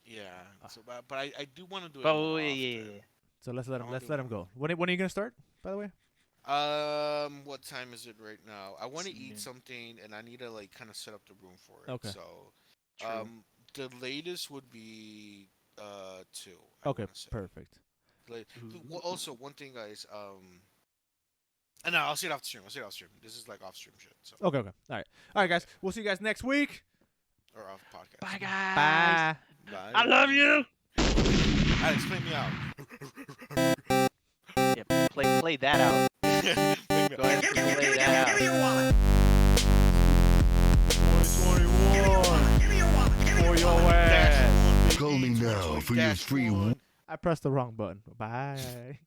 Yeah. So, but I do want to do it. But more yeah. often. So let's let I him. wanna Let's do let him more. go. When are you gonna start? By the way. What time is it right now? I want to It's eat noon. something, and I need to like kind of set up the room for it. Okay. So, True. the latest would be 2. I Okay, wanna say. perfect. Like, Ooh. well, also, one thing, guys. And no, I'll see it off stream. This is like off stream shit. So Okay. All right, guys. We'll see you guys next week. or off podcast. Bye guys. Bye. Bye. I love you. Alex, play me out. Yeah, play that out. Play me Go ahead and play that out. 2021 for your ass. Call me now for your free. I pressed the wrong button. Bye.